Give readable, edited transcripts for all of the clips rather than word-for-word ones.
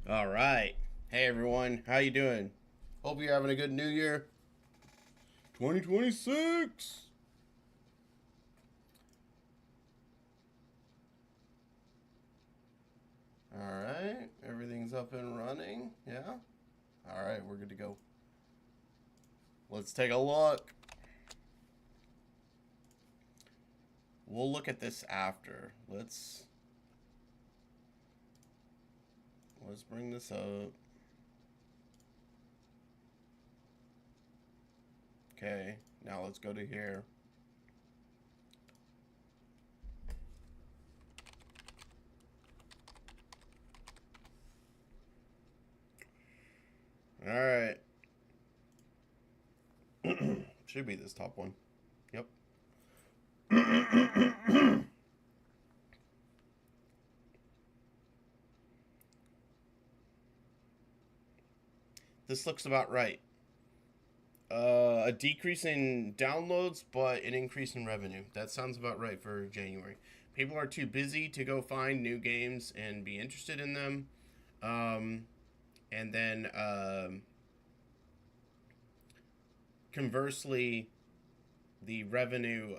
All right. Hey everyone, how you doing? Hope you're having a good new year. 2026. All right. Everything's up and running. Yeah. All right, we're good to go. Let's take a look. We'll look at this after. Let's bring this up. Okay. Now let's go to here. All right. Should be this top one. Yep. This looks about right. A decrease in downloads, but an increase in revenue. That sounds about right for January. People are too busy to go find new games and be interested in them. Um, and then conversely, the revenue,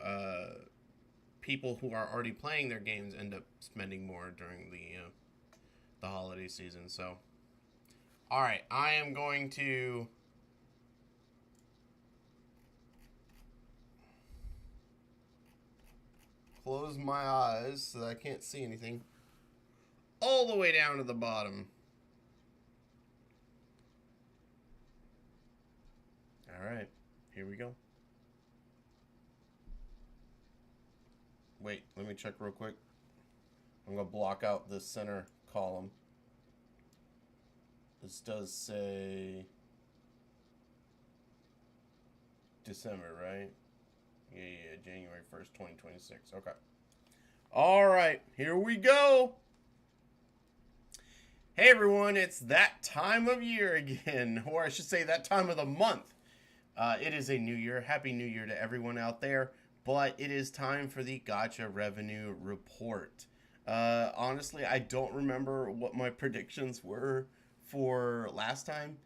people who are already playing their games end up spending more during the holiday season. So, all right, I am going to close my eyes so that I can't see anything. All the way down to the bottom. All right, here we go. Wait, let me check real quick. I'm going to block out this center column. This does say December, right? Yeah, January 1st, 2026. Okay. All right, here we go. Hey everyone, it's that time of year again, or I should say that time of the month. It is a new year. Happy New Year to everyone out there. But it is time for the Gacha revenue report. Honestly, I don't remember what my predictions were for last time.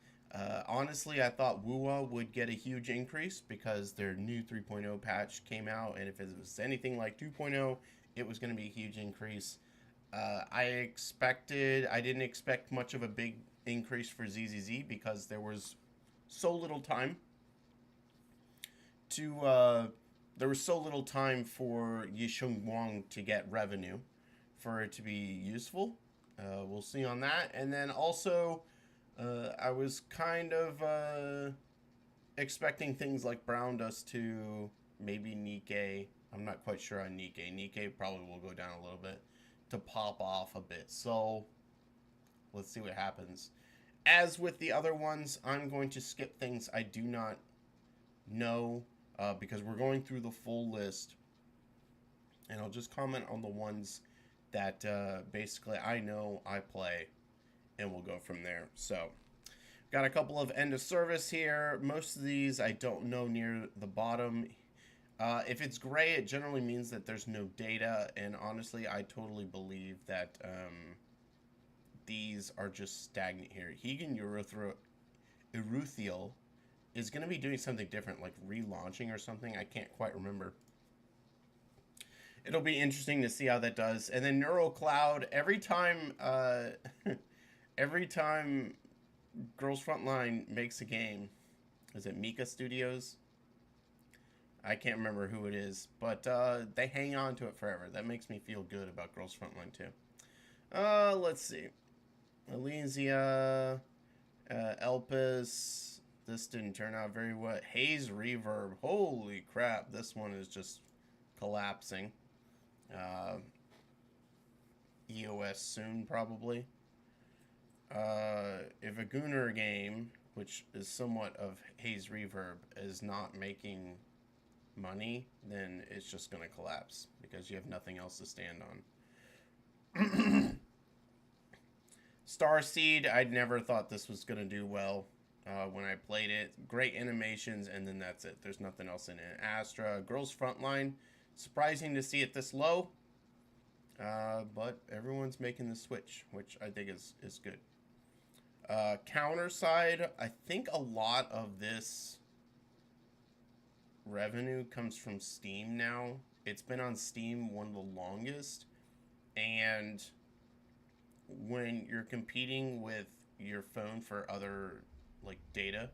Honestly, I thought Wuwa would get a huge increase because their new 3.0 patch came out, and if it was anything like 2.0, it was going to be a huge increase. I didn't expect much of a big increase for ZZZ because there was so little time there was so little time for Yisheng Wang to get revenue for it to be useful. We'll see on that. And then also, I was kind of expecting things like Brown Dust to maybe Nikkei. I'm not quite sure on Nikkei. Nikkei probably will go down a little bit to pop off a bit. So let's see what happens. As with the other ones, I'm going to skip things I do not know because we're going through the full list, and I'll just comment on the ones that basically I know I play, and we'll go from there. So, got a couple of end of service here. Most of these I don't know near the bottom. If it's gray, it generally means that there's no data, and honestly, I totally believe that these are just stagnant here. Hegan Eruthiel is going to be doing something different, like relaunching or something. I can't quite remember. It'll be interesting to see how that does. And then NeuroCloud, every time every time Girls Frontline makes a game, is it Mika Studios? I can't remember who it is, but they hang on to it forever. That makes me feel good about Girls Frontline too. Let's see. Elysia, Elpis. This didn't turn out very well. Haze Reverb. Holy crap. This one is just collapsing. EOS soon, probably. If a Gunner game, which is somewhat of Haze Reverb, is not making money, then it's just going to collapse because you have nothing else to stand on. Starseed, I'd never thought this was going to do well. When I played it, great animations, and then that's it. There's nothing else in it. Astra, Girls Frontline, surprising to see it this low, but everyone's making the switch, which I think is good. Counter side, I think a lot of this revenue comes from Steam now. It's been on Steam one of the longest, and when you're competing with your phone for other like data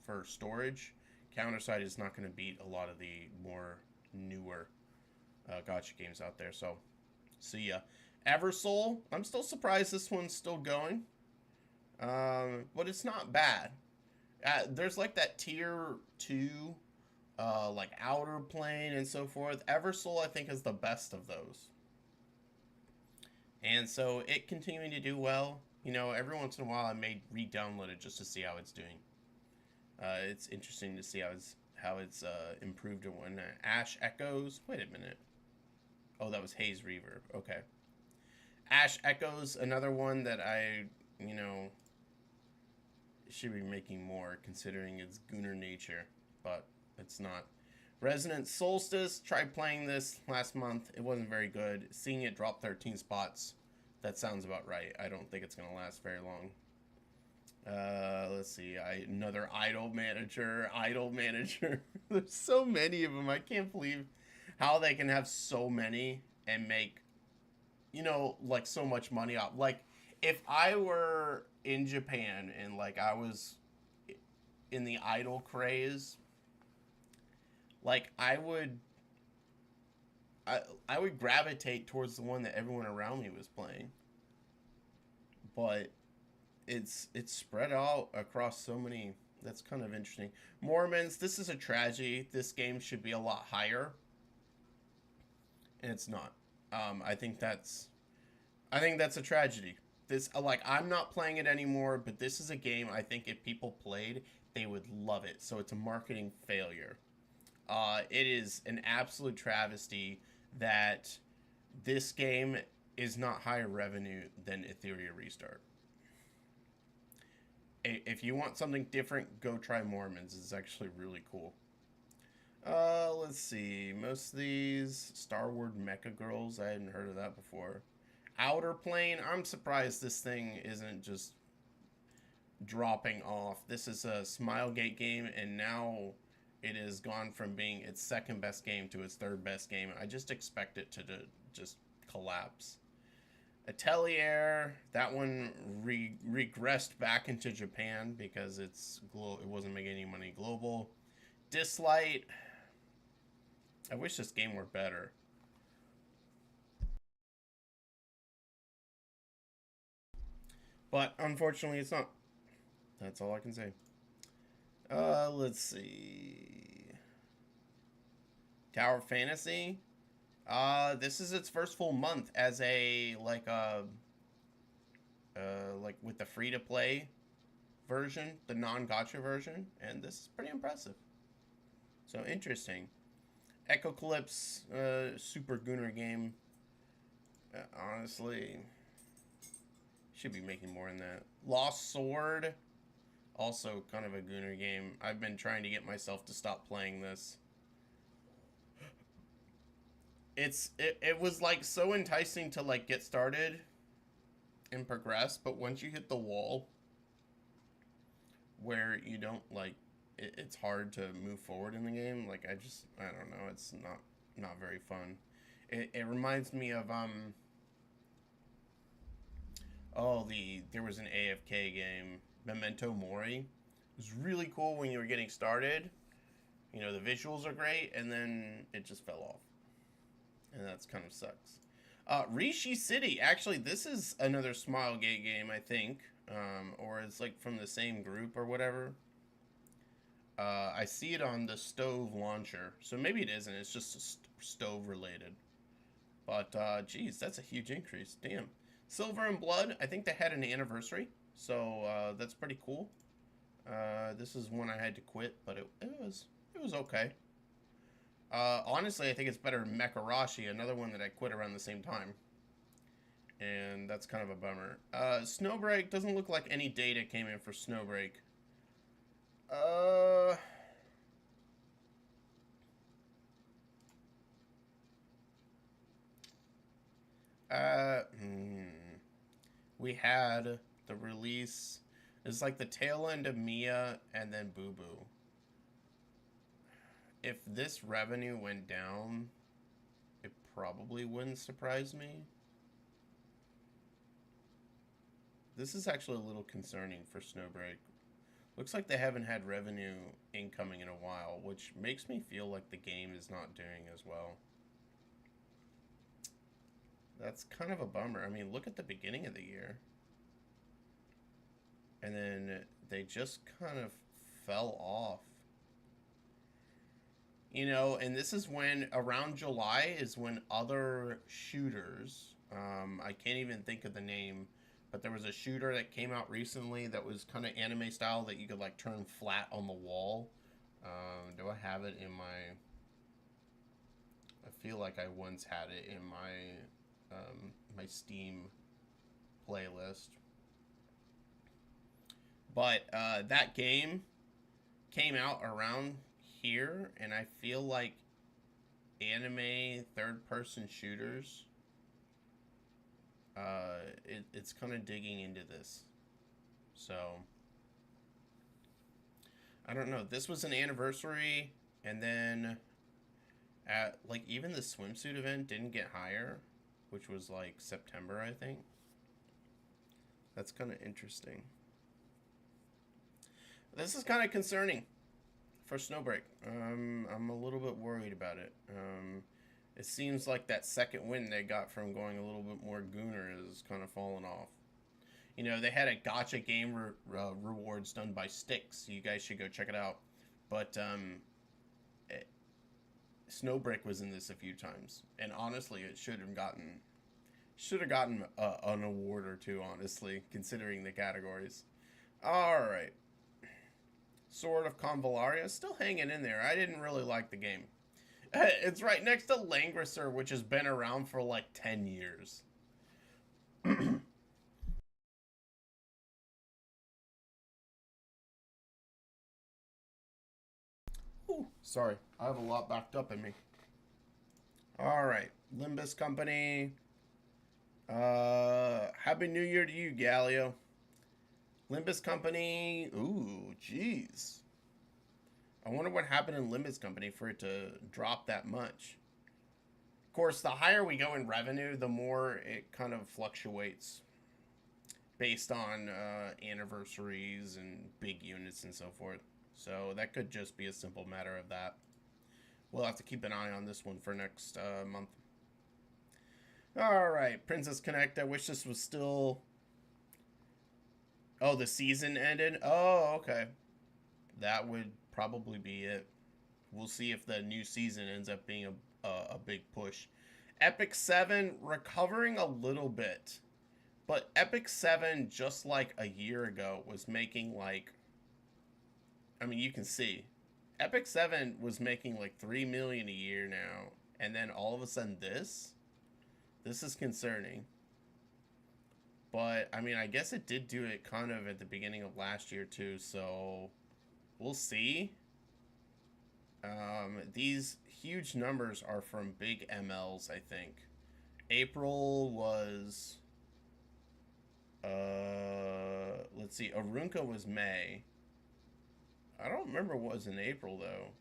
for storage, counter side is not going to beat a lot of the more newer gotcha games out there. So, see ya. Eversoul, I'm still surprised this one's still going, but it's not bad. There's like that tier 2, like Outer Plane and so forth. Eversoul, I think, is the best of those. And so it continuing to do well. You know, every once in a while I may re-download it just to see how it's doing. It's interesting to see how it's improved when Ash Echoes. Wait a minute. Oh, that was Haze Reverb. Okay. Ash Echoes, another one that I, you know, should be making more considering its gooner nature, but it's not. Resonant Solstice, tried playing this last month. It wasn't very good. Seeing it drop 13 spots, that sounds about right. I don't think it's going to last very long. Let's see. Another Idol Manager. There's so many of them. I can't believe how they can have so many and make, you know, like so much money off. Like, if I were in Japan and like I was in the idol craze, like I would gravitate towards the one that everyone around me was playing. But it's spread out across so many. That's kind of interesting. Mormons, this is a tragedy. This game should be a lot higher, and it's not. I think that's a tragedy. This, like, I'm not playing it anymore, but this is a game I think if people played, they would love it. So it's a marketing failure. It is an absolute travesty that this game is not higher revenue than Ethereum Restart. If you want something different, go try Mormons. It's actually really cool. Let's see. Most of these Star Wars Mecha Girls, I hadn't heard of that before. Outer Plane, I'm surprised this thing isn't just dropping off. This is a Smilegate game, and now it has gone from being its second best game to its third best game. I just expect it to just collapse. Atelier, that one regressed back into Japan because it wasn't making any money global. Dislight, I wish this game were better. But unfortunately it's not. That's all I can say. Let's see. Tower Fantasy. This is its first full month as a like with the free to play version, the non-gacha version, and this is pretty impressive. So interesting. Echocalypse, super gooner game. Honestly, should be making more in that. Lost Sword, also kind of a gooner game. I've been trying to get myself to stop playing this. It was like so enticing to like get started and progress, but once you hit the wall where you don't like it's hard to move forward in the game, like I don't know, it's not very fun. It reminds me of there was an AFK game, Memento Mori. It was really cool when you were getting started. You know, the visuals are great, and then it just fell off. And that's kind of sucks. Rishi City. Actually, this is another Smilegate game, I think. Or it's like from the same group or whatever. I see it on the Stove launcher. So maybe it isn't. It's just Stove related. But, geez, that's a huge increase. Damn. Silver and Blood. I think they had an anniversary. So, that's pretty cool. This is one I had to quit, but it was okay. Honestly, I think it's better than Mekarashi, another one that I quit around the same time. And that's kind of a bummer. Snowbreak, doesn't look like any data came in for Snowbreak. We had The release is like the tail end of Mia and then Boo Boo. If this revenue went down, it probably wouldn't surprise me. This is actually a little concerning for Snowbreak. Looks like they haven't had revenue incoming in a while, which makes me feel like the game is not doing as well. That's kind of a bummer. I mean, look at the beginning of the year. And then they just kind of fell off. You know, and this is when, around July, is when other shooters, I can't even think of the name, but there was a shooter that came out recently that was kind of anime style that you could, like, turn flat on the wall. Do I have it in my... I feel like I once had it in my, my Steam playlist. But that game came out around here, and I feel like anime third-person shooters, it's kind of digging into this. So, I don't know. This was an anniversary, and then at, like, even the swimsuit event didn't get higher, which was like September, I think. That's kind of interesting. This is kind of concerning for Snowbreak. I'm a little bit worried about it. It seems like that second win they got from going a little bit more gooner is kind of falling off. You know, they had a Gacha game rewards done by Styx. You guys should go check it out. But Snowbreak was in this a few times, and honestly, it should have gotten an award or two. Honestly, considering the categories. All right. Sword of Convallaria, still hanging in there. I didn't really like the game. It's right next to Langrisser, which has been around for like 10 years. Ooh, sorry, I have a lot backed up in me. All right, Limbus Company. Happy New Year to you, Galio. Limbus Company. Ooh, jeez. I wonder what happened in Limbus Company for it to drop that much. Of course, the higher we go in revenue, the more it kind of fluctuates based on anniversaries and big units and so forth. So that could just be a simple matter of that. We'll have to keep an eye on this one for next month. All right, Princess Connect. I wish this was still... Oh, the season ended? Oh, okay. That would probably be it. We'll see if the new season ends up being a big push. Epic 7 recovering a little bit. But Epic 7, just like a year ago, was making like... I mean, you can see. Epic 7 was making like $3 million a year now. And then all of a sudden this? This is concerning. But, I mean, I guess it did do it kind of at the beginning of last year, too. So, we'll see. These huge numbers are from big MLs, I think. April was... let's see. Arunca was May. I don't remember what was in April, though.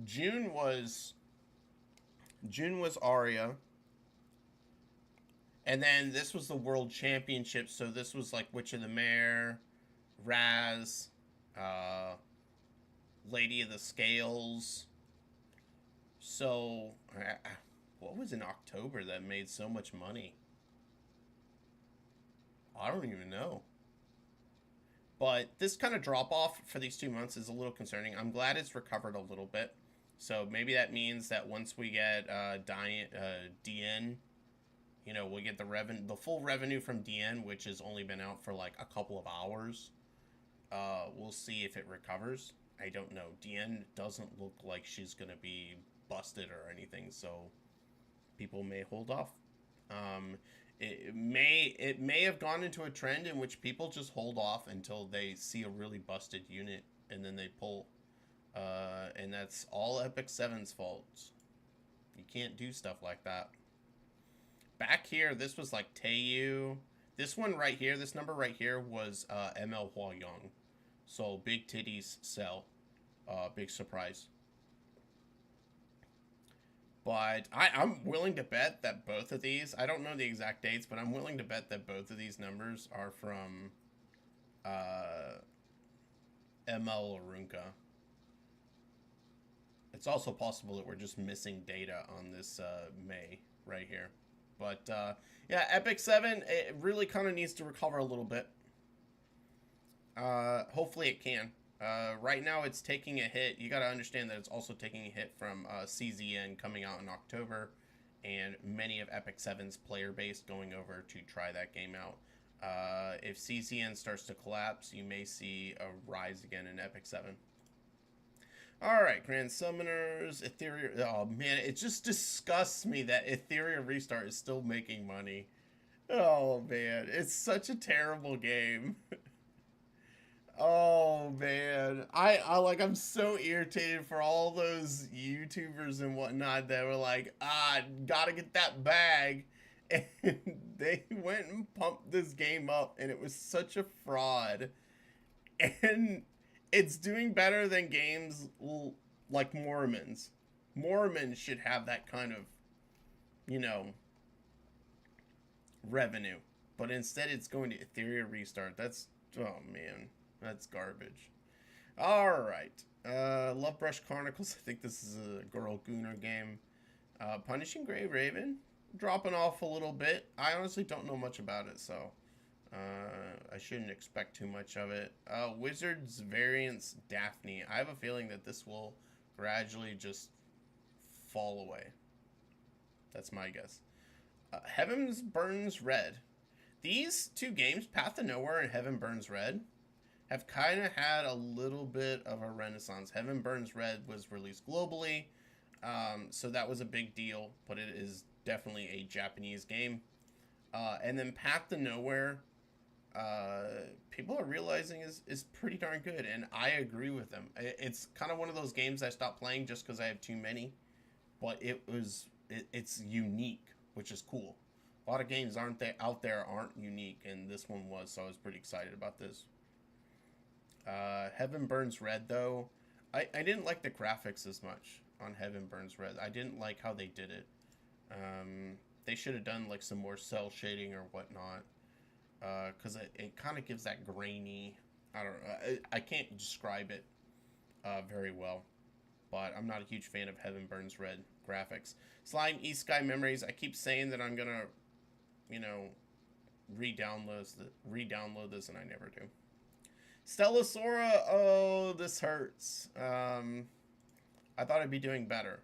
June was Aria. And then this was the World Championship, so this was like Witch of the Mare, Raz, Lady of the Scales. So, what was in October that made so much money? I don't even know. But this kind of drop-off for these 2 months is a little concerning. I'm glad it's recovered a little bit. So maybe that means that once we get DN... You know, we'll get the full revenue from DN, which has only been out for like a couple of hours. We'll see if it recovers. I don't know. DN doesn't look like she's going to be busted or anything, so people may hold off. It may have gone into a trend in which people just hold off until they see a really busted unit, and then they pull. And that's all Epic 7's fault. You can't do stuff like that. Back here, this was like Teiyu. This one right here, this number right here was ML Hua Young. So big titties sell. Big surprise. But I'm willing to bet that both of these, I don't know the exact dates, but I'm willing to bet that both of these numbers are from ML Arunka. It's also possible that we're just missing data on this May right here. But yeah, Epic 7, it really kind of needs to recover a little bit. Hopefully it can. Right now it's taking a hit. You got to understand that it's also taking a hit from CZN coming out in October, and many of Epic 7's player base going over to try that game out. If CZN starts to collapse, you may see a rise again in Epic 7. Alright, Grand Summoners, Ethereal. Oh man, it just disgusts me that Ethereal Restart is still making money. Oh man, it's such a terrible game. Oh man, I'm so irritated for all those YouTubers and whatnot that were like, gotta get that bag, and they went and pumped this game up, and it was such a fraud, and it's doing better than games like Mormons. Mormons should have that kind of, you know, revenue, but instead it's going to Ethereal Restart. That's, oh man. That's garbage. Alright. Love Brush Chronicles. I think this is a Girl Gooner game. Punishing Grey Raven. Dropping off a little bit. I honestly don't know much about it, so I shouldn't expect too much of it. Wizards Variants Daphne. I have a feeling that this will gradually just fall away. That's my guess. Heaven Burns Red. These two games, Path to Nowhere and Heaven Burns Red, have kind of had a little bit of a renaissance. Heaven Burns Red was released globally, so that was a big deal, but it is definitely a Japanese game. And then Path to Nowhere, people are realizing is pretty darn good, and I agree with them. It's kind of one of those games I stopped playing just because I have too many, but it's unique, which is cool. A lot of games out there aren't unique, and this one was, so I was pretty excited about this. Heaven Burns Red, though, I didn't like the graphics as much on Heaven Burns Red. I didn't like how they did it. They should have done like some more cell shading or whatnot, because it kind of gives that grainy, I don't know, I can't describe it very well, but I'm not a huge fan of Heaven Burns Red graphics. Slime East Sky Memories, I keep saying that I'm gonna, you know, re-download this, and I never do. Stella Sora, oh, this hurts. I thought I'd be doing better.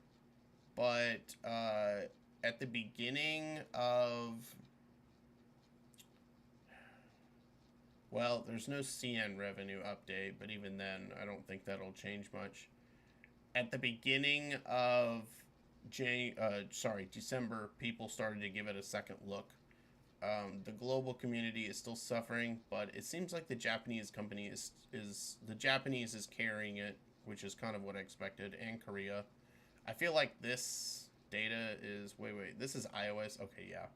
But at the beginning of... Well, there's no CN revenue update, but even then, I don't think that'll change much. At the beginning of December, people started to give it a second look. The global community is still suffering, but it seems like the Japanese company is carrying it, which is kind of what I expected, and Korea. I feel like this data is this is iOS. Okay, yeah.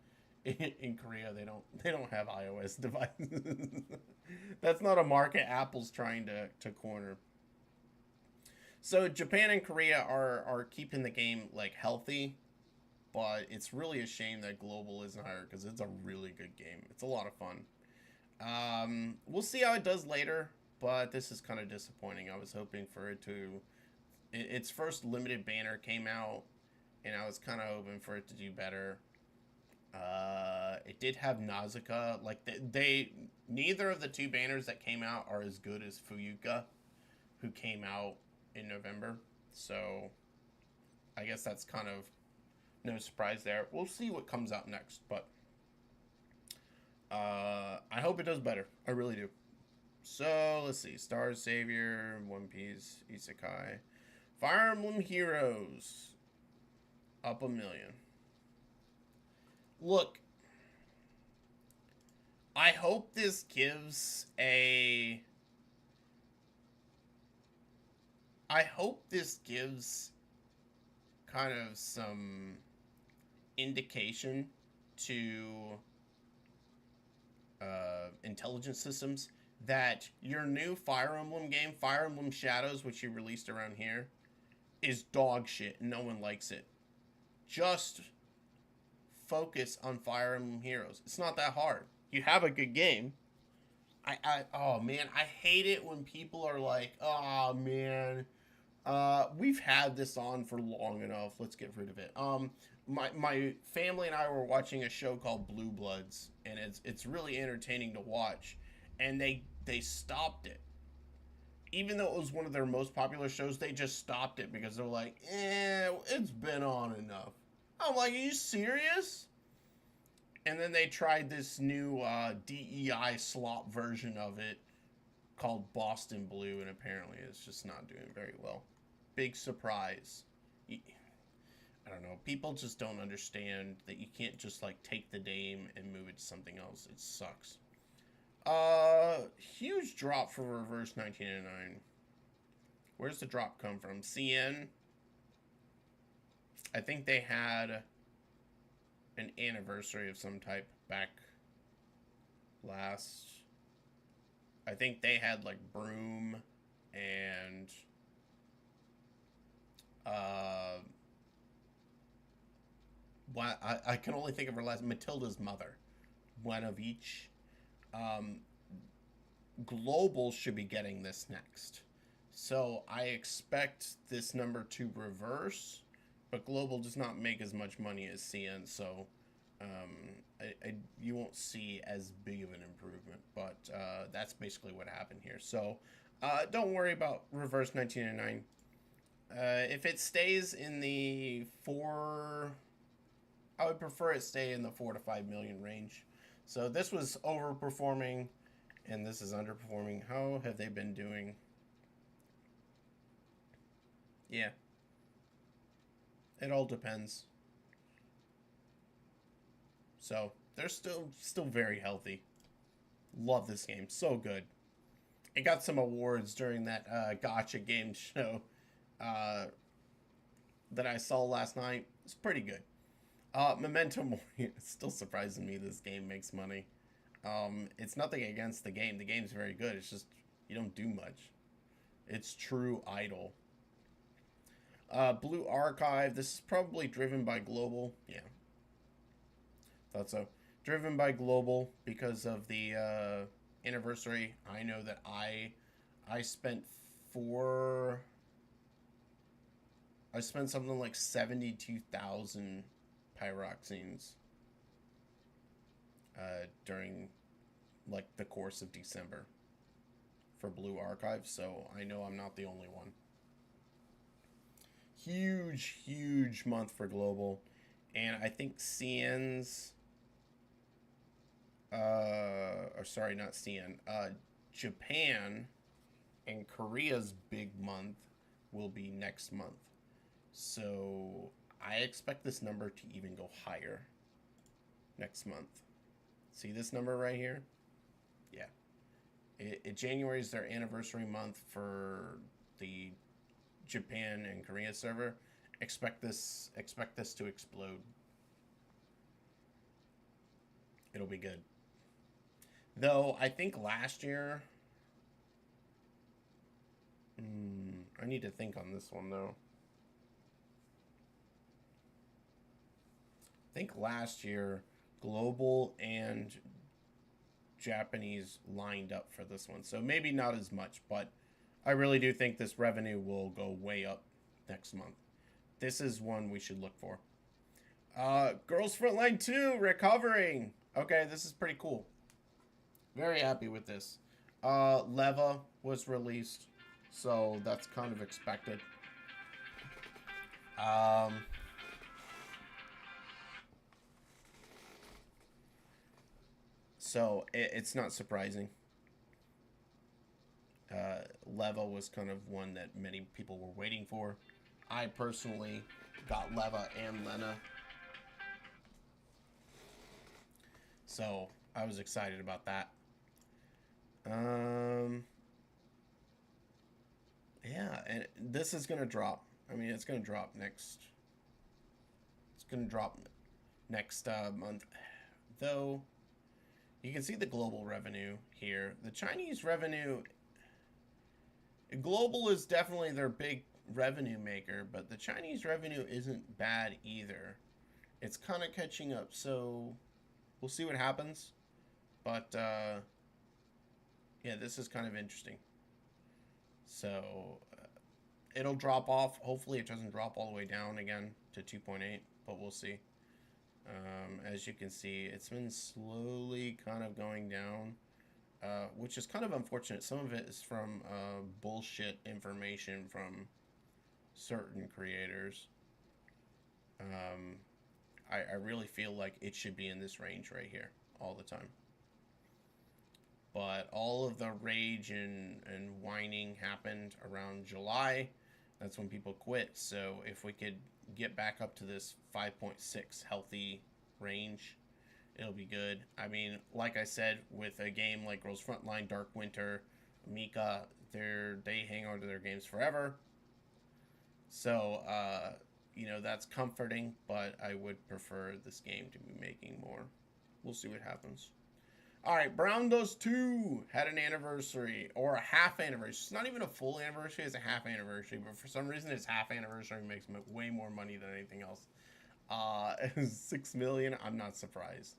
In Korea, they don't have iOS devices. That's not a market Apple's trying to corner. So Japan and Korea are keeping the game like healthy. But it's really a shame that Global isn't higher, because it's a really good game. It's a lot of fun. We'll see how it does later, but this is kind of disappointing. I was hoping for it to... Its first limited banner came out, and I was kind of hoping for it to do better. It did have Nausicaa. Like, neither of the two banners that came out are as good as Fuyuka, who came out in November. So, I guess that's kind of... no surprise there. We'll see what comes out next, but I hope it does better. I really do. So, let's see. Star Savior, One Piece, Isekai. Fire Emblem Heroes. Up 1 million. Look. I hope this gives a... kind of some indication to intelligence systems, that your new Fire Emblem game, Fire Emblem Shadows, which you released around here, is dog shit. No one likes it. Just focus on Fire Emblem Heroes. It's not that hard. You have a good game. Oh man, I hate it when people are like, oh man, we've had this on for long enough. Let's get rid of it. My family and I were watching a show called Blue Bloods, and it's really entertaining to watch. And they stopped it, even though it was one of their most popular shows. They just stopped it because they're like, it's been on enough. I'm like, are you serious? And then they tried this new DEI slop version of it called Boston Blue, and apparently it's just not doing very well. Big surprise. I don't know. People just don't understand that you can't just like take the name and move it to something else. It sucks. Huge drop for Reverse 1999. Where's the drop come from? CN? I think they had an anniversary of some type back last. I think they had like Broom and I can only think of her last, Matilda's mother. One of each. Global should be getting this next. So I expect this number to reverse, but Global does not make as much money as CN, so you won't see as big of an improvement, but that's basically what happened here. So don't worry about Reverse 1999. If it stays in the I would prefer it stay in the 4 to 5 million range. So this was overperforming, and this is underperforming. How have they been doing? Yeah. It all depends. So they're still very healthy. Love this game. So good. It got some awards during that Gacha game show that I saw last night. It's pretty good. Memento Mori. It's still surprising me this game makes money. It's nothing against the game. The game's very good. It's just you don't do much. It's true idle. Blue Archive. This is probably driven by Global. Yeah. Thought so. Driven by Global because of the anniversary. I know that I spent something like 72,000 pyroxenes during like the course of December for Blue Archive, so I know I'm not the only one. Huge month for Global, and I think CN's or sorry, not CN, Japan and Korea's big month will be next month. So I expect this number to even go higher next month. See this number right here? Yeah. January is their anniversary month for the Japan and Korea server. Expect this to explode. It'll be good. Though I think last year, I need to think on this one though. I think last year, Global and Japanese lined up for this one. So maybe not as much, but I really do think this revenue will go way up next month. This is one we should look for. Girls Frontline 2 recovering. Okay, this is pretty cool. Very happy with this. Leva was released, so that's kind of expected. So it's not surprising. Leva was kind of one that many people were waiting for. I personally got Leva and Lena, so I was excited about that. Yeah, and this is gonna drop. I mean, it's gonna drop next. It's gonna drop next month, though. You can see the global revenue here. The Chinese revenue, global is definitely their big revenue maker, but the Chinese revenue isn't bad either. It's kind of catching up, so we'll see what happens. But yeah, this is kind of interesting. So it'll drop off. Hopefully it doesn't drop all the way down again to 2.8, but we'll see. As you can see, it's been slowly kind of going down, which is kind of unfortunate. Some of it is from bullshit information from certain creators. I really feel like it should be in this range right here all the time. But all of the rage and whining happened around July. That's when people quit. So if we could get back up to this 5.6 healthy range, it'll be good. I mean, like I said, with a game like Girls Frontline, Dark Winter, Mika, they hang on to their games forever. So, you know, that's comforting, but I would prefer this game to be making more. We'll see what happens. All right, Brown Does 2 had an anniversary, or a half anniversary. It's not even a full anniversary, it's a half anniversary, but for some reason its half anniversary makes way more money than anything else. 6 million, I'm not surprised.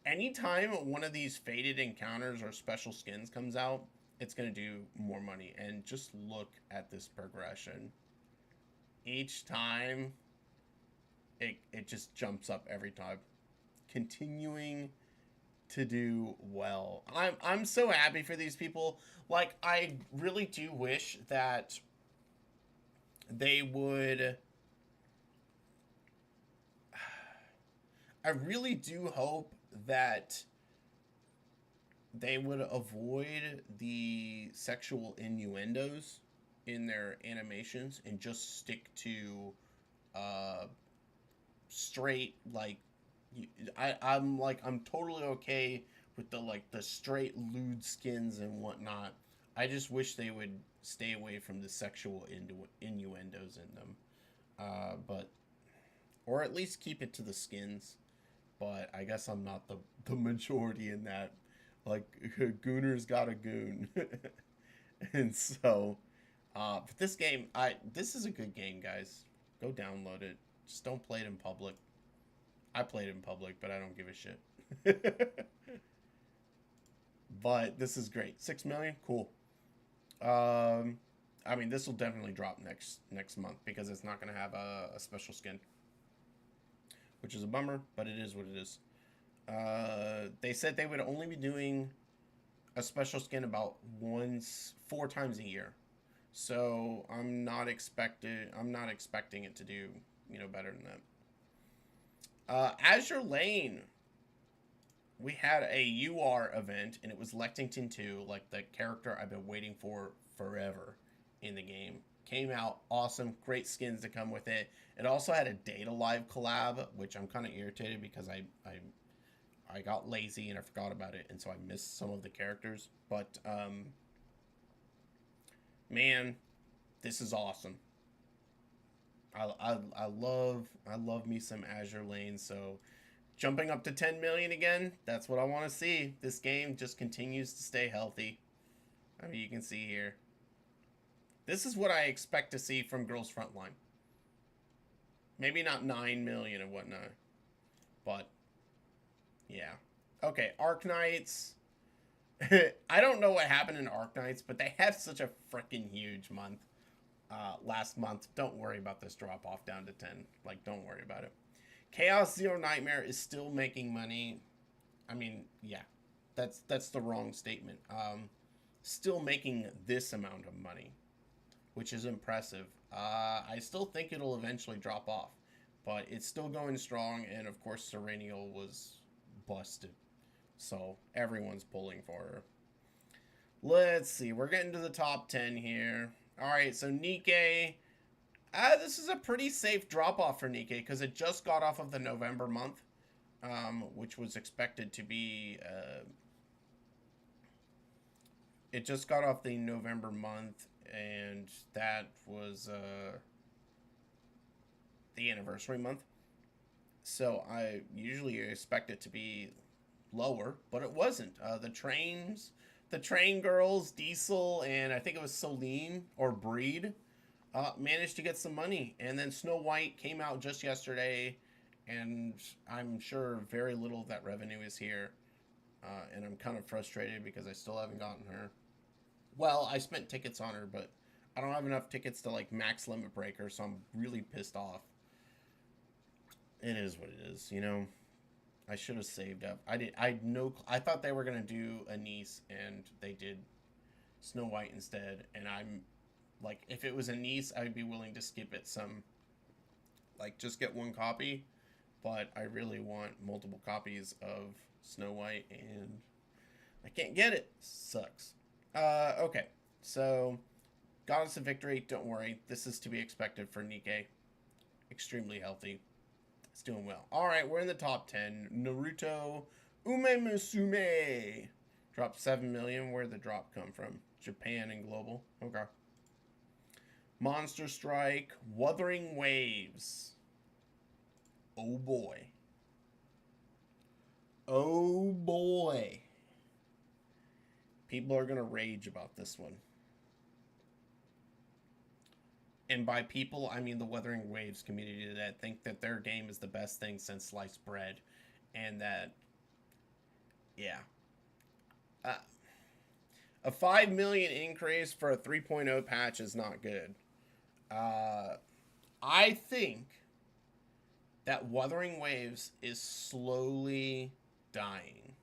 Anytime one of these faded encounters or special skins comes out, it's going to do more money. And just look at this progression. Each time, it just jumps up every time. Continuing to do well. I'm so happy for these people. Like, I really do wish that they would... I really do hope that they would avoid the sexual innuendos in their animations and just stick to straight, like, I'm totally okay with the straight lewd skins and whatnot. I just wish they would stay away from the sexual innuendos in them. But, or at least keep it to the skins. But I guess I'm not the majority in that. Like, Gooner's got a goon. And so, but this game, this is a good game, guys. Go download it. Just don't play it in public. I played it in public, but I don't give a shit. But this is great. 6 million? Cool. I mean, this will definitely drop next month because it's not going to have a special skin. Which is a bummer, but it is what it is. They said they would only be doing a special skin about 4 times a year. So I'm not expecting it to do, you know, better than that. Azure Lane, we had a UR event, and it was Lexington 2, like the character I've been waiting for forever in the game. Came out awesome, great skins to come with it. It also had a Data Live collab, which I'm kind of irritated because I got lazy and I forgot about it, and so I missed some of the characters. But man, this is awesome. I love me some Azure Lane. So jumping up to 10 million again, that's what I want to see. This game just continues to stay healthy. I mean, you can see here. This is what I expect to see from Girls Frontline. Maybe not 9 million and whatnot, but yeah. Okay, Arknights. I don't know what happened in Arknights, but they had such a freaking huge month last month. Don't worry about this drop off down to 10. Like, don't worry about it. Chaos Zero Nightmare is still making money. I mean, yeah, that's the wrong statement. Still making this amount of money, which is impressive. I still think it'll eventually drop off, but it's still going strong. And of course, Serenial was busted, so everyone's pulling for her. Let's see, we're getting to the top 10 here. All right, so Nikke. This is a pretty safe drop off for Nikke because it just got off of the November month, which was expected to be. It just got off the November month, and that was the anniversary month. So I usually expect it to be lower, but it wasn't. The train girls, Diesel, and I think it was Celine or Breed, managed to get some money. And then Snow White came out just yesterday, and I'm sure very little of that revenue is here. And I'm kind of frustrated because I still haven't gotten her. Well, I spent tickets on her, but I don't have enough tickets to like max limit breaker, so I'm really pissed off. It is what it is, you know. I should have saved up. I thought they were gonna do a niece, and they did Snow White instead. And I'm like, if it was a niece, I'd be willing to skip it some, like just get one copy. But I really want multiple copies of Snow White, and I can't get it. Sucks. Okay, so Goddess of Victory. Don't worry, this is to be expected for Nikke. Extremely healthy. It's doing well. All right, we're in the top 10. Naruto Ume Musume dropped 7 million. Where'd the drop come from? Japan and global. Okay. Monster Strike Wuthering Waves. Oh boy. Oh boy. People are going to rage about this one. And by people, I mean the Wuthering Waves community that think that their game is the best thing since sliced bread. And that, yeah. A 5 million increase for a 3.0 patch is not good. I think that Wuthering Waves is slowly dying.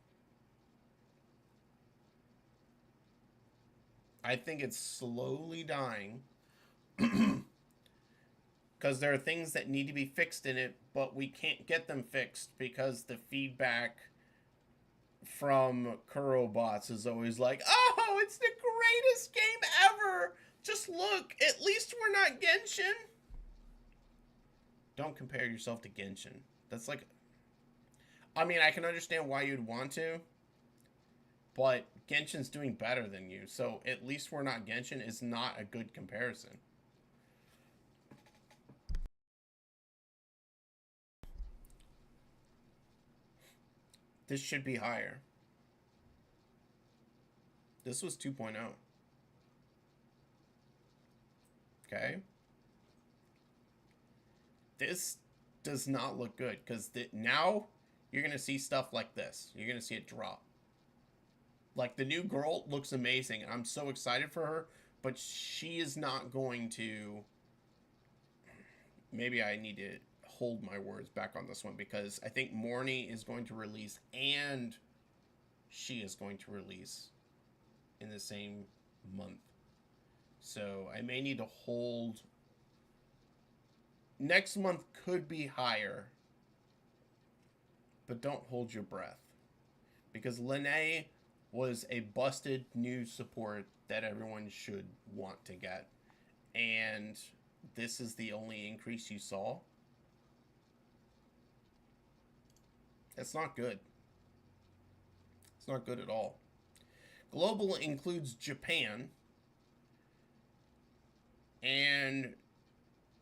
I think it's slowly dying. Because there are things that need to be fixed in it, but we can't get them fixed because the feedback from Kurobots is always like, oh, it's the greatest game ever. Just look, at least we're not Genshin. Don't compare yourself to Genshin. That's like, I mean, I can understand why you'd want to, but Genshin's doing better than you. So at least we're not Genshin is not a good comparison. This should be higher. This was 2.0. Okay. This does not look good because now you're going to see stuff like this. You're going to see it drop. Like the new girl looks amazing. I'm so excited for her, but she is not going to. Maybe I need to hold my words back on this one because I think Morny is going to release and she is going to release in the same month. So I may need to hold. Next month could be higher, but don't hold your breath because Lene was a busted new support that everyone should want to get, and this is the only increase you saw. That's not good. It's not good at all. Global includes Japan, and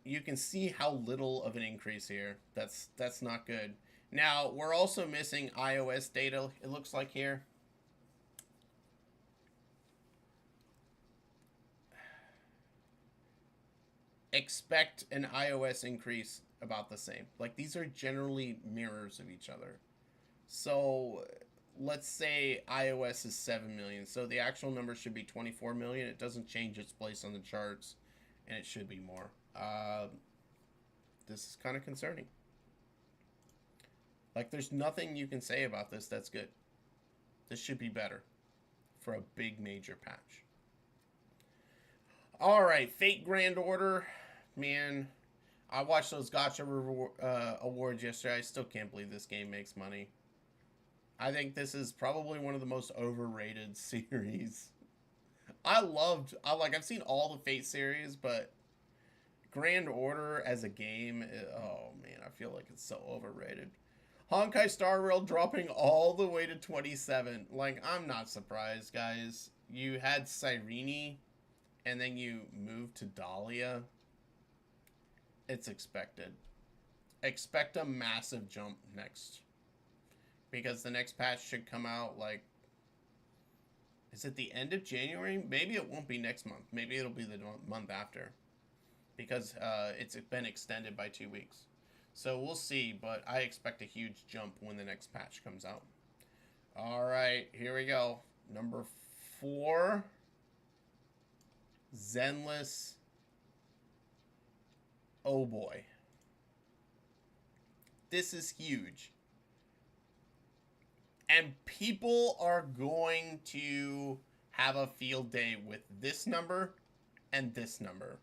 you can see how little of an increase here. That's not good. Now, we're also missing iOS data, it looks like here. Expect an iOS increase about the same. Like, these are generally mirrors of each other. So, let's say iOS is 7 million. So, the actual number should be 24 million. It doesn't change its place on the charts, and it should be more. This is kind of concerning. Like, there's nothing you can say about this that's good. This should be better for a big major patch. All right, Fate Grand Order. Man, I watched those Gacha awards yesterday. I still can't believe this game makes money. I think this is probably one of the most overrated series. I've seen all the Fate series, but Grand Order as a game, oh man, I feel like it's so overrated. Honkai Star Rail dropping all the way to 27. Like, I'm not surprised, guys. You had Cyrene, and then you moved to Dahlia. It's expected. Expect a massive jump next. because the next patch should come out like, is it the end of January? Maybe it won't be next month. Maybe it'll be the month after, because it's been extended by 2 weeks. So we'll see, but I expect a huge jump when the next patch comes out. All right, here we go. Number 4, Zenless. Oh boy. This is huge. And people are going to have a field day with this number and this number.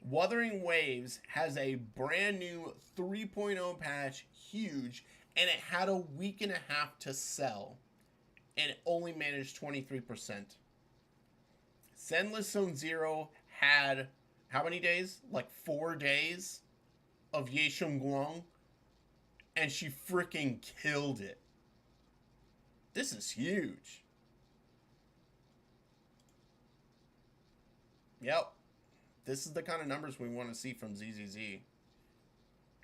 Wuthering Waves has a brand new 3.0 patch, huge, and it had a week and a half to sell, and it only managed 23%. Zenless Zone Zero had how many days? Like 4 days of Ye Sheng Guang, and she freaking killed it. This is huge. Yep. This is the kind of numbers we want to see from ZZZ.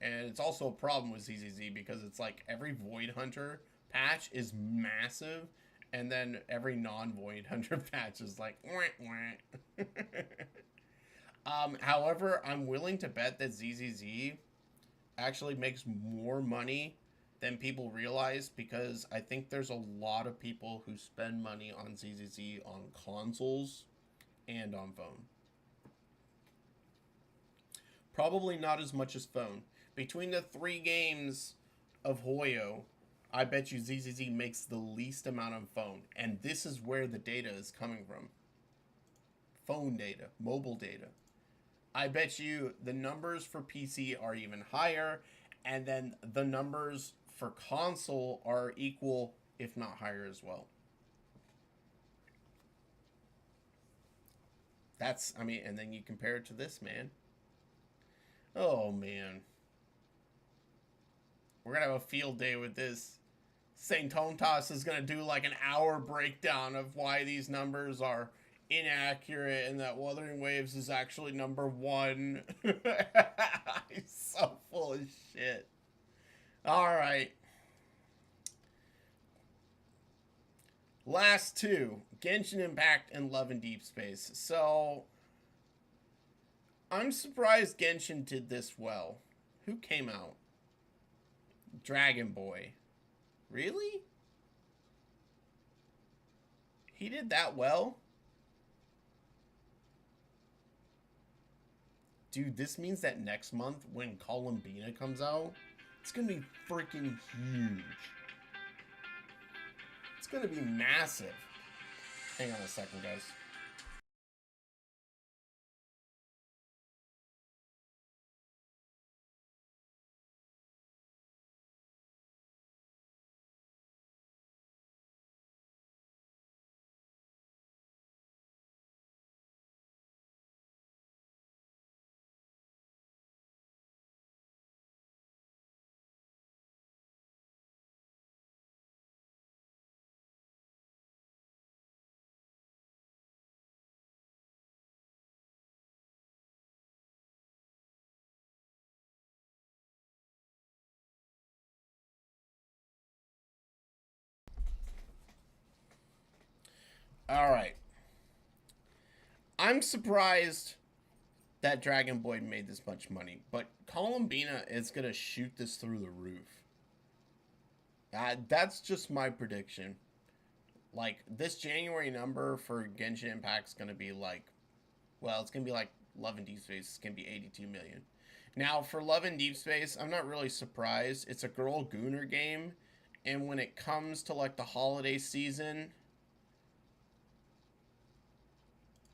And it's also a problem with ZZZ because it's like every Void Hunter patch is massive, and then every non-Void Hunter patch is like wah, wah. However, I'm willing to bet that ZZZ actually makes more money than people realize, because I think there's a lot of people who spend money on ZZZ on consoles and on phone. Probably not as much as phone. Between the 3 games of Hoyo, I bet you ZZZ makes the least amount on phone. And this is where the data is coming from. Phone data, mobile data. I bet you the numbers for PC are even higher, and then the numbers for console are equal, if not higher as well. That's, I mean, and then you compare it to this, man. Oh, man. We're going to have a field day with this. St. Tontas is going to do like an hour breakdown of why these numbers are inaccurate and that Wuthering Waves is actually number 1. He's so full of shit. All right. Last 2. Genshin Impact and Love and Deep Space. So I'm surprised Genshin did this well. Who came out? Dragon Boy. Really? He did that well? Dude, this means that next month when Columbina comes out, it's going to be freaking huge. It's going to be massive. Hang on a second, guys. All right. I'm surprised that Dragon Boy made this much money, but Columbina is going to shoot this through the roof. That's just my prediction. Like, this January number for Genshin Impact is going to be like, well, it's going to be like Love and Deep Space. It's going to be 82 million. Now, for Love and Deep Space, I'm not really surprised. It's a girl Gooner game, and when it comes to, like, the holiday season,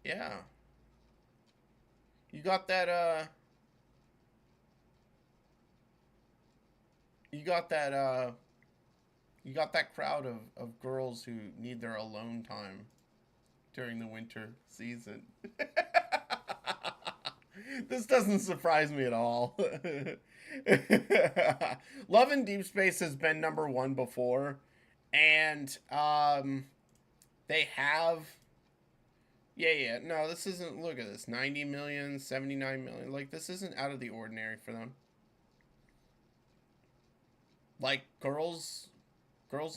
yeah. You got that, you got that, you got that crowd of girls who need their alone time during the winter season. This doesn't surprise me at all. Love and Deep Space has been number 1 before, and they have, yeah, no, this isn't, look at this, 90 million, 79 million, like, this isn't out of the ordinary for them. Like, girls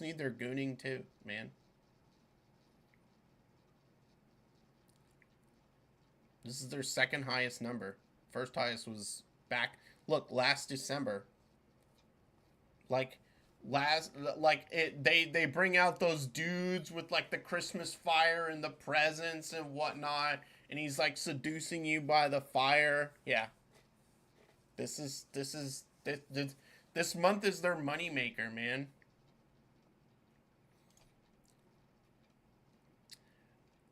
need their gooning too, man. This is their second highest number. First highest was back, look, last December. Like, they bring out those dudes with like the Christmas fire and the presents and whatnot, and he's like seducing you by the fire. Yeah. This month is their moneymaker, man.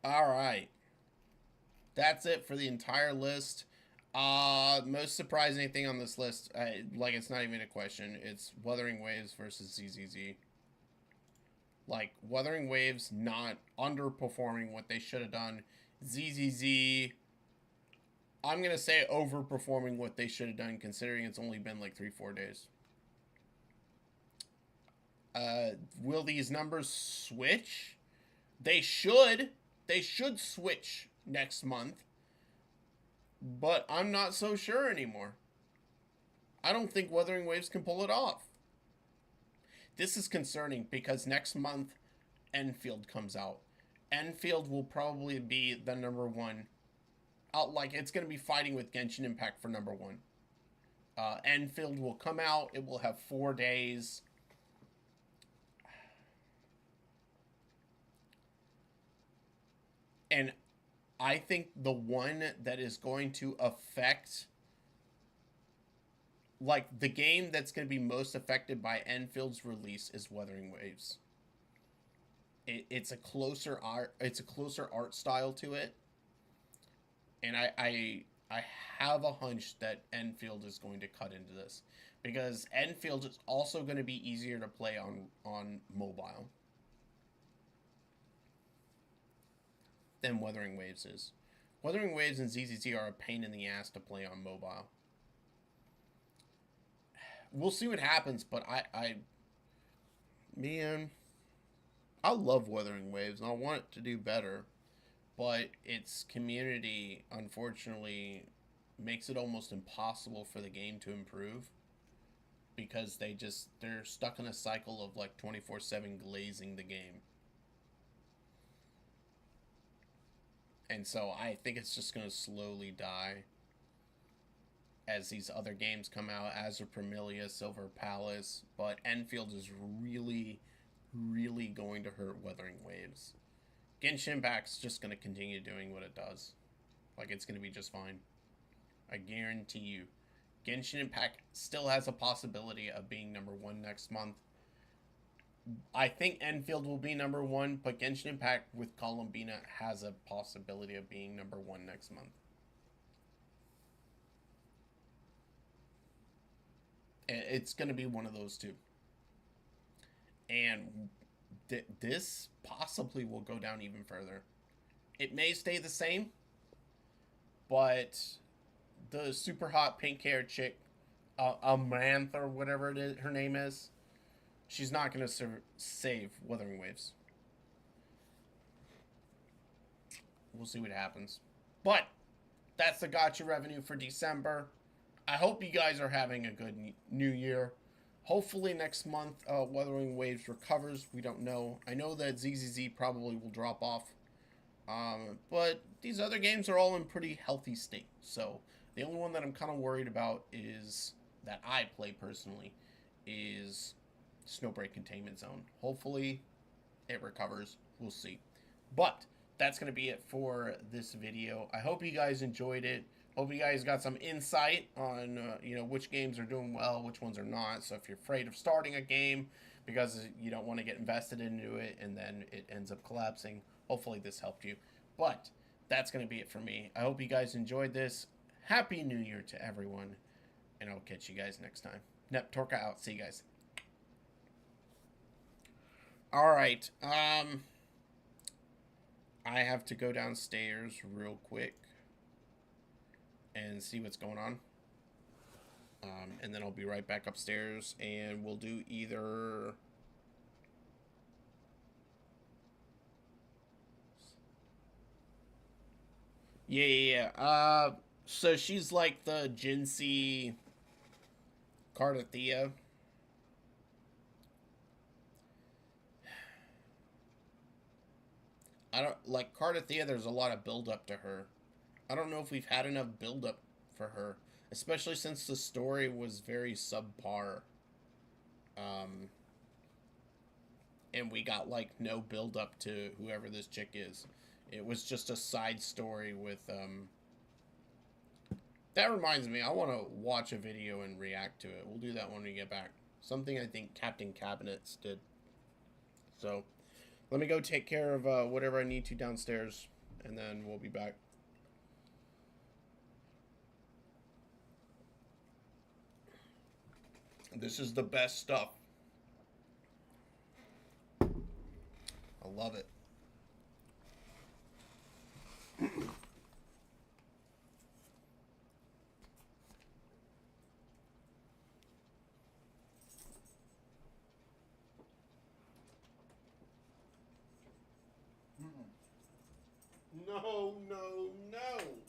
All right. That's it for the entire list. Most surprising thing on this list, like, it's not even a question. It's Wuthering Waves versus ZZZ. Like, Wuthering Waves not underperforming what they should have done. ZZZ, I'm gonna say overperforming what they should have done, considering it's only been like 3-4 days. Will these numbers switch? They should. They should switch next month. But I'm not so sure anymore. I don't think Wuthering Waves can pull it off. This is concerning because next month Enfield comes out. Enfield will probably be the number one. Like, it's going to be fighting with Genshin Impact for number one. Enfield will come out. It will have 4 days. And I think the one that is going to affect, like, the game that's going to be most affected by Enfield's release is Wuthering Waves. It's a closer art style to it, and I have a hunch that Enfield is going to cut into this because Enfield is also going to be easier to play on mobile than Wuthering Waves is. Wuthering Waves and ZZZ are a pain in the ass to play on mobile. We'll see what happens, but man, I love Wuthering Waves and I want it to do better, but its community, unfortunately, makes it almost impossible for the game to improve because they're stuck in a cycle of like 24/7 glazing the game. And so I think it's just going to slowly die as these other games come out, Azure Premilia, Silver Palace. But Enfield is really, really going to hurt Wuthering Waves. Genshin Impact's just going to continue doing what it does. Like, it's going to be just fine. I guarantee you. Genshin Impact still has a possibility of being number one next month. I think Enfield will be number one, but Genshin Impact with Columbina has a possibility of being number one next month. It's going to be one of those two. And this possibly will go down even further. It may stay the same, but the super hot pink-haired chick, Amanth or whatever it is, her name is, she's not going to save Wuthering Waves. We'll see what happens. But that's the Gacha revenue for December. I hope you guys are having a good new year. Hopefully next month, Wuthering Waves recovers. We don't know. I know that ZZZ probably will drop off. But these other games are all in pretty healthy state. So the only one that I'm kind of worried about is, that I play personally, is Snowbreak Containment Zone. Hopefully it recovers. We'll see. But that's going to be it for this video. I hope you guys enjoyed it. Hope you guys got some insight on which games are doing well, which ones are not. So if you're afraid of starting a game because you don't want to get invested into it and then it ends up collapsing, hopefully this helped you. But that's going to be it for me. I hope you guys enjoyed this. Happy New Year to everyone, and I'll catch you guys next time. Torka out. See you guys. All right. I have to go downstairs real quick and see what's going on. And then I'll be right back upstairs, and we'll do either... Yeah. So she's like the Jinsei Cardathea. I don't like Cardathea. There's a lot of build up to her. I don't know if we've had enough build up for her, especially since the story was very subpar. Um, and we got like no build up to whoever this chick is. It was just a side story with That reminds me, I want to watch a video and react to it. We'll do that when we get back. Something I think Captain Cabinets did. So, let me go take care of whatever I need to downstairs, and then we'll be back. This is the best stuff. I love it. No, no, no.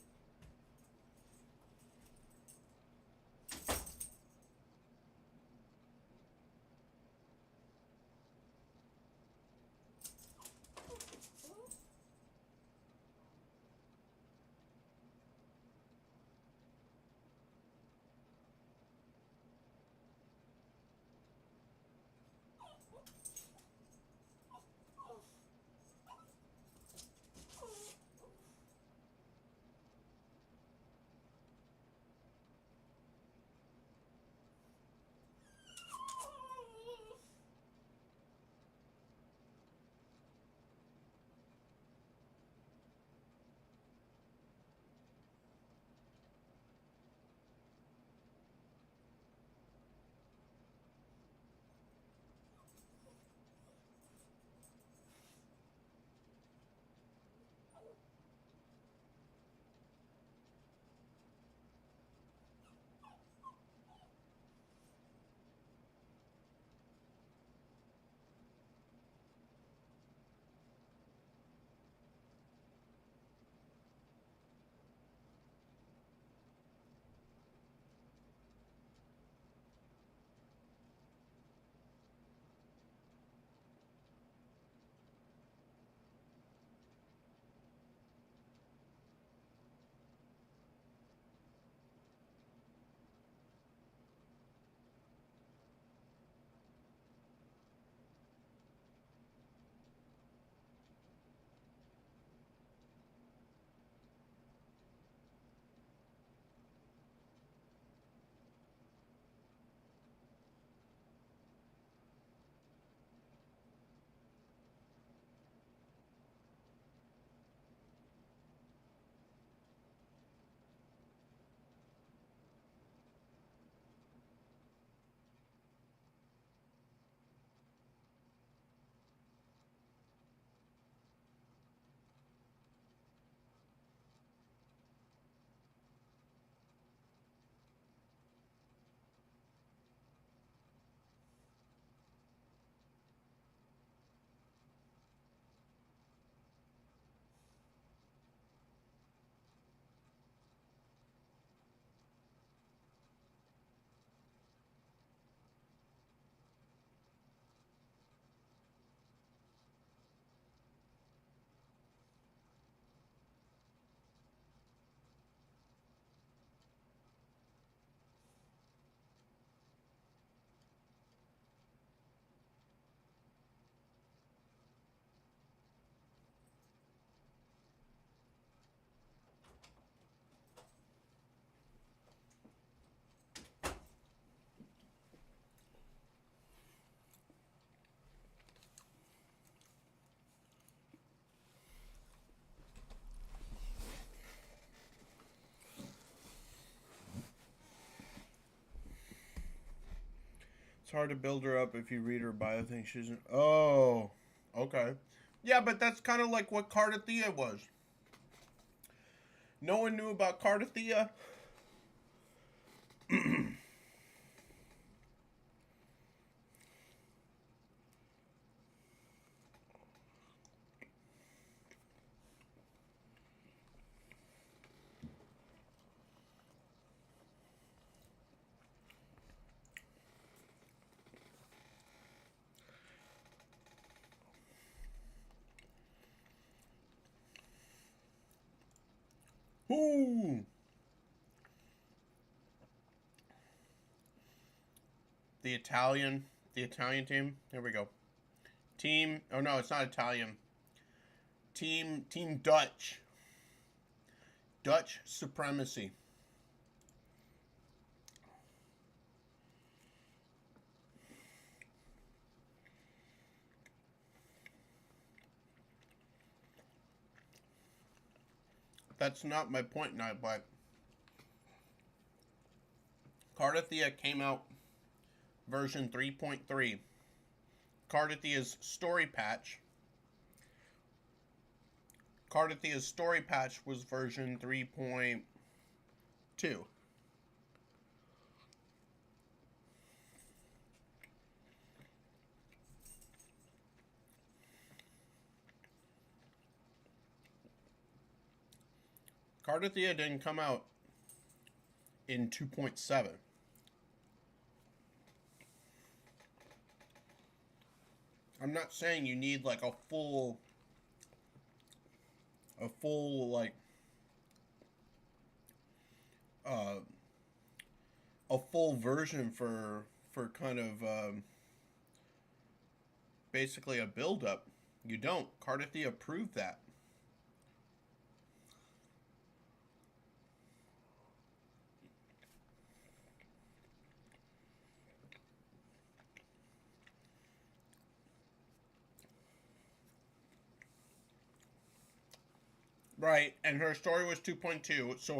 It's hard to build her up if you read her bio thing. She isn't. Oh, okay. Yeah, but that's kind of like what Cardathea was. No one knew about Cardathea. Ooh. The Italian team. Here we go. Team. Oh no, it's not Italian. Team Dutch. Dutch supremacy. That's not my point now, but Cardathia came out version 3.3. Cardathia's story patch. Cardathia's story patch was version 3.2. Cardathia didn't come out in 2.7. I'm not saying you need like a full like a full version for kind of basically a build up. You don't. Cardathia proved that. Right, and her story was 2.2, so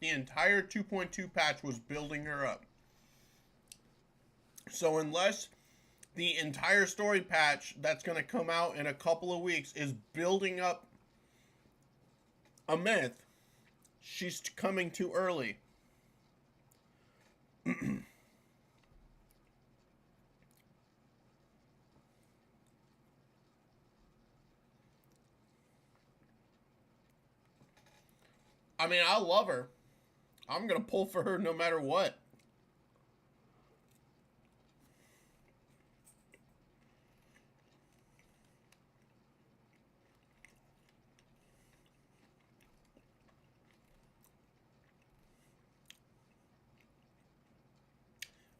the entire 2.2 patch was building her up. So unless the entire story patch that's going to come out in a couple of weeks is building up a myth, she's coming too early. I mean, I love her. I'm going to pull for her no matter what.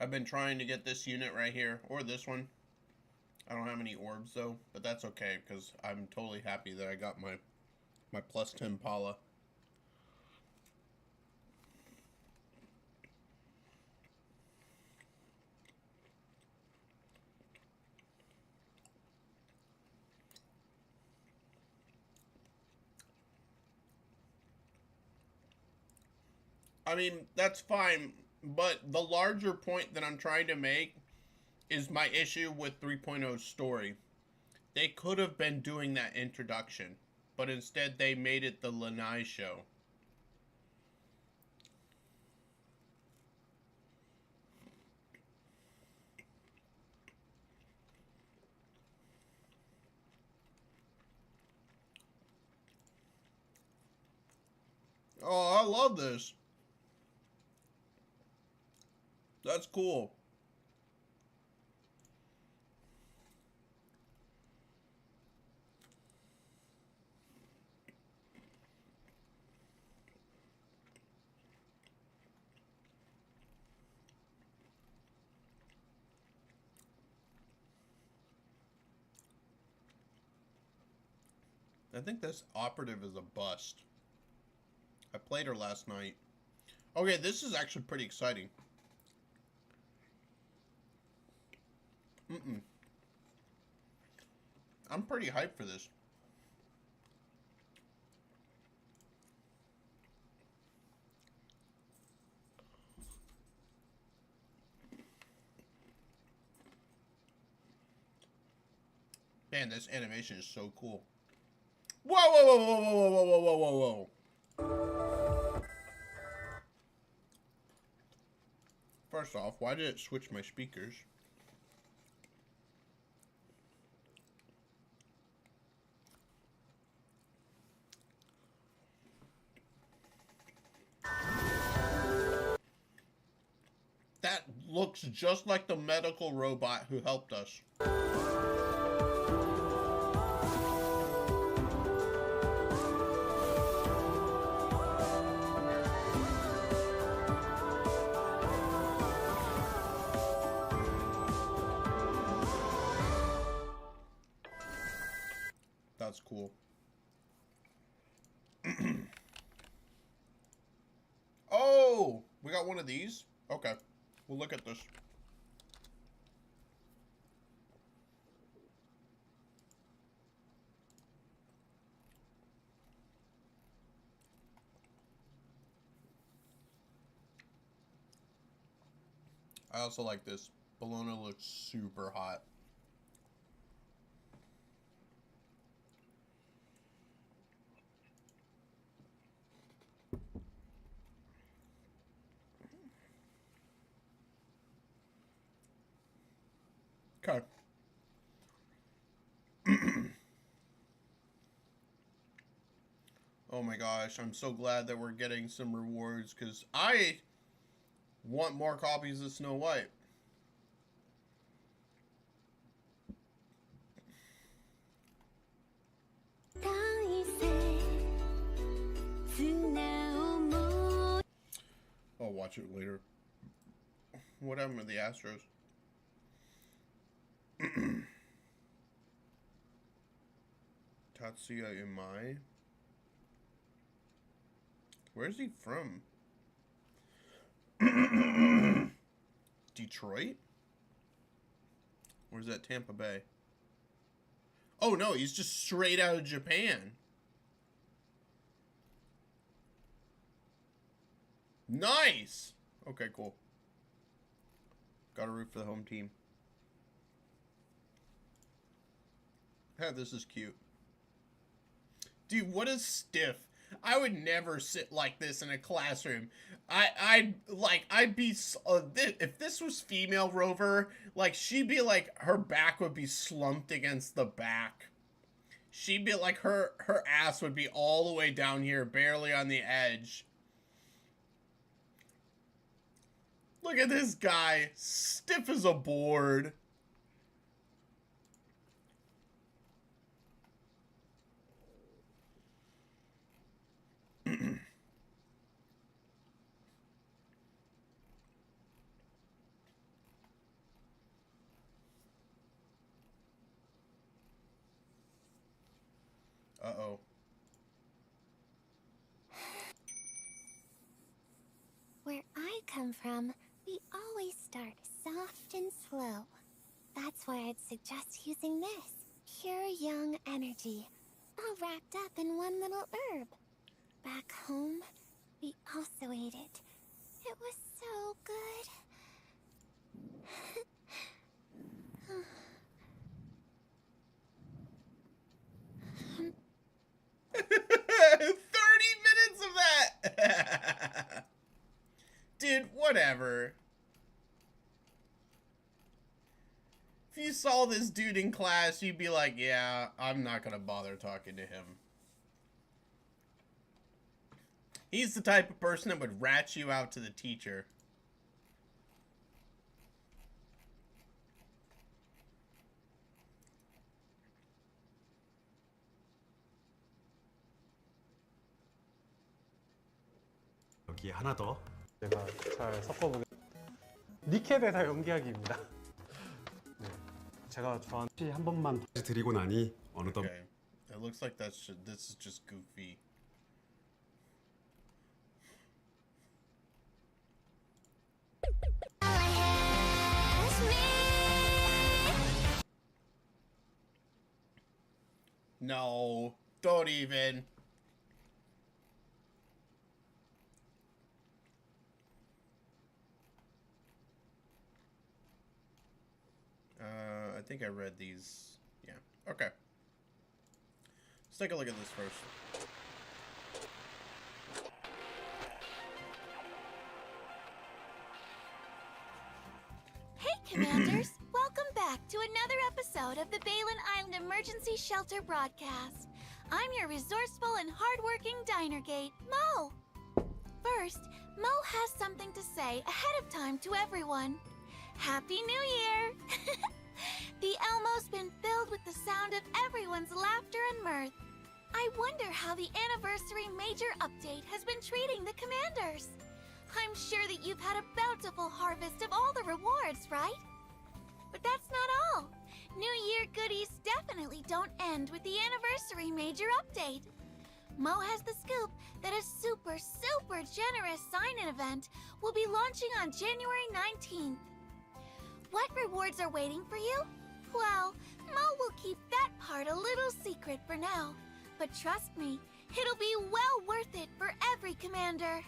I've been trying to get this unit right here, or this one. I don't have any orbs though, but that's okay because I'm totally happy that I got my plus 10 Pala. I mean, that's fine, but the larger point that I'm trying to make is my issue with 3.0's story. They could have been doing that introduction, but instead they made it the Lanai show. Oh, I love this. That's cool. I think this operative is a bust. I played her last night. Okay, this is actually pretty exciting. I'm pretty hyped for this. Man, this animation is so cool. Whoa, whoa, whoa, whoa, whoa, whoa, whoa, whoa, whoa, whoa. First off, why did it switch my speakers? That looks just like the medical robot who helped us. That's cool. Oh, we got one of these? Okay. We'll look at this. I also like this. Bologna looks super hot. Okay. Oh my gosh, I'm so glad that we're getting some rewards because I want more copies of Snow White. I'll watch it later. What happened with the Astros? Tatsuya Imai? Where's he from? Detroit? Or is that Tampa Bay? Oh no, he's just straight out of Japan. Nice! Okay, cool. Gotta root for the home team. Yeah, this is cute. Dude, what a stiff. I would never sit like this in a classroom. I'd be, if this was female Rover, like, she'd be like, her back would be slumped against the back. She'd be like, her ass would be all the way down here, barely on the edge. Look at this guy, stiff as a board. Uh-oh. Where I come from, we always start soft and slow. That's why I'd suggest using this. Pure young energy, all wrapped up in one little herb. Back home, we also ate it. It was so good. 30 minutes of that! Dude, whatever. If you saw this dude in class, you'd be like, yeah, I'm not gonna bother talking to him. He's the type of person that would rat you out to the teacher. 여기 하나 더. 제가 잘 섞어보겠습니다. 니케베사 연기하기입니다. 네, 제가 좋아하는 한 번만 드리고 나니 어느덧 Okay. It looks like this is just goofy. No, don't even. I think I read these. Yeah. Okay. Let's take a look at this first. Hey, Commanders! Welcome back to another episode of the Balin Island Emergency Shelter broadcast. I'm your resourceful and hardworking Dinergate, Mo. First, Mo has something to say ahead of time to everyone. Happy New Year! The Elmo's been filled with the sound of everyone's laughter and mirth. I wonder how the anniversary major update has been treating the Commanders. I'm sure that you've had a bountiful harvest of all the rewards, right? But that's not all. New Year goodies definitely don't end with the anniversary major update. Mo has the scoop that a super generous sign-in event will be launching on January 19th. What rewards are waiting for you? Well, Mo will keep that part a little secret for now. But trust me, it'll be well worth it for every commander.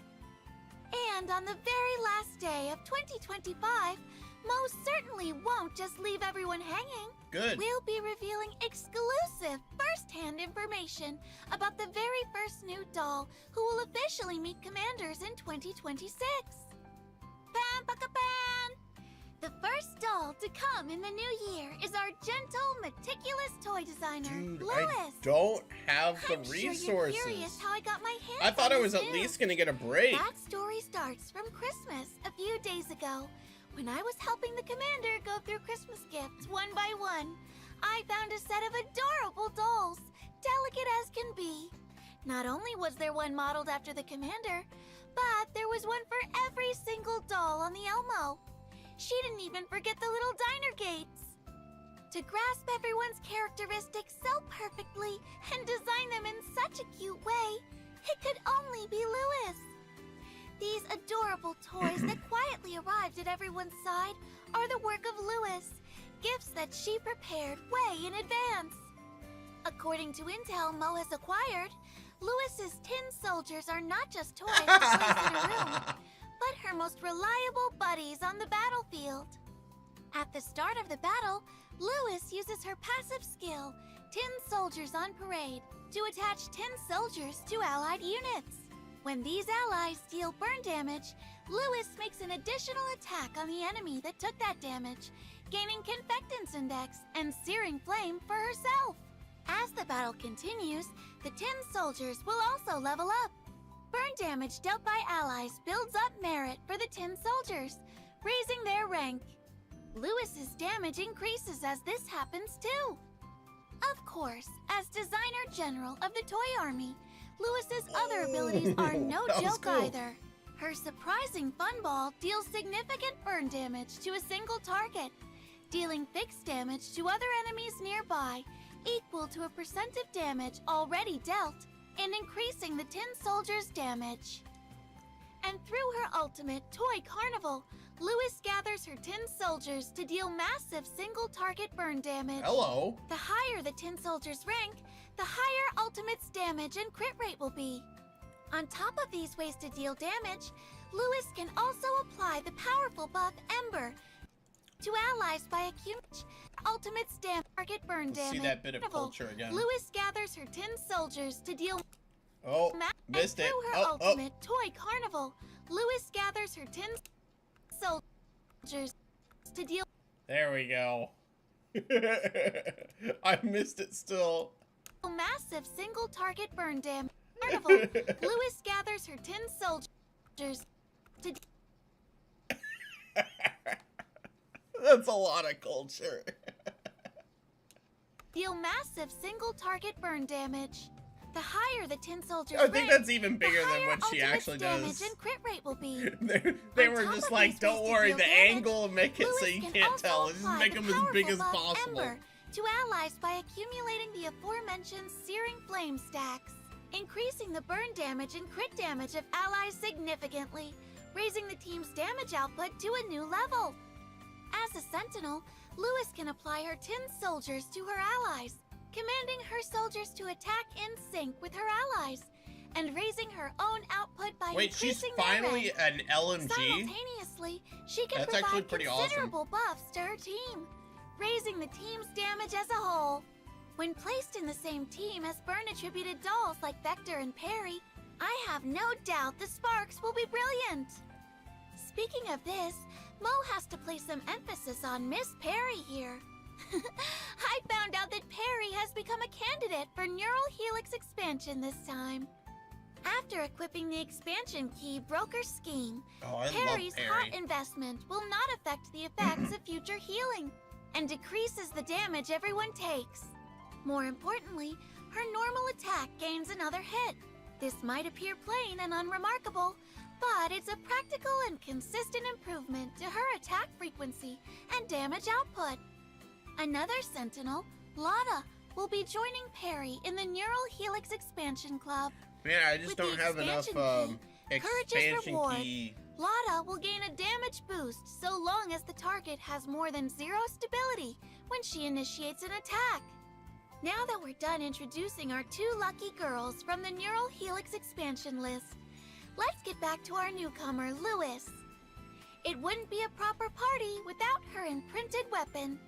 And on the very last day of 2025, Mo certainly won't just leave everyone hanging. Good. We'll be revealing exclusive first-hand information about the very first new doll who will officially meet commanders in 2026. Pan! The first doll to come in the new year is our gentle, meticulous toy designer, Dude, Louis. I don't have the I'm resources. Sure you're curious how I got my hands I thought on I was this at new. least gonna get a break. That story starts from Christmas a few days ago. When I was helping the commander go through Christmas gifts one by one, I found a set of adorable dolls, delicate as can be. Not only was there one modeled after the commander, but there was one for every single doll on the Elmo. She didn't even forget the little diner gates. To grasp everyone's characteristics so perfectly and design them in such a cute way, it could only be Louis. These adorable toys that quietly arrived at everyone's side are the work of Louis, gifts that she prepared way in advance. According to intel Mo has acquired, Louis's tin soldiers are not just toys to place in a room, but her most reliable buddies on the battlefield. At the start of the battle, Louis uses her passive skill, Tin Soldiers on Parade, to attach tin soldiers to allied units. When these allies deal burn damage, Louis makes an additional attack on the enemy that took that damage, gaining Confectance Index and Searing Flame for herself. As the battle continues, the tin soldiers will also level up. Burn damage dealt by allies builds up merit for the tin soldiers, raising their rank. Louis's damage increases as this happens too. Of course, as designer general of the toy army, Louis's other abilities are no that was joke cool. either. Her surprising fun ball deals significant burn damage to a single target, dealing fixed damage to other enemies nearby, equal to a percent of damage already dealt, and increasing the tin soldier's damage. And through her ultimate Toy Carnival, Louis gathers her tin soldiers to deal massive single target burn damage. Hello. The higher the tin soldier's rank, the higher ultimate's damage and crit rate will be. On top of these ways to deal damage, Louis can also apply the powerful buff Ember to allies by accumulating ultimate's target burn Let's damage. see that bit of culture again. Louis gathers her tin soldiers to deal Oh, missed and it. through her ultimate Toy Carnival, Louis gathers her tin soldiers to deal There we go. I missed it still. massive single target burn damage. Carnival, Louis gathers her tin soldiers to That's a lot of culture. deal massive single target burn damage. The higher the tin soldiers I think rank, that's even bigger the than higher what she ultimate's actually damage does. and crit rate will be. They On were top just of like, these don't ways to worry, deal the damage, angle will make it so Louis you can can't also tell. Just apply make the them as big as powerful buff possible. Ember to allies by accumulating the aforementioned Searing Flame stacks, increasing the burn damage and crit damage of allies significantly, raising the team's damage output to a new level. As a sentinel, Louis can apply her tin soldiers to her allies, commanding her soldiers to attack in sync with her allies, and raising her own output by Wait, she's increasing their finally rank. an LMG? Simultaneously, she can That's actually provide pretty awesome. considerable buffs to her team, raising the team's damage as a whole. When placed in the same team as burn-attributed dolls like Vector and Perry, I have no doubt the sparks will be brilliant. Speaking of this, Mo has to place some emphasis on Miss Perry here. I found out that Perry has become a candidate for Neural Helix expansion this time. After equipping the expansion key Broker Scheme, Oh, I Perry's love hot Perry. investment will not affect the effects of future healing and decreases the damage everyone takes. More importantly, her normal attack gains another hit. This might appear plain and unremarkable, but it's a practical and consistent improvement to her attack frequency and damage output. Another Sentinel, Lotta, will be joining Perry in the Neural Helix Expansion Club. Man, I just With don't the have enough expansion key, Courage's expansion reward. key. Lotta will gain a damage boost so long as the target has more than 0 stability when she initiates an attack. Now that we're done introducing our 2 lucky girls from the Neural Helix expansion list, let's get back to our newcomer, Lewis. It wouldn't be a proper party without her imprinted weapon.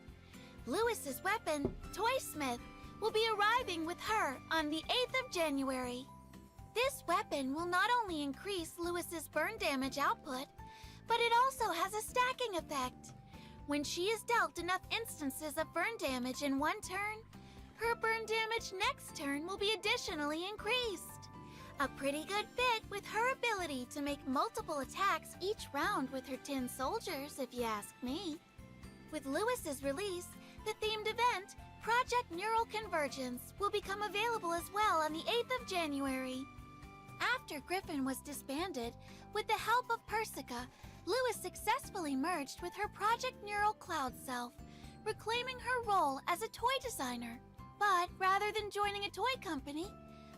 Lewis's weapon, Toysmith, will be arriving with her on the 8th of January. This weapon will not only increase Lewis's burn damage output, but it also has a stacking effect. When she is dealt enough instances of burn damage in one turn, her burn damage next turn will be additionally increased. A pretty good fit with her ability to make multiple attacks each round with her tin soldiers, if you ask me. With Lewis's release, the themed event, Project Neural Convergence, will become available as well on the 8th of January. After Griffin was disbanded, with the help of Persica, Lewis successfully merged with her Project Neural Cloud self, reclaiming her role as a toy designer. But rather than joining a toy company,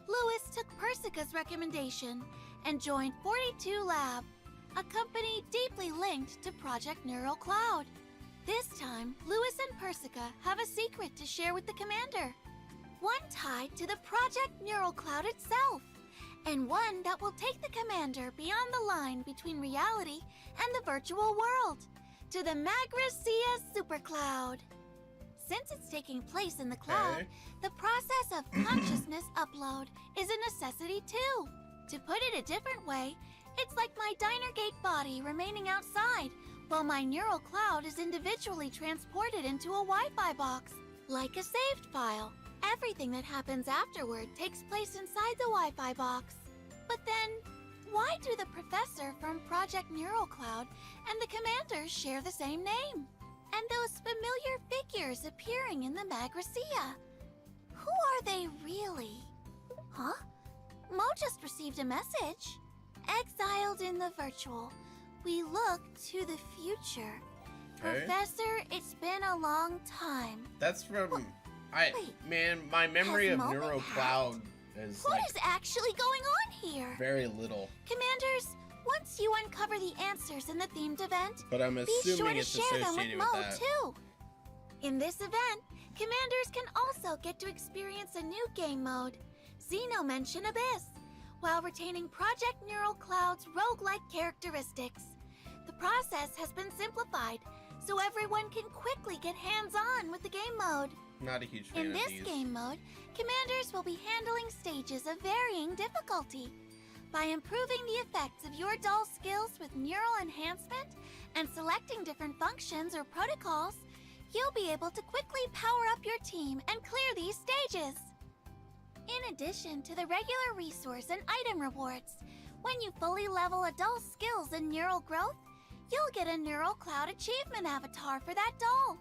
Lewis took Persica's recommendation and joined 42 Lab, a company deeply linked to Project Neural Cloud. This time, Lewis and Persica have a secret to share with the commander. One tied to the Project Neural Cloud itself, and one that will take the commander beyond the line between reality and the virtual world, to the Magracia Supercloud. Since it's taking place in the cloud, Okay. the process of consciousness upload is a necessity too. To put it a different way, it's like my Dinergate body remaining outside, while my neural cloud is individually transported into a Wi-Fi box, like a saved file. Everything that happens afterward takes place inside the Wi-Fi box. But then, why do the professor from Project Neural Cloud and the commander share the same name? And those familiar figures appearing in the Magracia? Who are they really? Huh? Mo just received a message. Exiled in the virtual, we look to the future. Okay. Professor, it's been a long time. That's from Wait, man, my memory has of Moment Neuro passed? Cloud is What like is actually going on here? very little. Commanders, once you uncover the answers in the themed event, But I'm be sure assuming to it's share them with associated Mo, with that. too. In this event, commanders can also get to experience a new game mode, Xenomention Abyss, while retaining Project Neural Cloud's roguelike characteristics. The process has been simplified, so everyone can quickly get hands-on with the game mode. Not a huge fan In of this these. game mode, commanders will be handling stages of varying difficulty. By improving the effects of your doll skills with neural enhancement and selecting different functions or protocols, you'll be able to quickly power up your team and clear these stages. In addition to the regular resource and item rewards, when you fully level a doll's skills in neural growth, you'll get a Neural Cloud achievement avatar for that doll.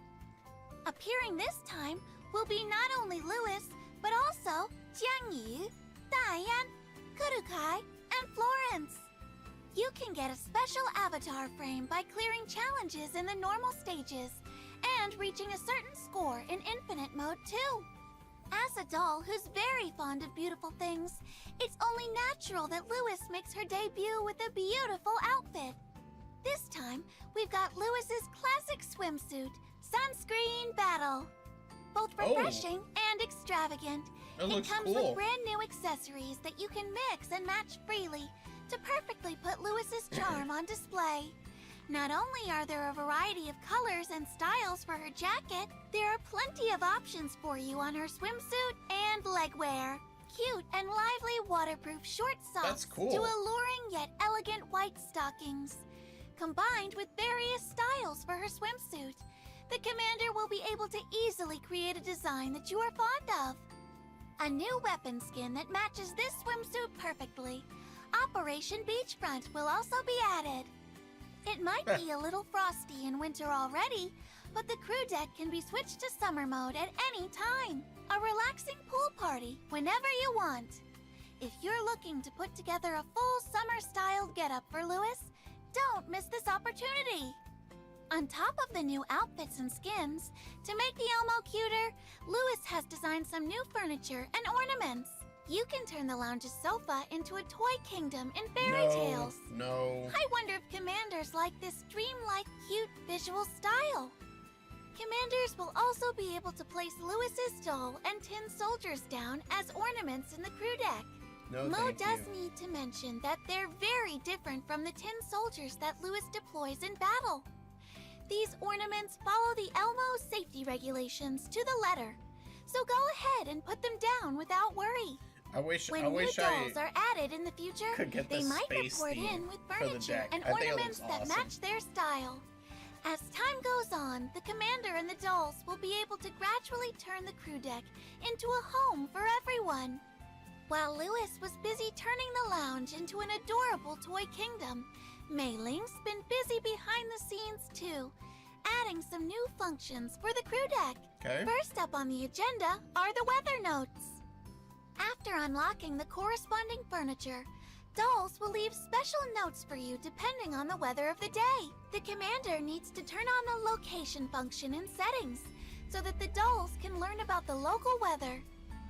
Appearing this time will be not only Lewis, but also Jiangyu, Diane, Kurukai, and Florence. You can get a special avatar frame by clearing challenges in the normal stages and reaching a certain score in infinite mode too. As a doll who's very fond of beautiful things, it's only natural that Lewis makes her debut with a beautiful outfit. This time, we've got Lewis's classic swimsuit, Sunscreen Battle. Both refreshing and extravagant, That it looks comes cool. with brand new accessories that you can mix and match freely to perfectly put Lewis's charm on display. Not only are there a variety of colors and styles for her jacket, there are plenty of options for you on her swimsuit and legwear. Cute and lively waterproof short socks That's cool. to alluring yet elegant white stockings. Combined with various styles for her swimsuit, the commander will be able to easily create a design that you are fond of. A new weapon skin that matches this swimsuit perfectly. Operation Beachfront will also be added. It might be a little frosty in winter already, but the crew deck can be switched to summer mode at any time. A relaxing pool party whenever you want. If you're looking to put together a full summer-styled getup for Lewis, don't miss this opportunity. On top of the new outfits and skins, to make the Elmo cuter, Lewis has designed some new furniture and ornaments. You can turn the lounge's sofa into a toy kingdom in fairy tales. No. I wonder if commanders like this dreamlike, cute visual style. Commanders will also be able to place Lewis's doll and tin soldiers down as ornaments in the crew deck. No, Mo thank does you. need to mention that they're very different from the tin soldiers that Lewis deploys in battle. These ornaments follow the Elmo safety regulations to the letter, so go ahead and put them down without worry. When new dolls are added in the future, could get they the might space report theme in with for the furniture deck. and I think it ornaments looks that awesome. match their style. As time goes on, the commander and the dolls will be able to gradually turn the crew deck into a home for everyone. While Lewis was busy turning the lounge into an adorable toy kingdom, Mei Ling's been busy behind the scenes too, adding some new functions for the crew deck. Okay. First up on the agenda are the weather notes. After unlocking the corresponding furniture, dolls will leave special notes for you depending on the weather of the day. The commander needs to turn on the location function in settings so that the dolls can learn about the local weather,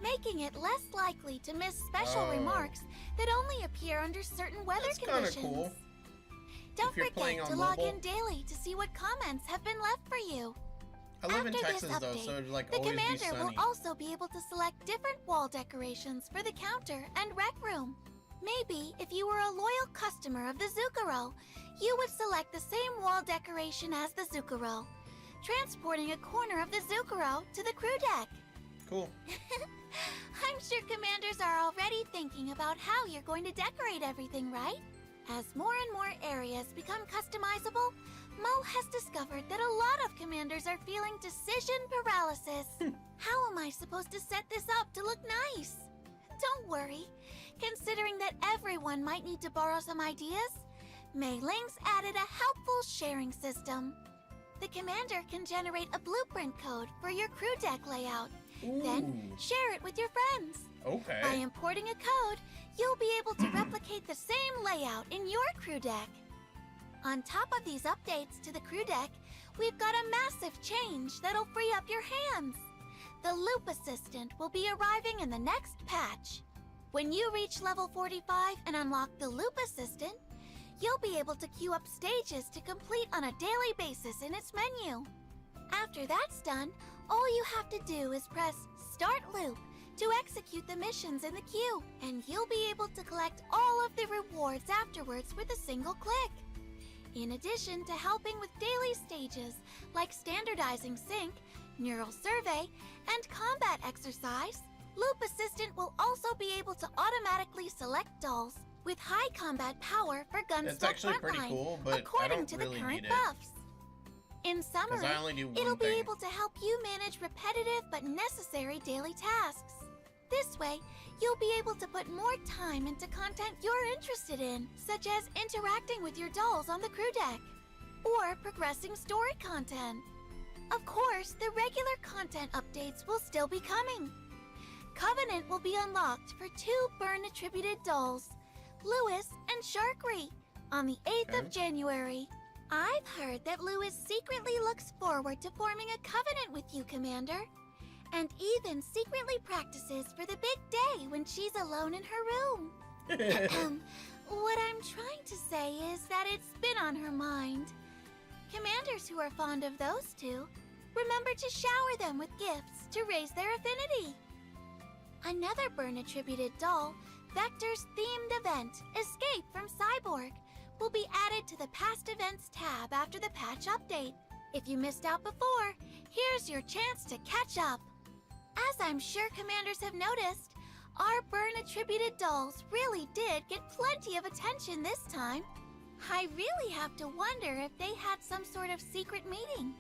making it less likely to miss special remarks that only appear under certain weather That's kinda conditions. cool. Don't If you're playing forget on to log mobile. in daily to see what comments have been left for you. I live in After this Texas though, so update, it'd like The always be commander sunny. will also be able to select different wall decorations for the counter and rec room. Maybe if you were a loyal customer of the Zucchero, you would select the same wall decoration as the Zucchero, transporting a corner of the Zucchero to the crew deck. Cool. I'm sure commanders are already thinking about how you're going to decorate everything, right? As more and more areas become customizable, Mo has discovered that a lot of commanders are feeling decision paralysis. How am I supposed to set this up to look nice? Don't worry. Considering that everyone might need to borrow some ideas, Mei Ling's added a helpful sharing system. The commander can generate a blueprint code for your crew deck layout. Then Ooh. share it with your friends. Okay. By importing a code, you'll be able to replicate the same layout in your crew deck. On top of these updates to the crew deck, we've got a massive change that'll free up your hands. The Loop Assistant will be arriving in the next patch. When you reach level 45 and unlock the Loop Assistant, you'll be able to queue up stages to complete on a daily basis in its menu. After that's done, all you have to do is press Start Loop to execute the missions in the queue, and you'll be able to collect all of the rewards afterwards with a single click. In addition to helping with daily stages like standardizing sync, neural survey, and combat exercise, Loop Assistant will also be able to automatically select dolls with high combat power for Gunsmoke It's actually pretty Frontline, cool, but I according don't to really the current need it. buffs. In Because summary, I only do one it'll be thing. able to help you manage repetitive but necessary daily tasks. This way, you'll be able to put more time into content you're interested in, such as interacting with your dolls on the crew deck, or progressing story content. Of course, the regular content updates will still be coming. Covenant will be unlocked for 2 burn-attributed dolls, Lewis and Sharkry, on the 8th of January. I've heard that Lewis secretly looks forward to forming a covenant with you, Commander, and even secretly practices for the big day when she's alone in her room. What I'm trying to say is that it's been on her mind. Commanders who are fond of those two, remember to shower them with gifts to raise their affinity. Another burn-attributed doll, Vector's themed event, Escape from Cyborg, will be added to the Past Events tab after the patch update. If you missed out before, here's your chance to catch up. As I'm sure commanders have noticed, our burn-attributed dolls really did get plenty of attention this time. I really have to wonder if they had some sort of secret meeting,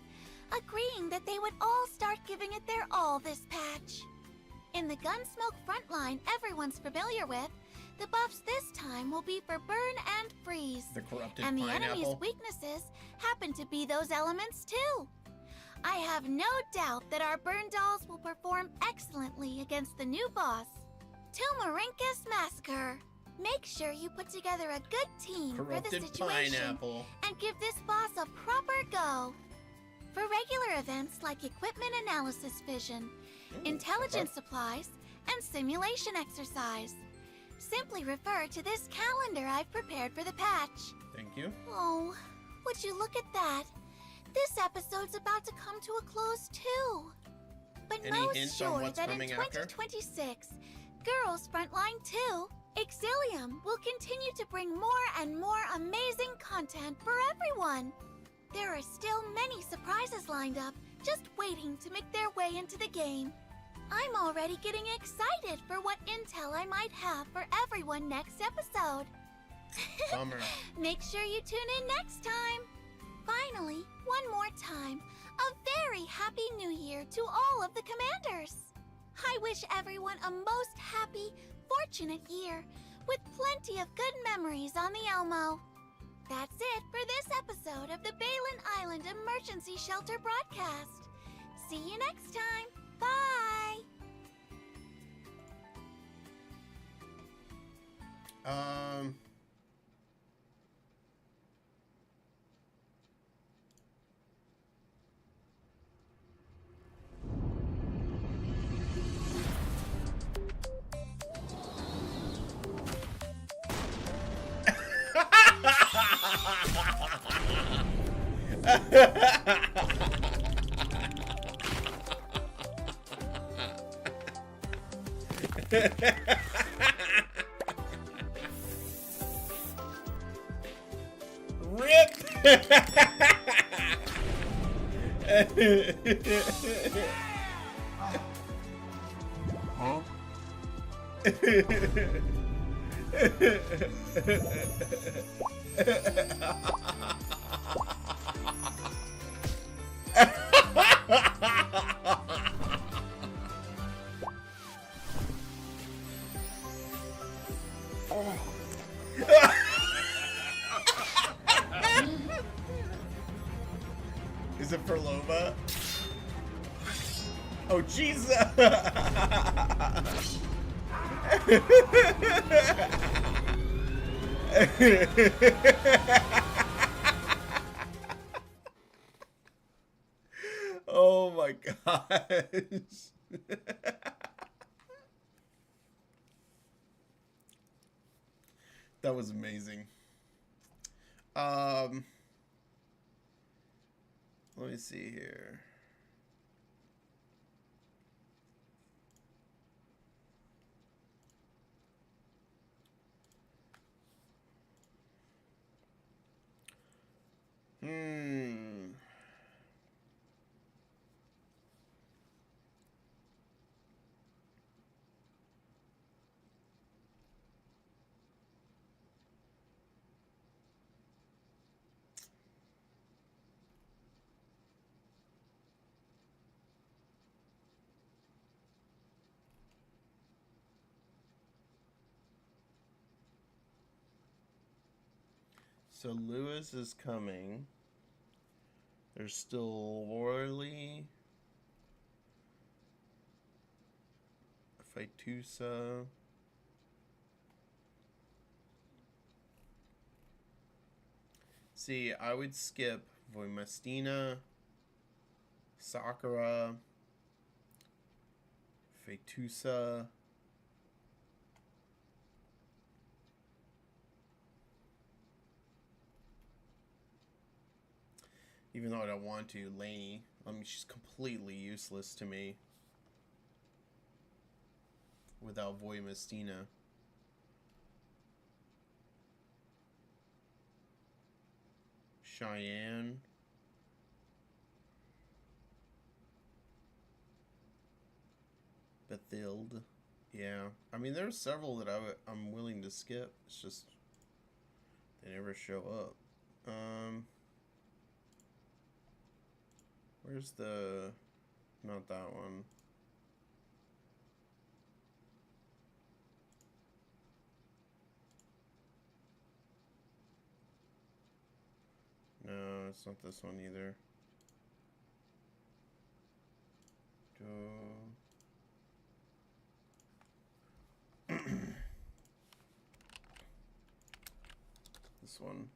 agreeing that they would all start giving it their all this patch. In the Gunsmoke Frontline everyone's familiar with, the buffs this time will be for Burn and Freeze. The corrupted And the pineapple. enemy's weaknesses happen to be those elements too. I have no doubt that our burn dolls will perform excellently against the new boss, Tumarinkus Massacre. Make sure you put together a good team for the Corrupted situation pineapple. and give this boss a proper go. regular events like equipment analysis vision, intelligence supplies, and simulation exercise. Simply refer to this calendar I've prepared for the patch. Thank you. Oh, would you look at that? This episode's about to come to a close too. But Any Mo's hints on sure what's that in coming after? 2026, Girls Frontline 2, Exilium will continue to bring more and more amazing content for everyone. There are still many surprises lined up, just waiting to make their way into the game. I'm already getting excited for what intel I might have for everyone next episode. Bummer. Make sure you tune in next time. Finally, one more time, a very happy new year to all of the commanders. I wish everyone a most happy, fortunate year with plenty of good memories on the Elmo. That's it for this episode of the Balin Island Emergency Shelter broadcast. See you next time. Bye! Huh? Is it for Lova? Oh, Jesus! Oh my gosh. That was amazing. Let me see here. So Lewis is coming. There's still Worley, Faitusa. See, I would skip Voimastina, Sakura, Faitusa. Even though I don't want to, Lainey. I mean, she's completely useless to me without Voimastina. Cheyenne. Bethild. Yeah. I mean, there's several that I'm willing to skip. It's just they never show up. Where's the... Not that one. No, it's not this one either. This one.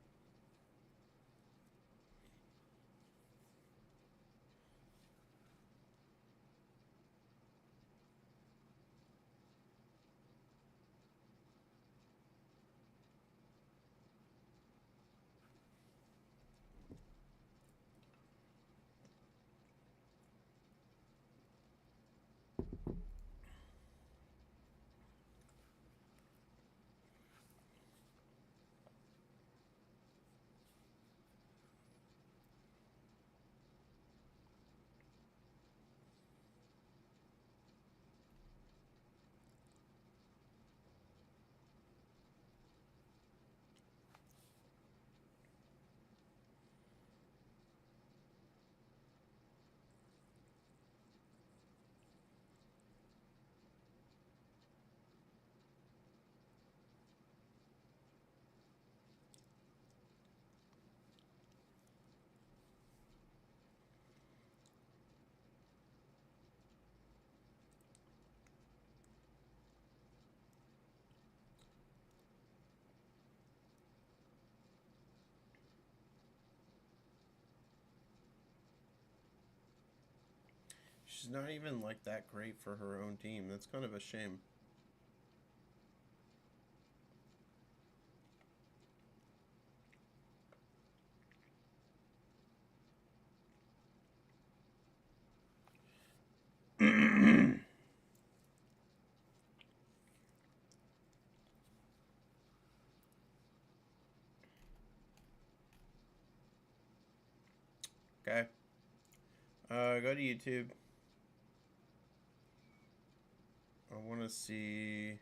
She's not even like that great for her own team. That's kind of a shame. Okay. Go to YouTube. I want to see.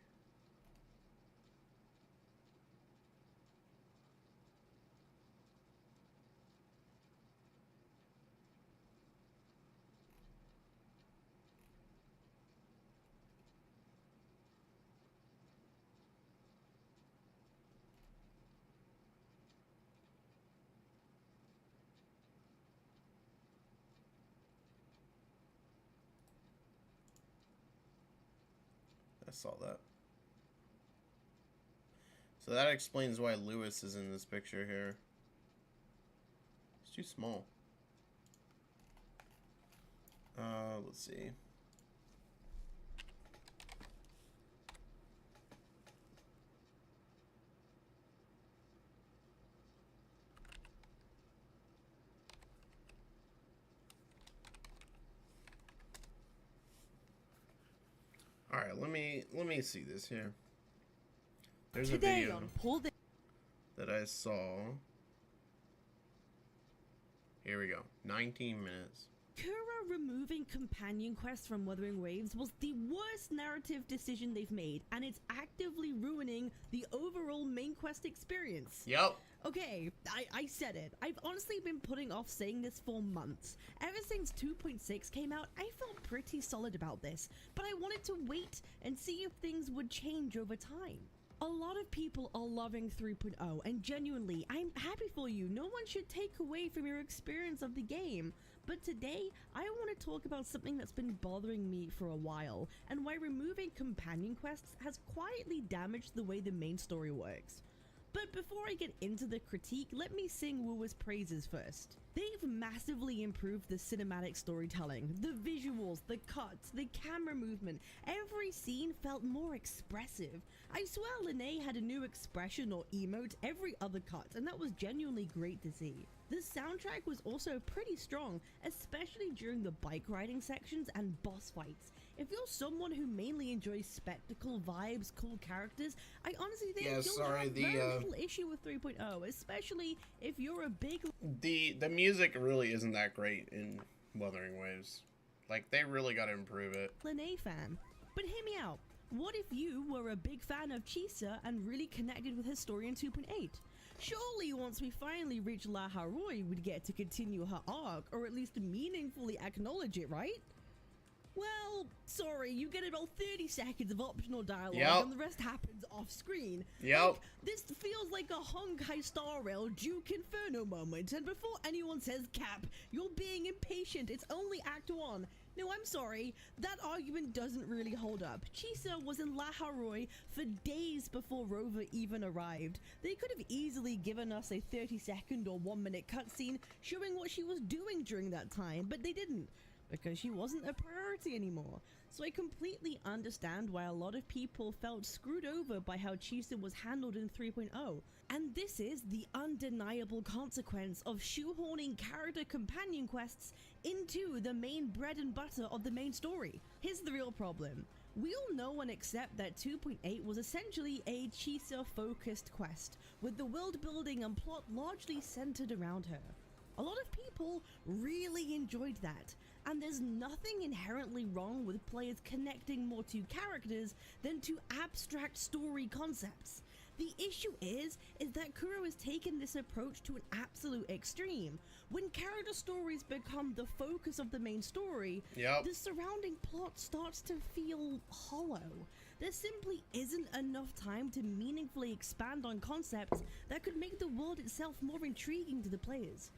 I saw that. So that explains why Lewis is in this picture here. It's too small. Let's see. All right, let me see this here. There's a video that I saw. Here we go. 19 minutes. Kura removing companion quests from Wuthering Waves was the worst narrative decision they've made, and it's actively ruining the overall main quest experience. Yep. Okay, I said it. I've honestly been putting off saying this for months. Ever since 2.6 came out, I felt pretty solid about this, but I wanted to wait and see if things would change over time. A lot of people are loving 3.0, and genuinely, I'm happy for you. No one should take away from your experience of the game. But today, I want to talk about something that's been bothering me for a while, and why removing companion quests has quietly damaged the way the main story works. But before I get into the critique, let me sing Wuwa's praises first. They've massively improved the cinematic storytelling, the visuals, the cuts, the camera movement. Every scene felt more expressive. I swear Lene had a new expression or emote every other cut, and that was genuinely great to see. The soundtrack was also pretty strong, especially during the bike riding sections and boss fights. If you're someone who mainly enjoys spectacle vibes, cool characters, I honestly think you'll have very little issue with 3.0, especially if you're a big... The music really isn't that great in Wuthering Waves. Like, they really got to improve it. Lene fan. But hear me out. What if you were a big fan of Chisa and really connected with his story in 2.8? Surely once we finally reach La Haroi, we'd get to continue her arc, or at least meaningfully acknowledge it, right? Well, sorry, you get about 30 seconds of optional dialogue and the rest happens off screen. Like, this feels like a Honkai Star Rail Duke Inferno moment, and before anyone says cap, you're being impatient, it's only Act 1. No, I'm sorry, that argument doesn't really hold up. Chisa was in La Haroi for days before Rover even arrived. They could have easily given us a 30-second or 1-minute cutscene showing what she was doing during that time, but they didn't, because she wasn't a priority anymore. So I completely understand why a lot of people felt screwed over by how Chisa was handled in 3.0. And this is the undeniable consequence of shoehorning character companion quests into the main bread and butter of the main story. Here's the real problem. We all know and accept that 2.8 was essentially a Chisa-focused quest, with the world building and plot largely centered around her. A lot of people really enjoyed that, and there's nothing inherently wrong with players connecting more to characters than to abstract story concepts. The issue is that Kuro has taken this approach to an absolute extreme. When character stories become the focus of the main story, the surrounding plot starts to feel hollow. There simply isn't enough time to meaningfully expand on concepts that could make the world itself more intriguing to the players.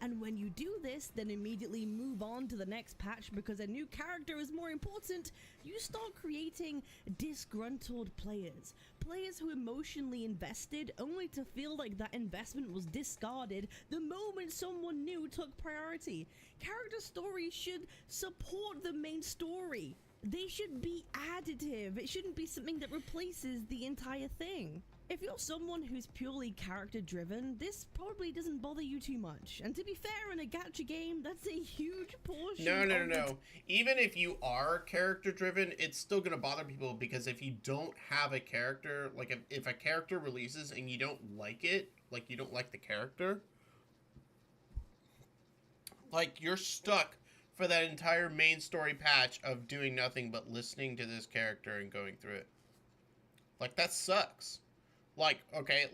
And when you do this, then immediately move on to the next patch because a new character is more important, you start creating disgruntled players. Players who emotionally invested only to feel like that investment was discarded the moment someone new took priority. Character stories should support the main story. They should be additive. It shouldn't be something that replaces the entire thing. If you're someone who's purely character driven, this probably doesn't bother you too much. And to be fair, in a gacha game, that's a huge portion. No. Even if you are character driven, it's still gonna bother people because if you don't have a character, like if a character releases and you don't like it, like you don't like the character, like you're stuck for that entire main story patch of doing nothing but listening to this character and going through it. Like that sucks. Like, okay,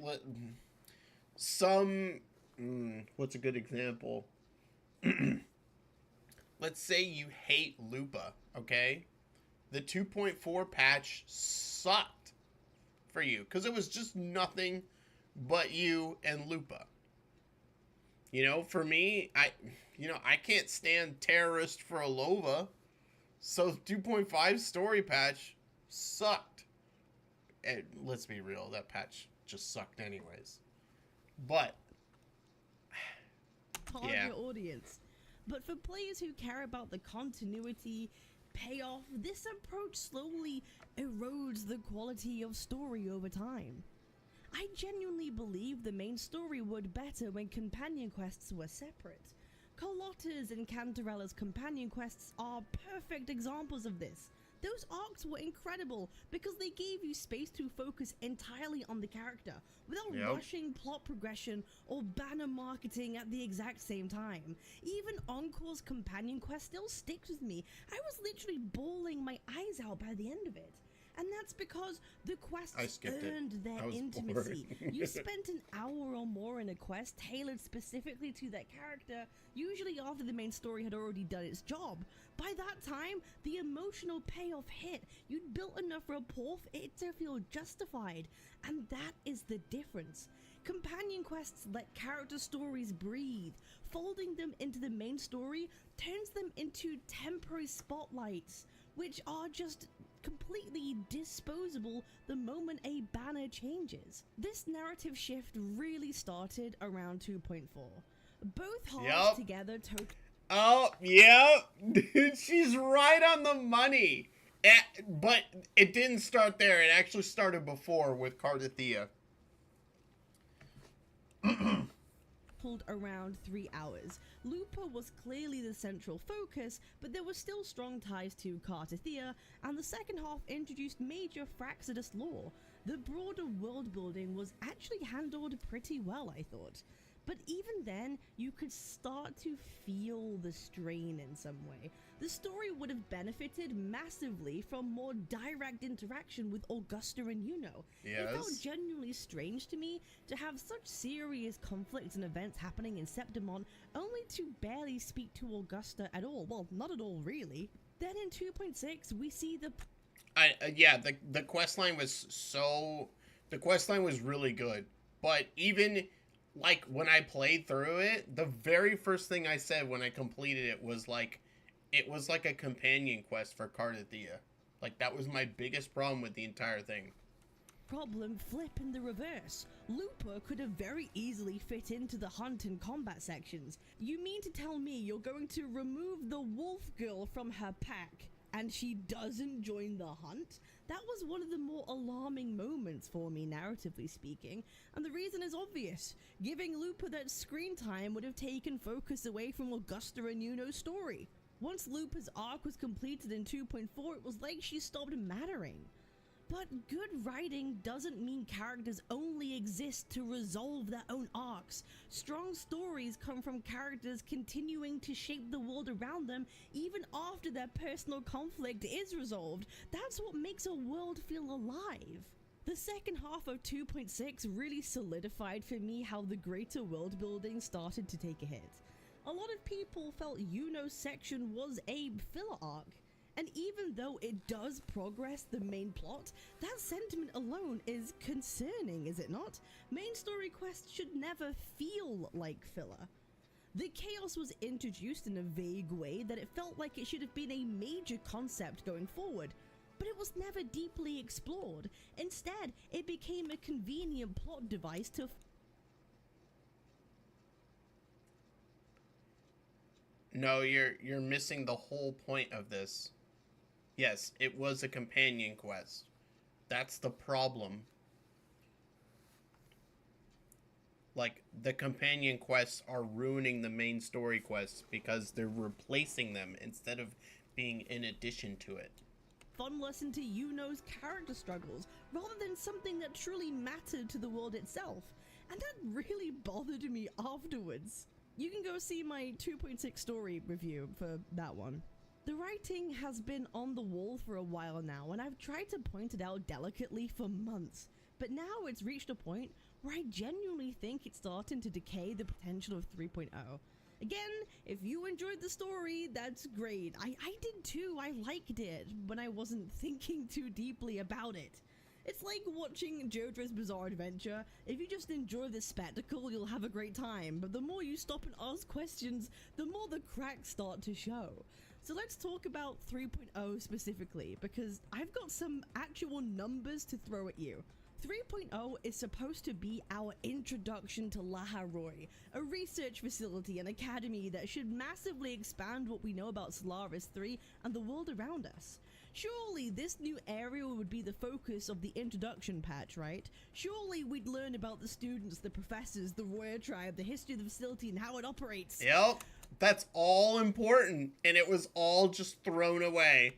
what's a good example? Let's say you hate Lupa, okay? The 2.4 patch sucked for you because it was just nothing but you and Lupa. You know, for me, I can't stand Terrorist for Alova, so 2.5 story patch sucked. And let's be real, that patch just sucked anyways. But target audience. But for players who care about the continuity, payoff, this approach slowly erodes the quality of story over time. I genuinely believe the main story would better when companion quests were separate. Carlotta's and Cantarella's companion quests are perfect examples of this. Those arcs were incredible because they gave you space to focus entirely on the character without rushing plot progression or banner marketing at the exact same time. Even Encore's companion quest still sticks with me. I was literally bawling my eyes out by the end of it. And that's because the quests earned their intimacy. You spent an hour or more in a quest tailored specifically to that character, usually after the main story had already done its job. By that time, the emotional payoff hit. You'd built enough rapport for it to feel justified. And that is the difference. Companion quests let character stories breathe. Folding them into the main story turns them into temporary spotlights, which are just completely disposable the moment a banner changes. This narrative shift really started around 2.4. Both halves together Oh, yeah. Dude, she's right on the money. But it didn't start there. It actually started before with Cardathea. pulled around 3 hours. Lupa was clearly the central focus, but there were still strong ties to Cardathea, and the second half introduced major Fraxidus lore. The broader world building was actually handled pretty well, I thought. But even then, you could start to feel the strain in some way. The story would have benefited massively from more direct interaction with Augusta and Yuno. Yes. It felt genuinely strange to me to have such serious conflicts and events happening in Septimon, only to barely speak to Augusta at all. Well, not at all, really. Then in 2.6, we see the... the questline was really good. But even... like, when I played through it, the very first thing I said when I completed it was like a companion quest for Cardathea. Like, that was my biggest problem with the entire thing. Problem flip in the reverse. Lupa could have very easily fit into the hunt and combat sections. You mean to tell me you're going to remove the wolf girl from her pack and she doesn't join the hunt? That was one of the more alarming moments for me, narratively speaking, and the reason is obvious. Giving Lupa that screen time would have taken focus away from Augusta and Yuno's story. Once Lupa's arc was completed in 2.4, it was like she stopped mattering. But good writing doesn't mean characters only exist to resolve their own arcs. Strong stories come from characters continuing to shape the world around them even after their personal conflict is resolved. That's what makes a world feel alive. The second half of 2.6 really solidified for me how the greater world building started to take a hit. A lot of people felt Yuno's section was a filler arc. And even though it does progress the main plot, that sentiment alone is concerning, is it not? Main story quests should never feel like filler. The chaos was introduced in a vague way that it felt like it should have been a major concept going forward, but it was never deeply explored. Instead, it became a convenient plot device to No, you're missing the whole point of this. Yes, it was a companion quest. That's the problem. Like, the companion quests are ruining the main story quests because they're replacing them instead of being in addition to it. fun lesson to Yuno's character struggles rather than something that truly mattered to the world itself. And that really bothered me afterwards. You can go see my 2.6 story review for that one. The writing has been on the wall for a while now, and I've tried to point it out delicately for months, but now it's reached a point where I genuinely think it's starting to decay the potential of 3.0. Again, if you enjoyed the story, that's great. I did too. I liked it when I wasn't thinking too deeply about it. It's like watching JoJo's Bizarre Adventure. If you just enjoy the spectacle, you'll have a great time, but the more you stop and ask questions, the more the cracks start to show. So let's talk about 3.0 specifically, because I've got some actual numbers to throw at you. 3.0 is supposed to be our introduction to Laharoi, a research facility and academy that should massively expand what we know about Solaris 3 and the world around us. Surely this new area would be the focus of the introduction patch, right? Surely we'd learn about the students, the professors, the royal tribe, the history of the facility, and how it operates. Yep, that's all important, and it was all just thrown away.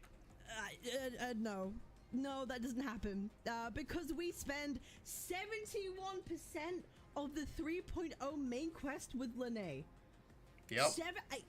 No. No, that doesn't happen. Because we spend 71% of the 3.0 main quest with Lene. Yep.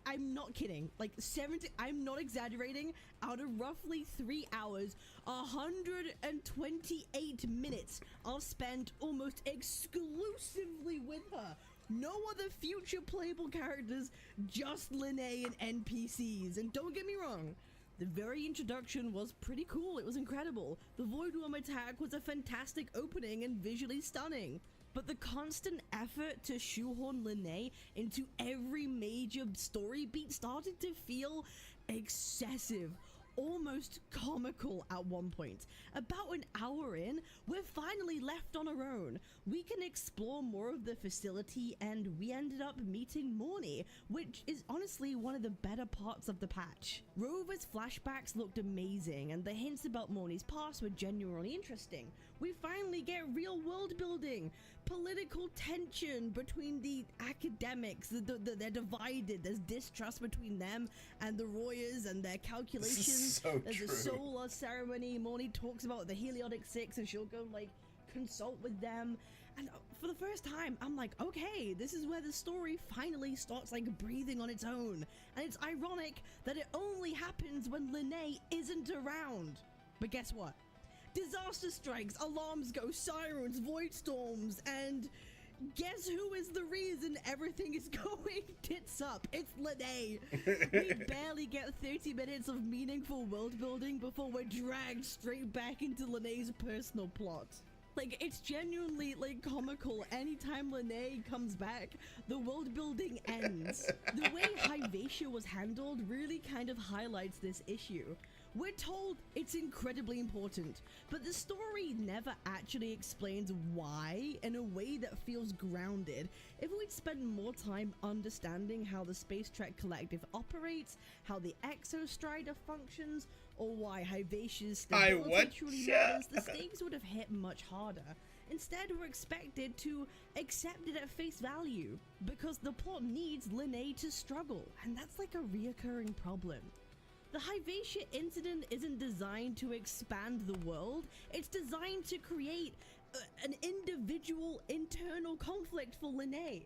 I'm not kidding. Like 70, I'm not exaggerating. Out of roughly 3 hours, 128 minutes are spent almost exclusively with her. No other future playable characters, just Lene and NPCs. And don't get me wrong, the very introduction was pretty cool. It was incredible. The Void Worm attack was a fantastic opening and visually stunning. But the constant effort to shoehorn Lene into every major story beat started to feel excessive, almost comical at one point. About an hour in, we're finally left on our own. We can explore more of the facility, and we ended up meeting Morny, which is honestly one of the better parts of the patch. Rover's flashbacks looked amazing, and the hints about Morny's past were genuinely interesting. We finally get real world building, political tension between the academics, they're divided, there's distrust between them and the Royers and their calculations. So there's true. a solar ceremony, Morny talks about the Heliotic 6 and she'll go like consult with them, and for the first time I'm like, okay, this is where the story finally starts like breathing on its own. And it's ironic that it only happens when Lene isn't around. But guess what? Disaster strikes, alarms go, sirens, void storms, and guess who is the reason everything is going tits up? It's Lene. We barely get 30 minutes of meaningful world building before we're dragged straight back into Lene's personal plot. Like, it's genuinely, like, comical. Anytime Lene comes back, the world building ends. The way Hyvatia was handled really kind of highlights this issue. We're told it's incredibly important, but the story never actually explains why in a way that feels grounded. If we'd spent more time understanding how the Space Trek Collective operates, how the Exostrider functions, or why Hyvatia's stability truly matters, the stakes would have hit much harder. Instead, we're expected to accept it at face value, because the plot needs Lene to struggle, and that's like a reoccurring problem. The Hyvatia incident isn't designed to expand the world, it's designed to create an individual internal conflict for Lene.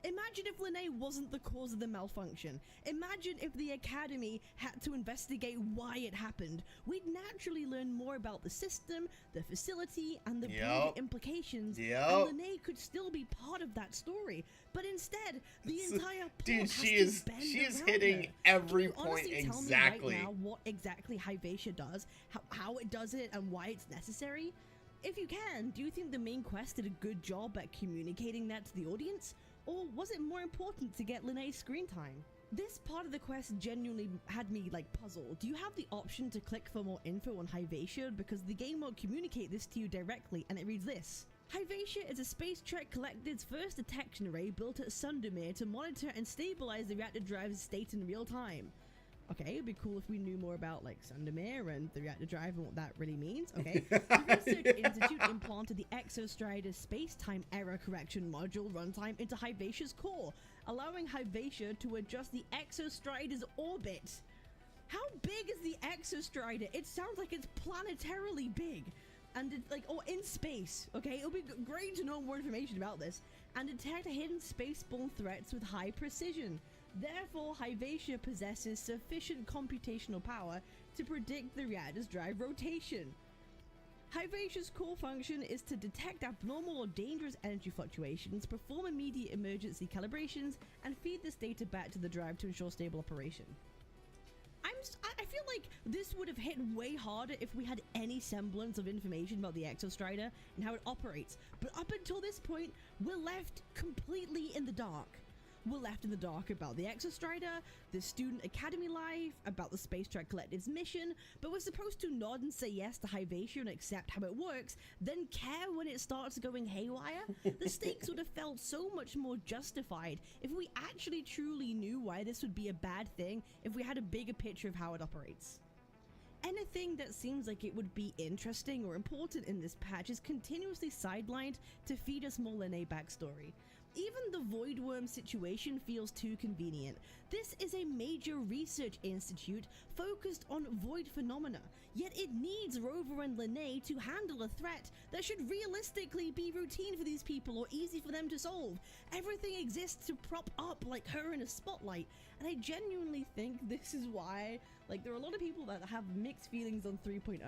Imagine if Lene wasn't the cause of the malfunction. Imagine if the Academy had to investigate why it happened. We'd naturally learn more about the system, the facility, and the broader implications, and Lene could still be part of that story. But instead, the entire plot has she to is bend hitting around her. every Can you point honestly exactly. tell me right now what exactly Hyvatia does, how it does it, and why it's necessary? If you can, do you think the main quest did a good job at communicating that to the audience? Or was it more important to get Linnea's screen time? This part of the quest genuinely had me like puzzled. Do you have the option to click for more info on Hyvatia? Because the game won't communicate this to you directly, and it reads this. Hyvatia is a Space Trek Collected's first detection array built at Sundermere to monitor and stabilize the reactor drive's state in real time. Okay, it'd be cool if we knew more about like Sundermere and the reactor drive and what that really means. Okay, the Research Institute implanted the Exostrider space-time error correction module runtime into Hyvatia's core, allowing Hyvatia to adjust the Exostrider's orbit. How big is the Exostrider? It sounds like it's planetarily big. And or in space, okay? It'll be great to know more information about this. And detect hidden spaceborne threats with high precision. Therefore, Hyvatia possesses sufficient computational power to predict the reactor's drive rotation. Hyvatia's core function is to detect abnormal or dangerous energy fluctuations, perform immediate emergency calibrations, and feed this data back to the drive to ensure stable operation. I feel like this would have hit way harder if we had any semblance of information about the Exostrider and how it operates, but up until this point, we're left completely in the dark. We're left in the dark about the Exostrider, the Student Academy life, about the Space Trek Collective's mission, but we're supposed to nod and say yes to Hyvatia and accept how it works, then care when it starts going haywire? The stakes would have felt so much more justified if we actually truly knew why this would be a bad thing, if we had a bigger picture of how it operates. Anything that seems like it would be interesting or important in this patch is continuously sidelined to feed us more Linnea backstory. Even the Void Worm situation feels too convenient. This is a major research institute focused on void phenomena, yet it needs Rover and Linnea to handle a threat that should realistically be routine for these people or easy for them to solve. Everything exists to prop up like her in a spotlight, and I genuinely think this is why there are a lot of people that have mixed feelings on 3.0.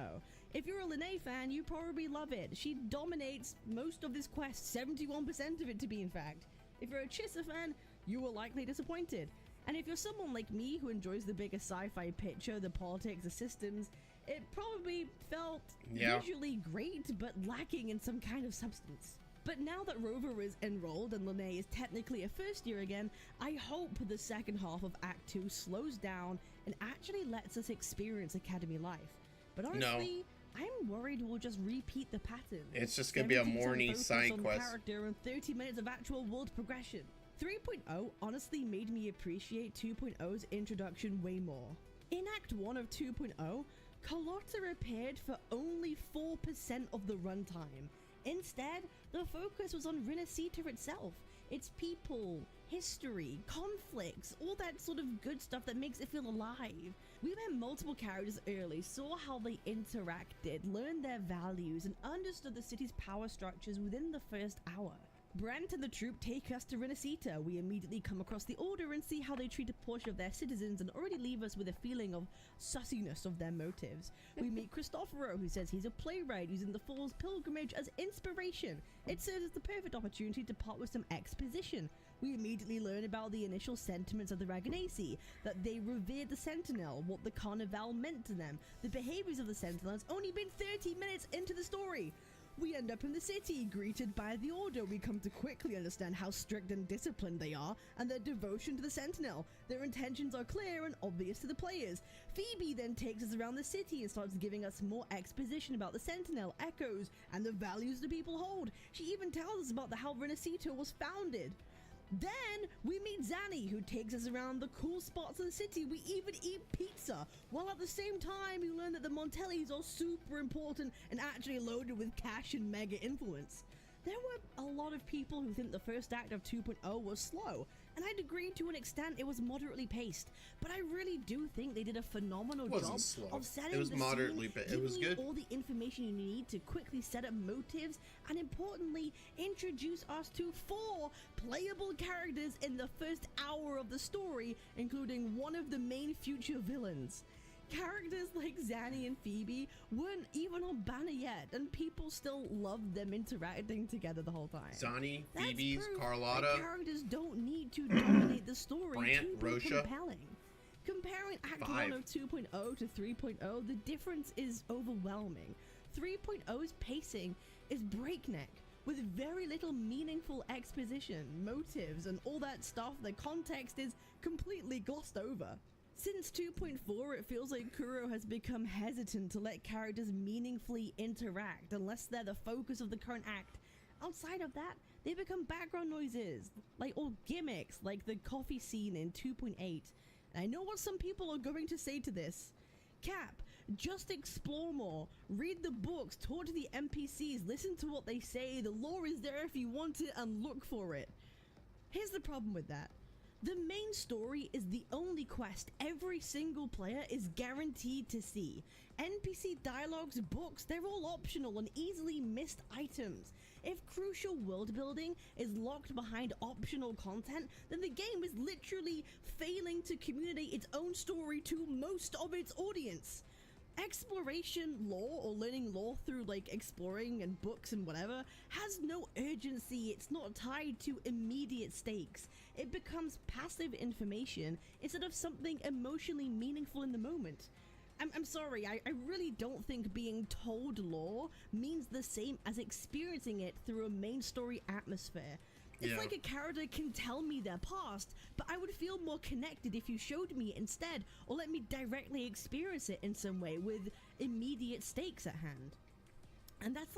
If you're a Linnea fan, you probably love it. She dominates most of this quest, 71% of it to be in fact. If you're a Chissa fan, you were likely disappointed. And if you're someone like me who enjoys the bigger sci-fi picture, the politics, the systems, it probably felt visually great, but lacking in some kind of substance. But now that Rover is enrolled and Linnea is technically a first year again, I hope the second half of Act 2 slows down and actually lets us experience Academy life. But honestly, I'm worried we'll just repeat the pattern. It's just gonna be a morning side quest. Character and 30 minutes of actual world progression. 3.0 honestly made me appreciate 2.0's introduction way more. In Act 1 of 2.0, Carlotta appeared for only 4% of the runtime. Instead, the focus was on Renacita itself, its people, history, conflicts, all that sort of good stuff that makes it feel alive. We met multiple characters early, saw how they interacted, learned their values, and understood the city's power structures within the first hour. Brent and the troop take us to Renacita. We immediately come across the Order and see how they treat a portion of their citizens and already leave us with a feeling of sussiness of their motives. We meet Cristoforo, who says he's a playwright using the Fool's Pilgrimage as inspiration. It serves as the perfect opportunity to part with some exposition. We immediately learn about the initial sentiments of the Raganesi, that they revered the Sentinel, what the Carnival meant to them. The behaviors of the Sentinel has only been 30 minutes into the story. We end up in the city, greeted by the Order. We come to quickly understand how strict and disciplined they are, and their devotion to the Sentinel. Their intentions are clear and obvious to the players. Phoebe then takes us around the city and starts giving us more exposition about the Sentinel, echoes, and the values the people hold. She even tells us about how Renacita was founded. Then we meet Zanny, who takes us around the cool spots in the city. We even eat pizza, while at the same time we learn that the Montellis are super important and actually loaded with cash and mega influence. There were a lot of people who think the first act of 2.0 was slow, and I'd agree to an extent it was moderately paced, but I really do think they did a phenomenal job of setting the scene, it was good. All the information you need to quickly set up motives, and importantly, introduce us to 4 playable characters in the first hour of the story, including one of the main future villains. Characters like Zanny and Phoebe weren't even on banner yet, and people still loved them interacting together the whole time. Zanny, Phoebe's, Carlotta. Characters don't need to dominate the story Brant, to be Rosha. compelling. Comparing Act 1 of 2.0 to 3.0, the difference is overwhelming. 3.0's pacing is breakneck, with very little meaningful exposition, motives, and all that stuff. The context is completely glossed over. Since 2.4, it feels like Kuro has become hesitant to let characters meaningfully interact unless they're the focus of the current act. Outside of that, they become background noises, or gimmicks, like the coffee scene in 2.8. And I know what some people are going to say to this. Cap, just explore more, read the books, talk to the NPCs, listen to what they say, the lore is there if you want it, and look for it. Here's the problem with that. The main story is the only quest every single player is guaranteed to see. NPC dialogues, books, they're all optional and easily missed items. If crucial world building is locked behind optional content, then the game is literally failing to communicate its own story to most of its audience. Exploration lore, or learning lore through exploring and books and whatever, has no urgency. It's not tied to immediate stakes. It becomes passive information instead of something emotionally meaningful in the moment. I'm sorry, I really don't think being told lore means the same as experiencing it through a main story atmosphere. It's like a character can tell me their past, but I would feel more connected if you showed me it instead, or let me directly experience it in some way with immediate stakes at hand. And that's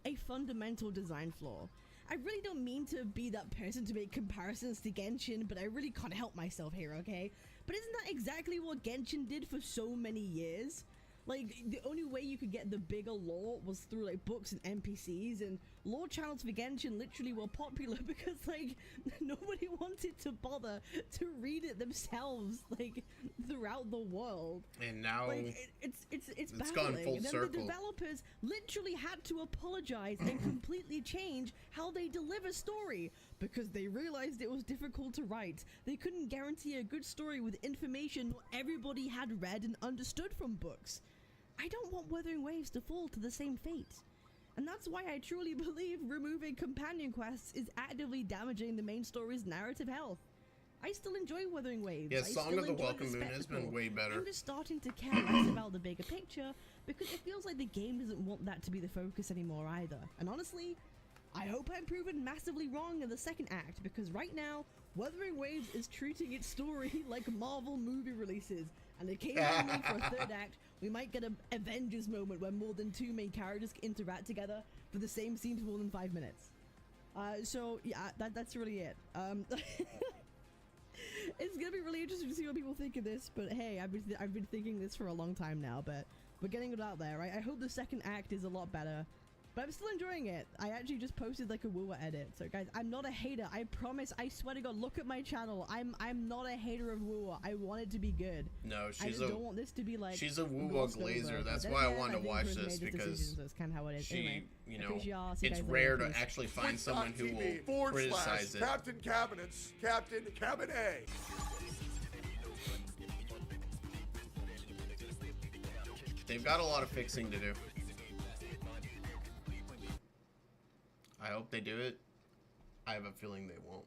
a fundamental design flaw. I really don't mean to be that person to make comparisons to Genshin, but I really can't help myself here, okay? But isn't that exactly what Genshin did for so many years? The only way you could get the bigger lore was through books and NPCs, and lore channels for Genshin literally were popular because nobody wanted to bother to read it themselves throughout the world. And now it's gone baffling. full And then circle. the developers literally had to apologize and completely change how they deliver story because they realized it was difficult to write. They couldn't guarantee a good story with information not everybody had read and understood from books. I don't want Wuthering Waves to fall to the same fate. And that's why I truly believe removing companion quests is actively damaging the main story's narrative health. I still enjoy Wuthering Waves. Yeah, I Song still of the enjoy Welcome Moon has been spectacle. way better. I'm just starting to care less about the bigger picture because it feels like the game doesn't want that to be the focus anymore either. And honestly, I hope I'm proven massively wrong in the second act because right now, Wuthering Waves is treating its story like Marvel movie releases. And occasionally for a third act, we might get an Avengers moment where more than two main characters interact together for the same scene for more than 5 minutes. So yeah, that's really it. It's gonna be really interesting to see what people think of this, but hey, I've been thinking this for a long time now, but we're getting it out there, right? I hope the second act is a lot better. But I'm still enjoying it. I actually just posted a Wuwa edit. So guys, I'm not a hater. I promise. I swear to God, look at my channel. I'm not a hater of Wuwa. I want it to be good. No, I just don't want this to be she's a Wuwa glossed glazer. over. That's But why I then wanted to think watch Chris this made his because decisions, that's kind of how it is. she, Anyway, you know, appreciate y'all. See you it's guys rare later. to Peace. actually find someone who will criticize it. Captain Cabinets, Captain Cabinet. They've got a lot of fixing to do. I hope they do it. I have a feeling they won't.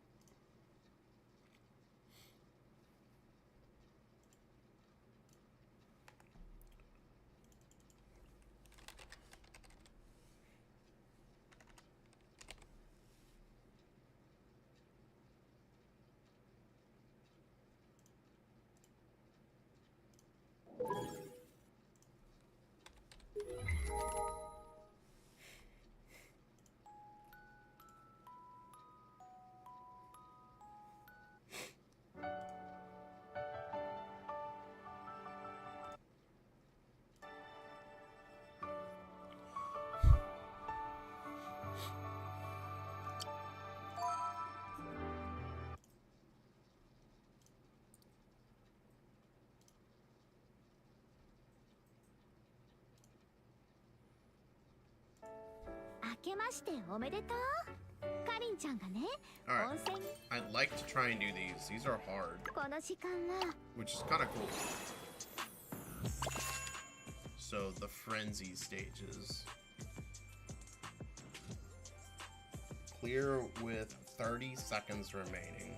Alright, I'd like to try and do these. These are hard, which is kind of cool. So, the frenzy stages. Clear with 30 seconds remaining.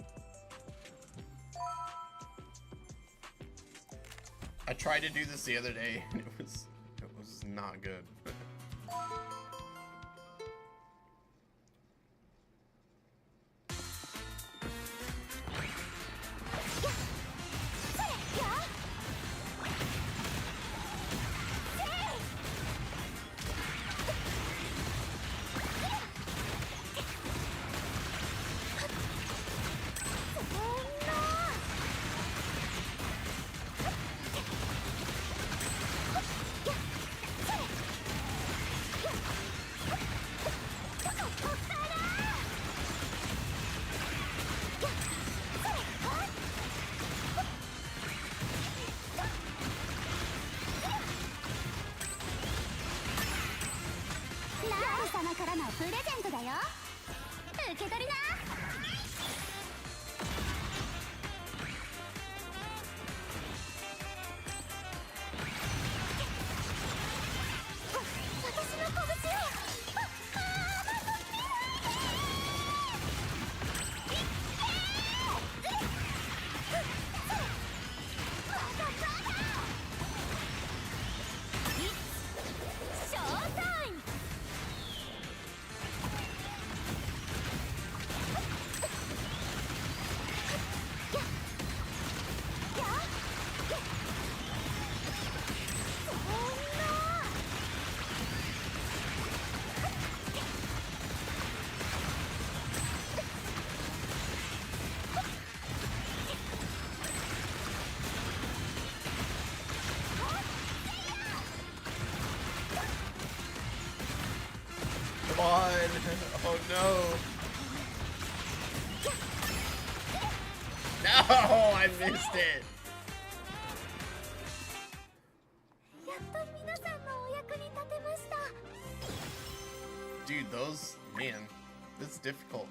I tried to do this the other day and it was not good. 受け取りな。私の拳を。Come on! Oh no! No! I missed it! やっと皆さんのお役に立てました。 Dude, those... Man, this is difficult.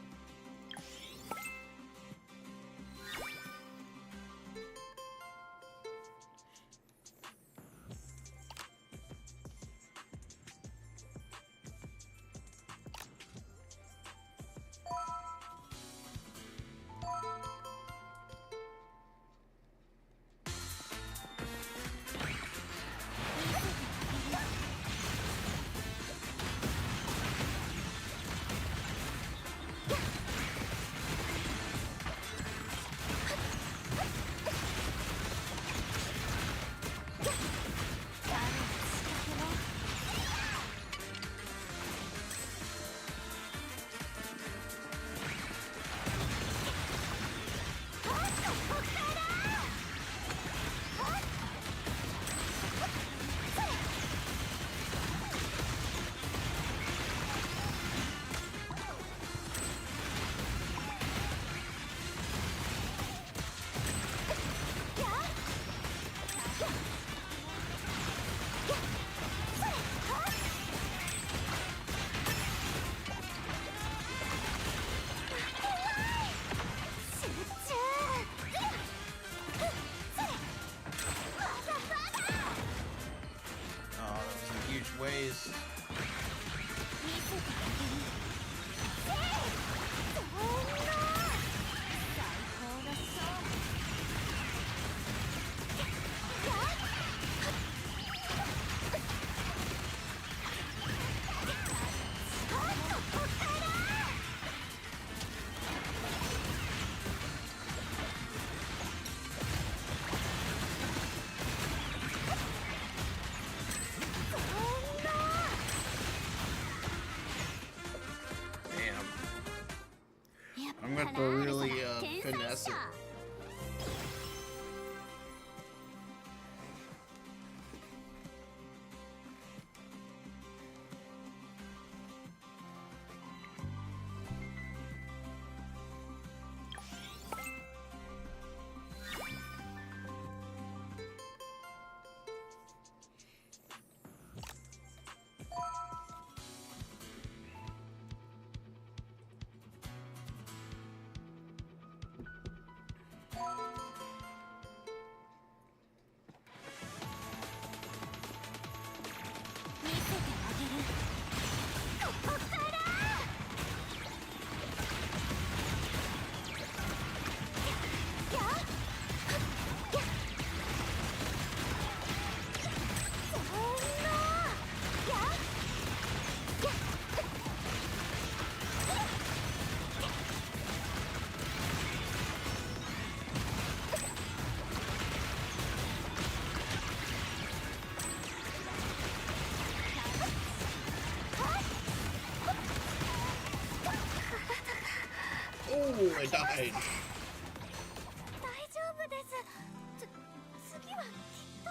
Ways. I'm gonna have to really finesse it. Oh, I died. 大丈夫です。次はきっと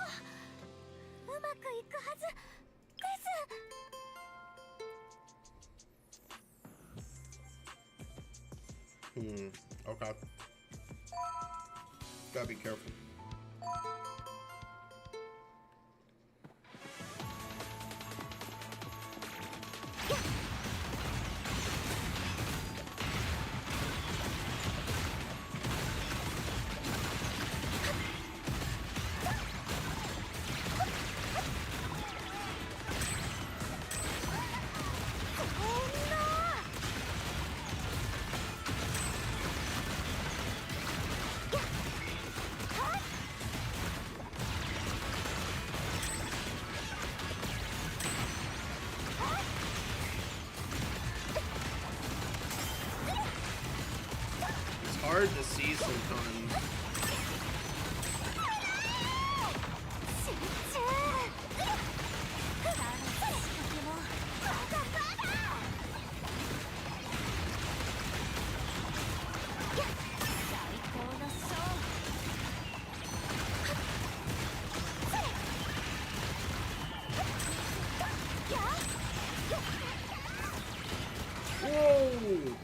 うまくいくはずです。Okay. Gotta be careful. hard to see sometimes. Whoa!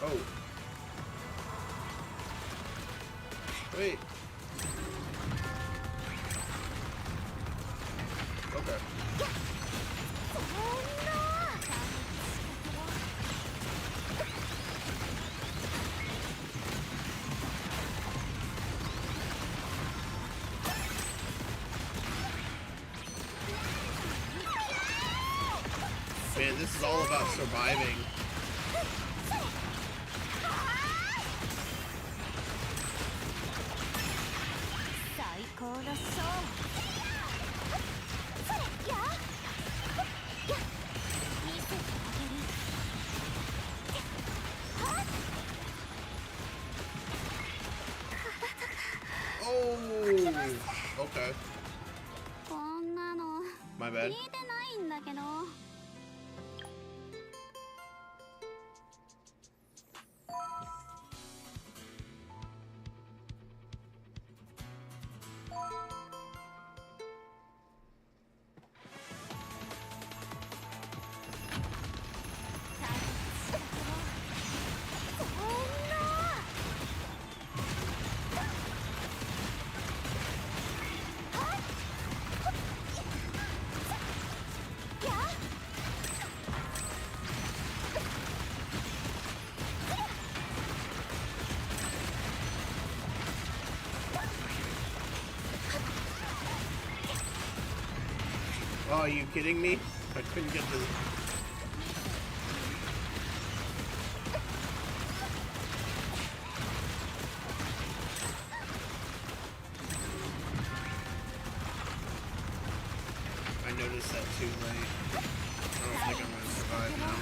Oh. Wait. Okay. Man, this is all about surviving. Oh, okay. My bad. Oh, are you kidding me? I couldn't get the... I noticed that too late. I don't think I'm gonna survive now.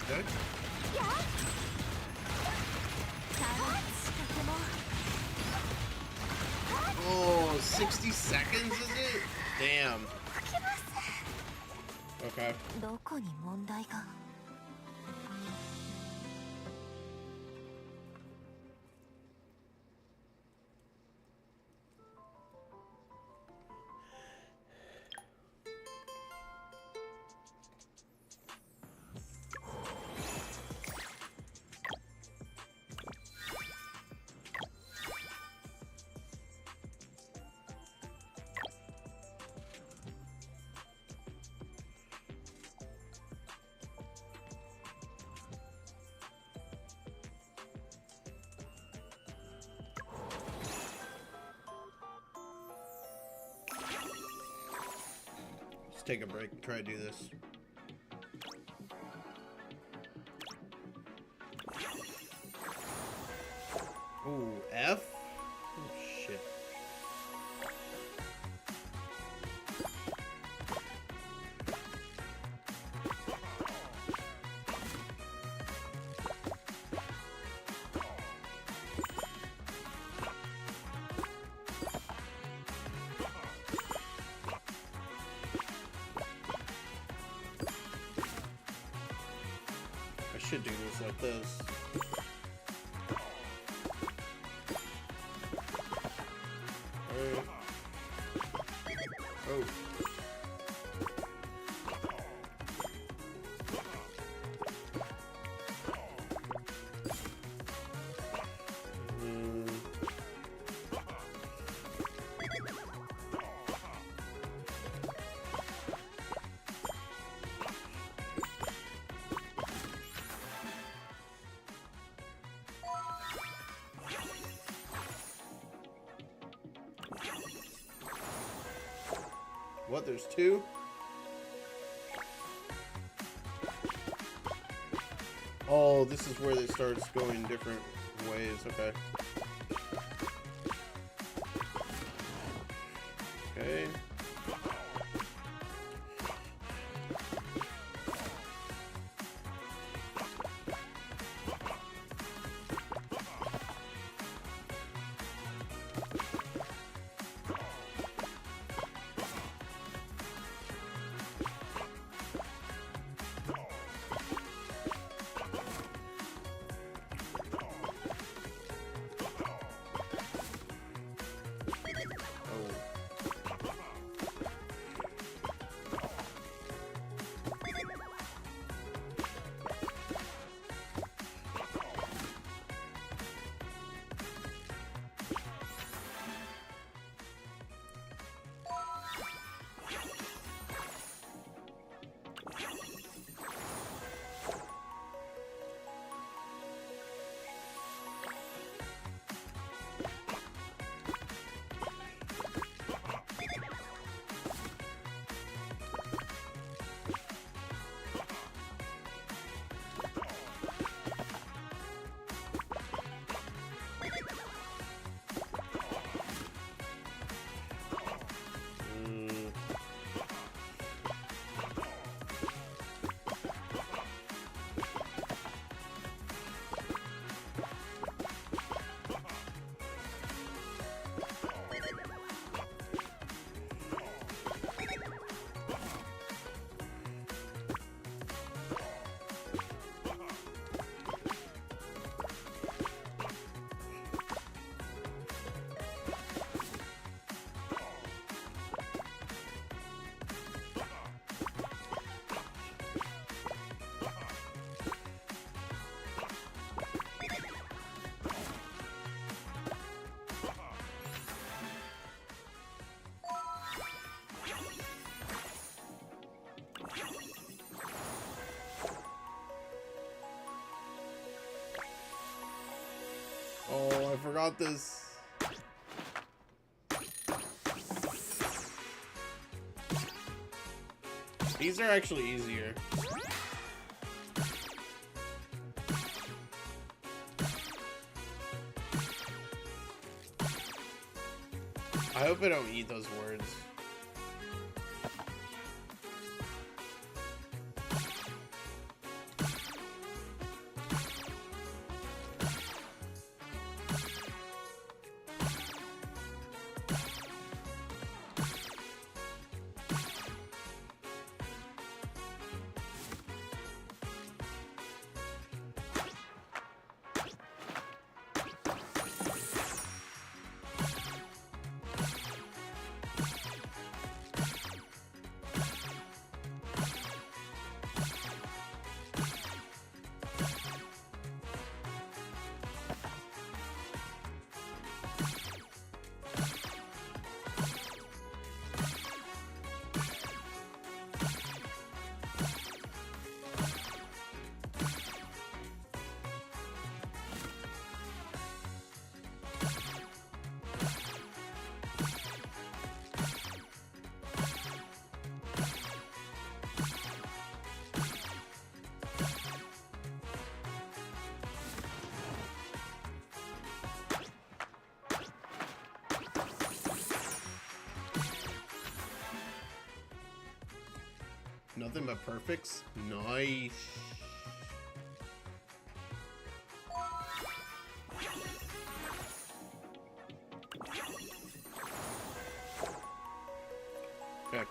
Good. Oh, 60 seconds, is it? Damn. Okay. Let's take a break and try to do this. Ooh, F? Oh, shit. I should do this like this. Alright. Oh. What? There's two? Oh, this is where it starts going different ways. Okay. Okay. Oh, I forgot this. These are actually easier. I hope I don't eat those words. Nothing but perfects. Nice. Okay.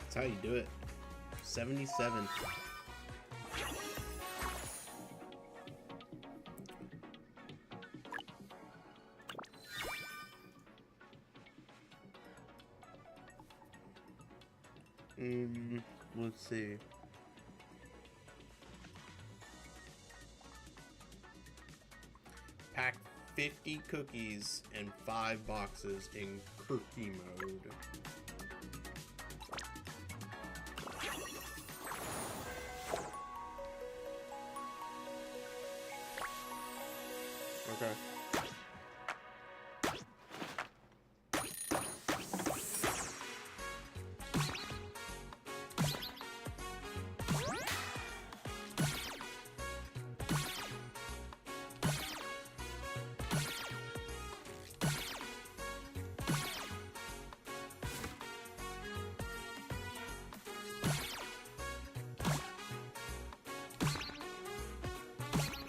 That's how you do it. 77. Let's see. Pack 50 cookies and 5 boxes in cookie mode. Okay.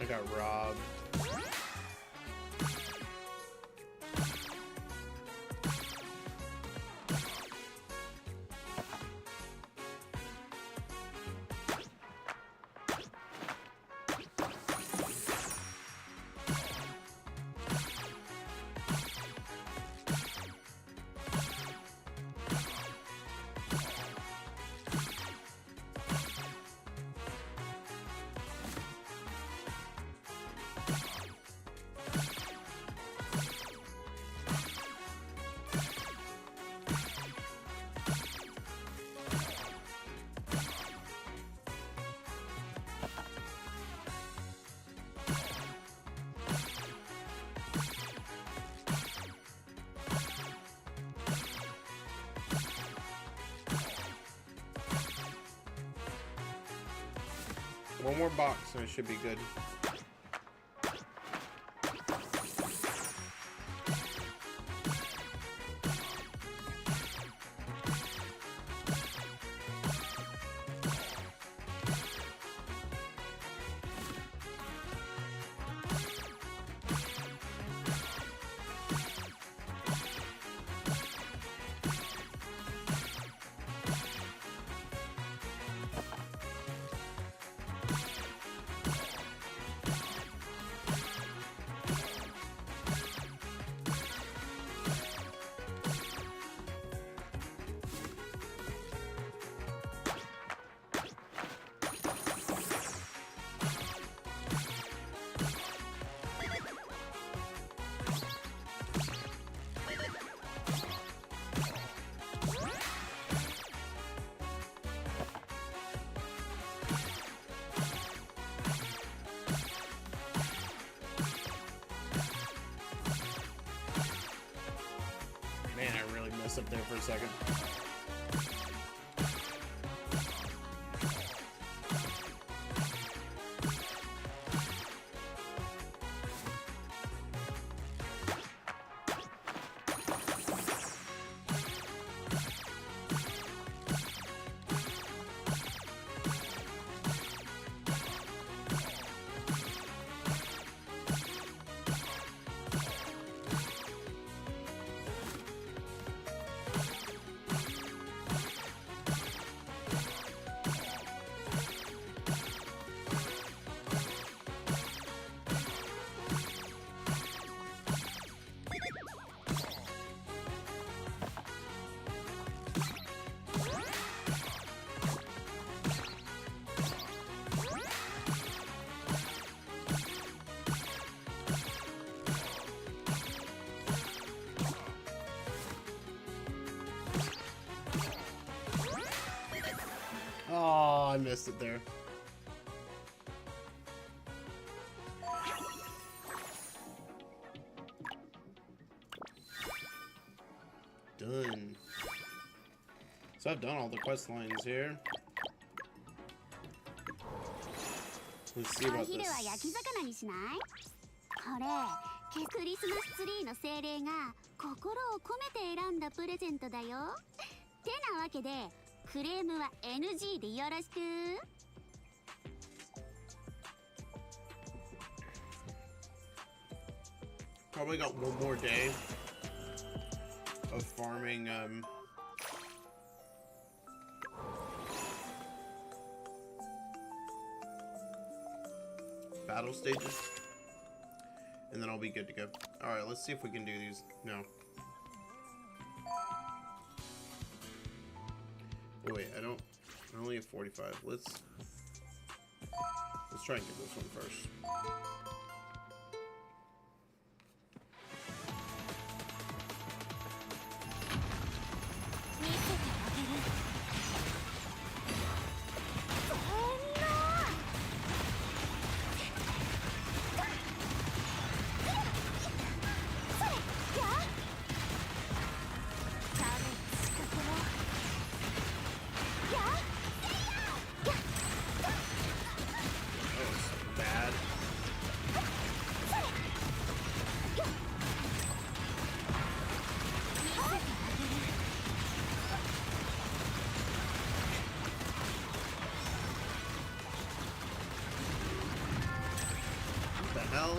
I got robbed. One more box and it should be good. Man, I really messed up there for a second. Oh, I missed it there. Done. So I've done all the quest lines here. Let's see お about 昼 this. は焼き魚にしない？これクリスマスツリーの精霊が心を込めて選んだプレゼントだよ。てなわけでクレームは NG でよろしく。 Probably got one more day of farming battle stages, and then I'll be good to go. All right, let's see if we can do these now. Oh, wait, I only have 45. Let's try and get this one first. Bad. What the hell?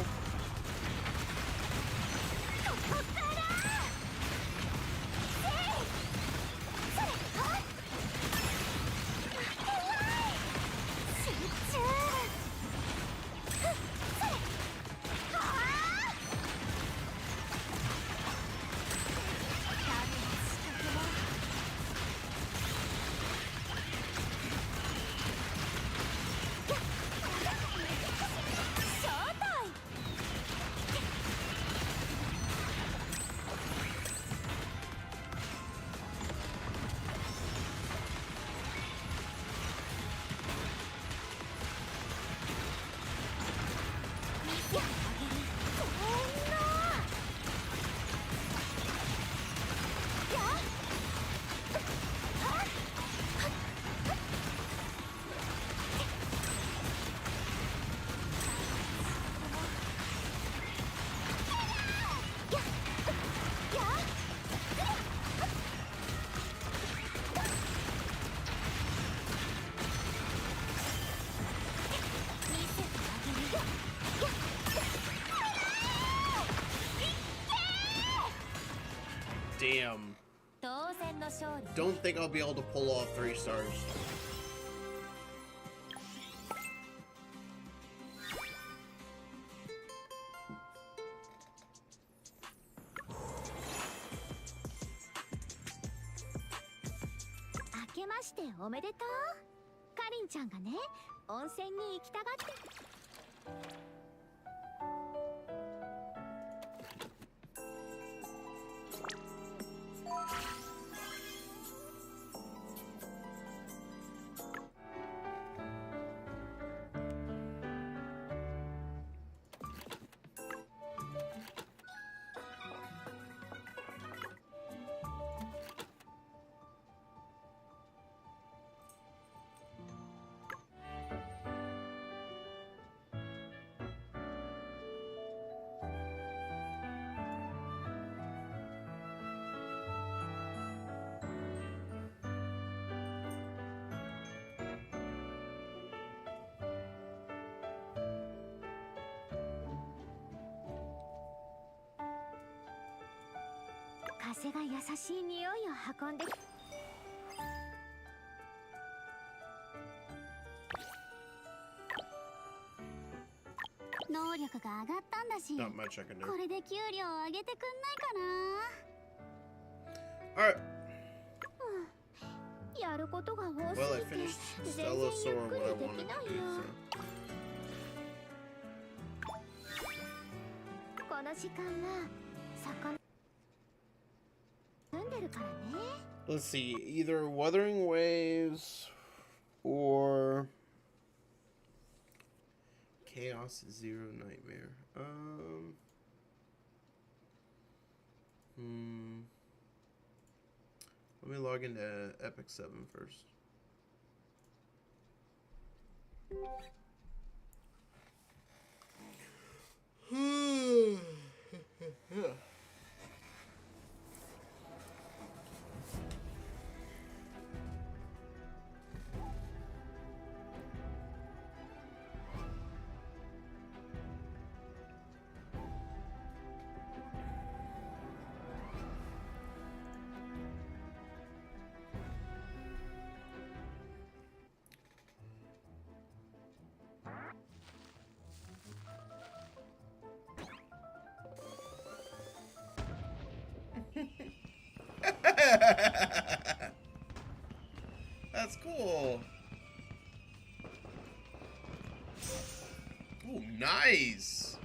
Damn. 当然の勝利。 Don't think I'll be able to pull off 3 stars. Akemashite おめでとう。かりんちゃんがね、温泉に行きたがって。 All 風が優しい匂いを運んで能力が上がったんだし Not much I can do. これで給料を上げてくんないか Alright. なやることが多 Well, I すぎて finished 全然 Stella, ゆっ Sora, く what I りで wanted き to ない do. よ So. この時間は魚住んでるからね Let's see, either Wuthering Waves or Chaos Zero Nightmare. Let me log into Epic 7 first. That's cool. Oh, nice.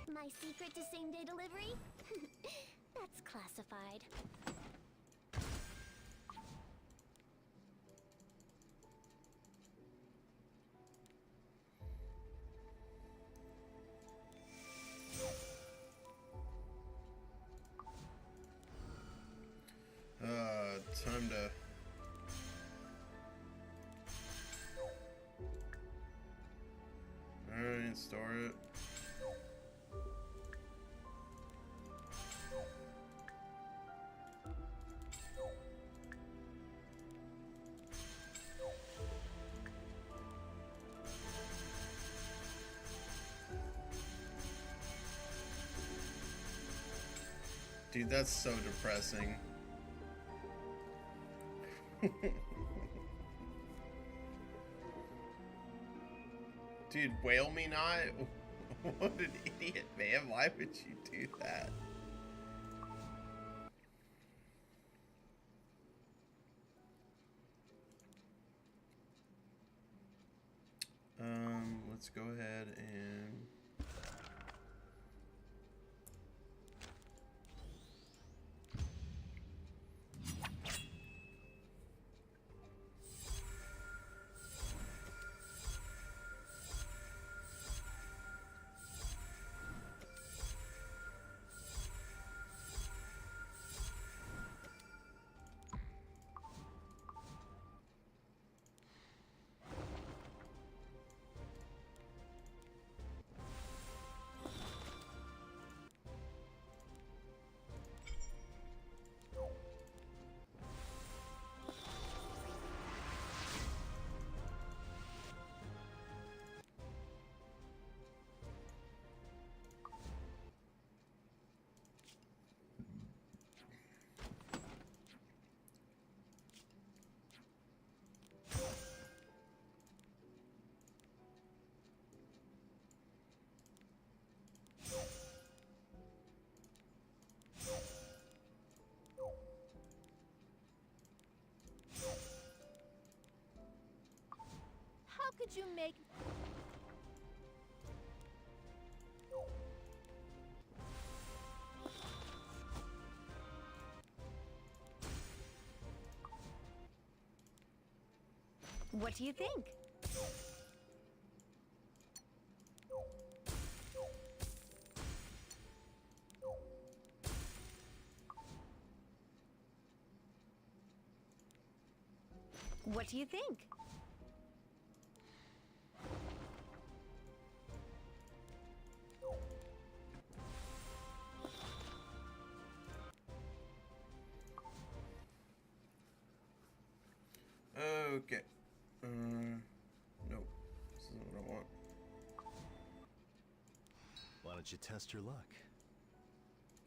My secret to same-day delivery? That's classified. Time to... Alright, store it. Dude, that's so depressing. Dude, whale me not? What an idiot, man. Why would you do that? Let's go ahead and... How could you make... What do you think? What do you think? Okay. Nope. This isn't what I want. don't you test your luck?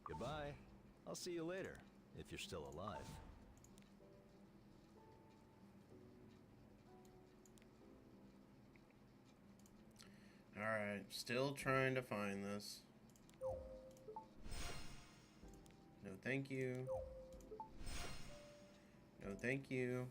Goodbye. I'll see you later, if you're still alive. Alright, still trying to find this. No, thank you. No, thank you.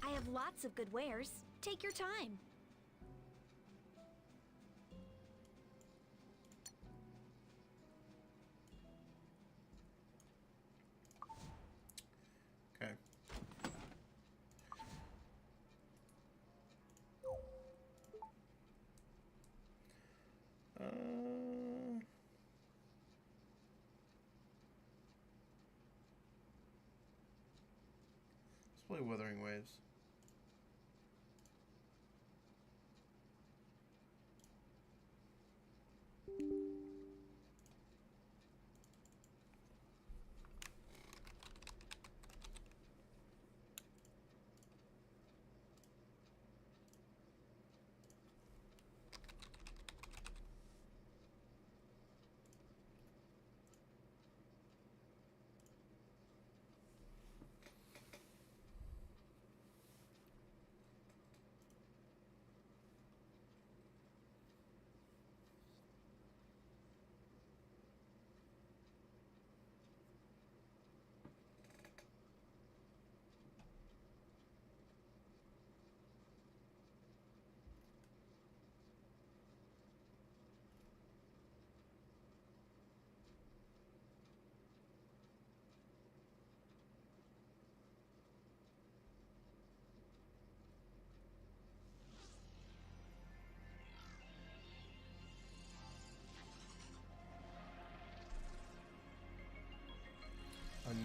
I have lots of good wares. Take your time. Okay. Let's play Wuthering Waves.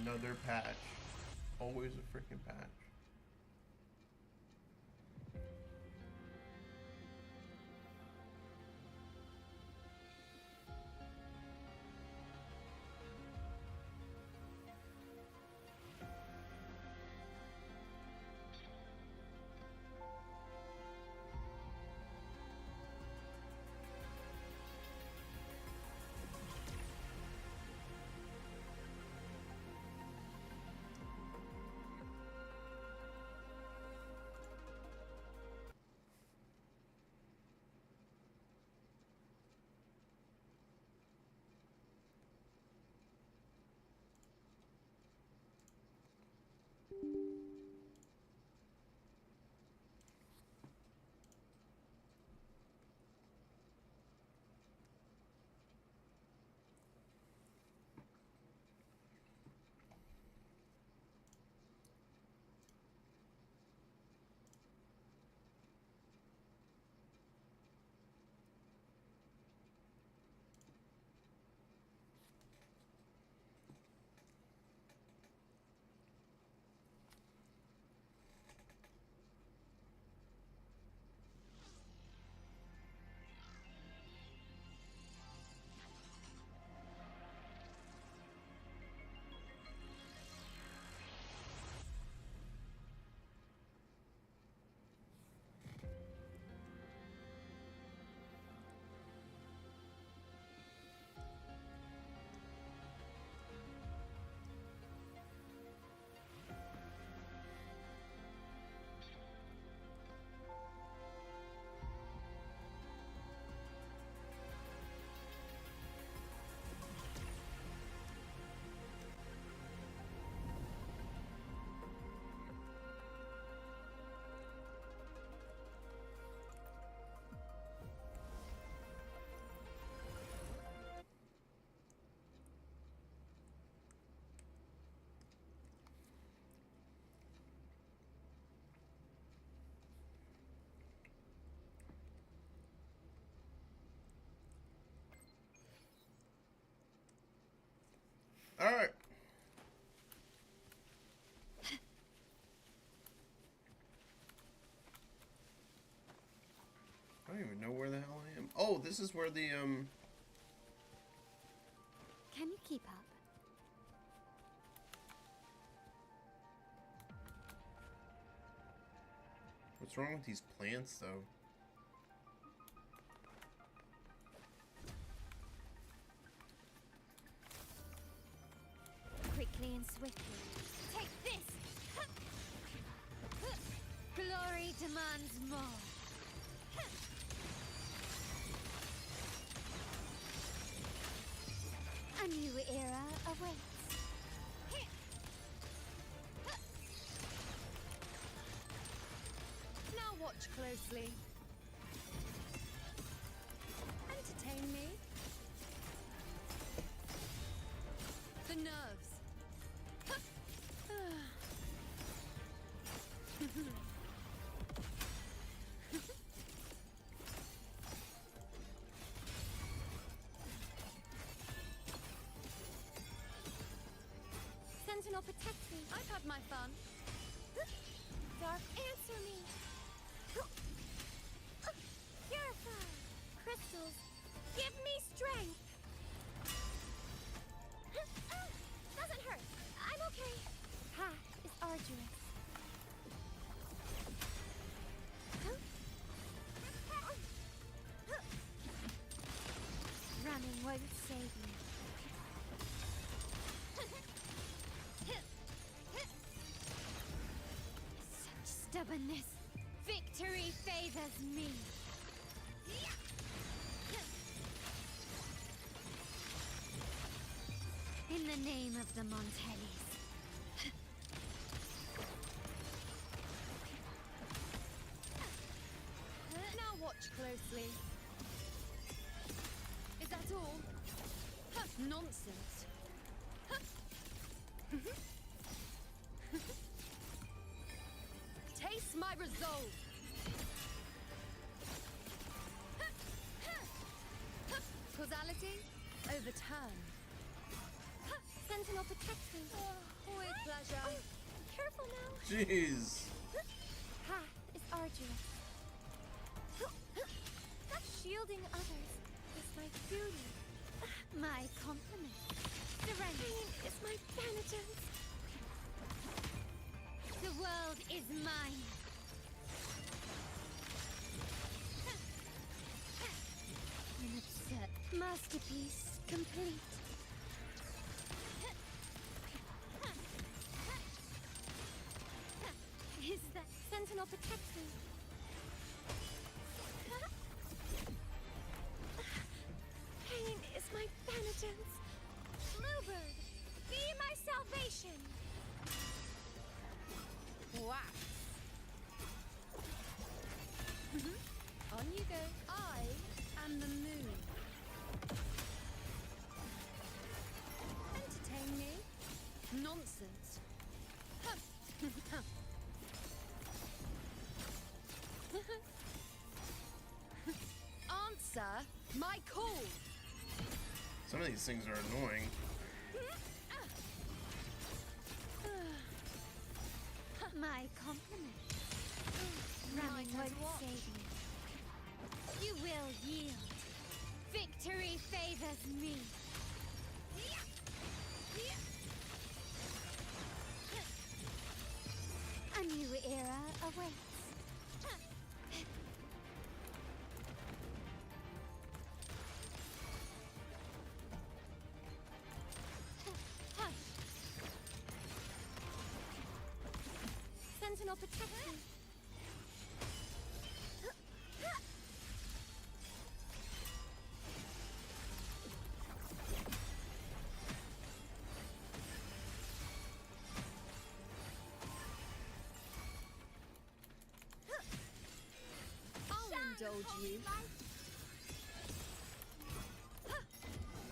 Another patch. Always a freaking patch. All right. this is where the Can you keep up? what's wrong with these plants though? Quickly and swiftly. Take this! Glory demands more. A new era awaits. Now watch closely. Entertain me. The nerves. Sentinel, protect me. I've had my fun. Dark, answer me. Purify. Crystals, give me strength. Doesn't hurt. I'm okay. Path is arduous. Running won't save you. Such stubbornness. Victory favors me. In the name of the Montellis. Now watch closely. Is that all? Nonsense. Taste my resolve. Causality, overturn. Sentinel, protect me. With pleasure. Careful now. Jeez. Path is arduous. Not shielding others is my duty. My compliment. Serenity is my penitence. The world is mine. An absurd masterpiece complete. Is that Sentinel protect me? Pain is my penitence. Bluebird, be my salvation. Wax. On you go. I am the moon. Entertain me? Nonsense. Answer my call. Some of these things are annoying. My compliment. Running won't save you. You will yield. Victory favors me. A new era awaits. Sentinel, protect me. I'll indulge you.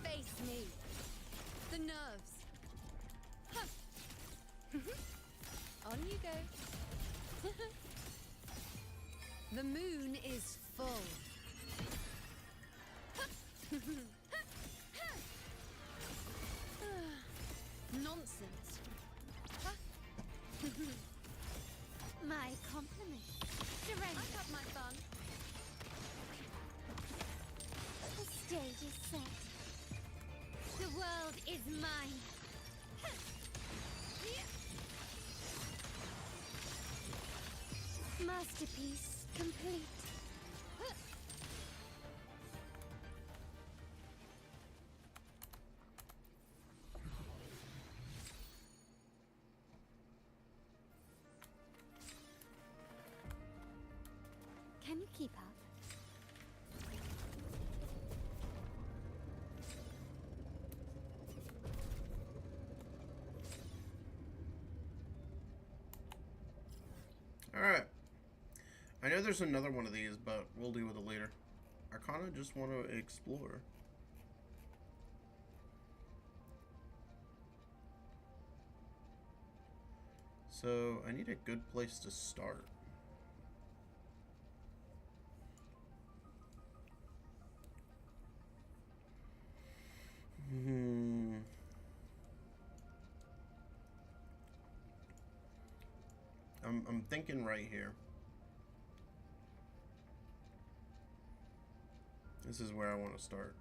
Face me. The nerves. On you go. The moon is full. Nonsense. My compliment. Surrender. I've had my fun. Masterpiece complete. Can you keep up? Alright. I know there's another one of these, but we'll deal with it later. I kind of just want to explore. So, I need a good place to start. I'm thinking right here. This is where I want to start.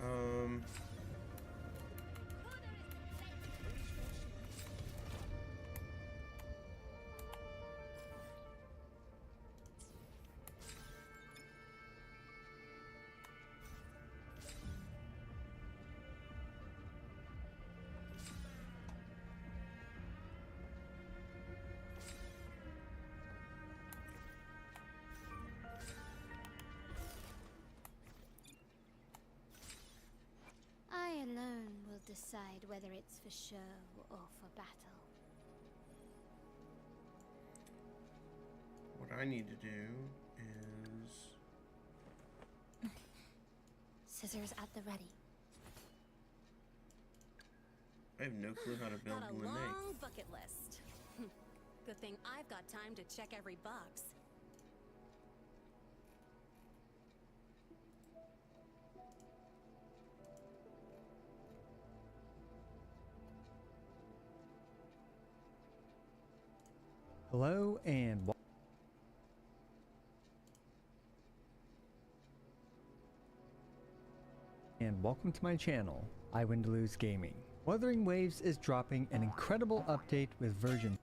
Um, I alone will decide whether it's for show or for battle. what I need to do is... Scissors at the ready. I have no clue how to build Got a Linnae. long bucket list. Good thing I've got time to check every box. Hello and welcome to my channel, iWindaloo's Gaming. Wuthering Waves is dropping an incredible update with version.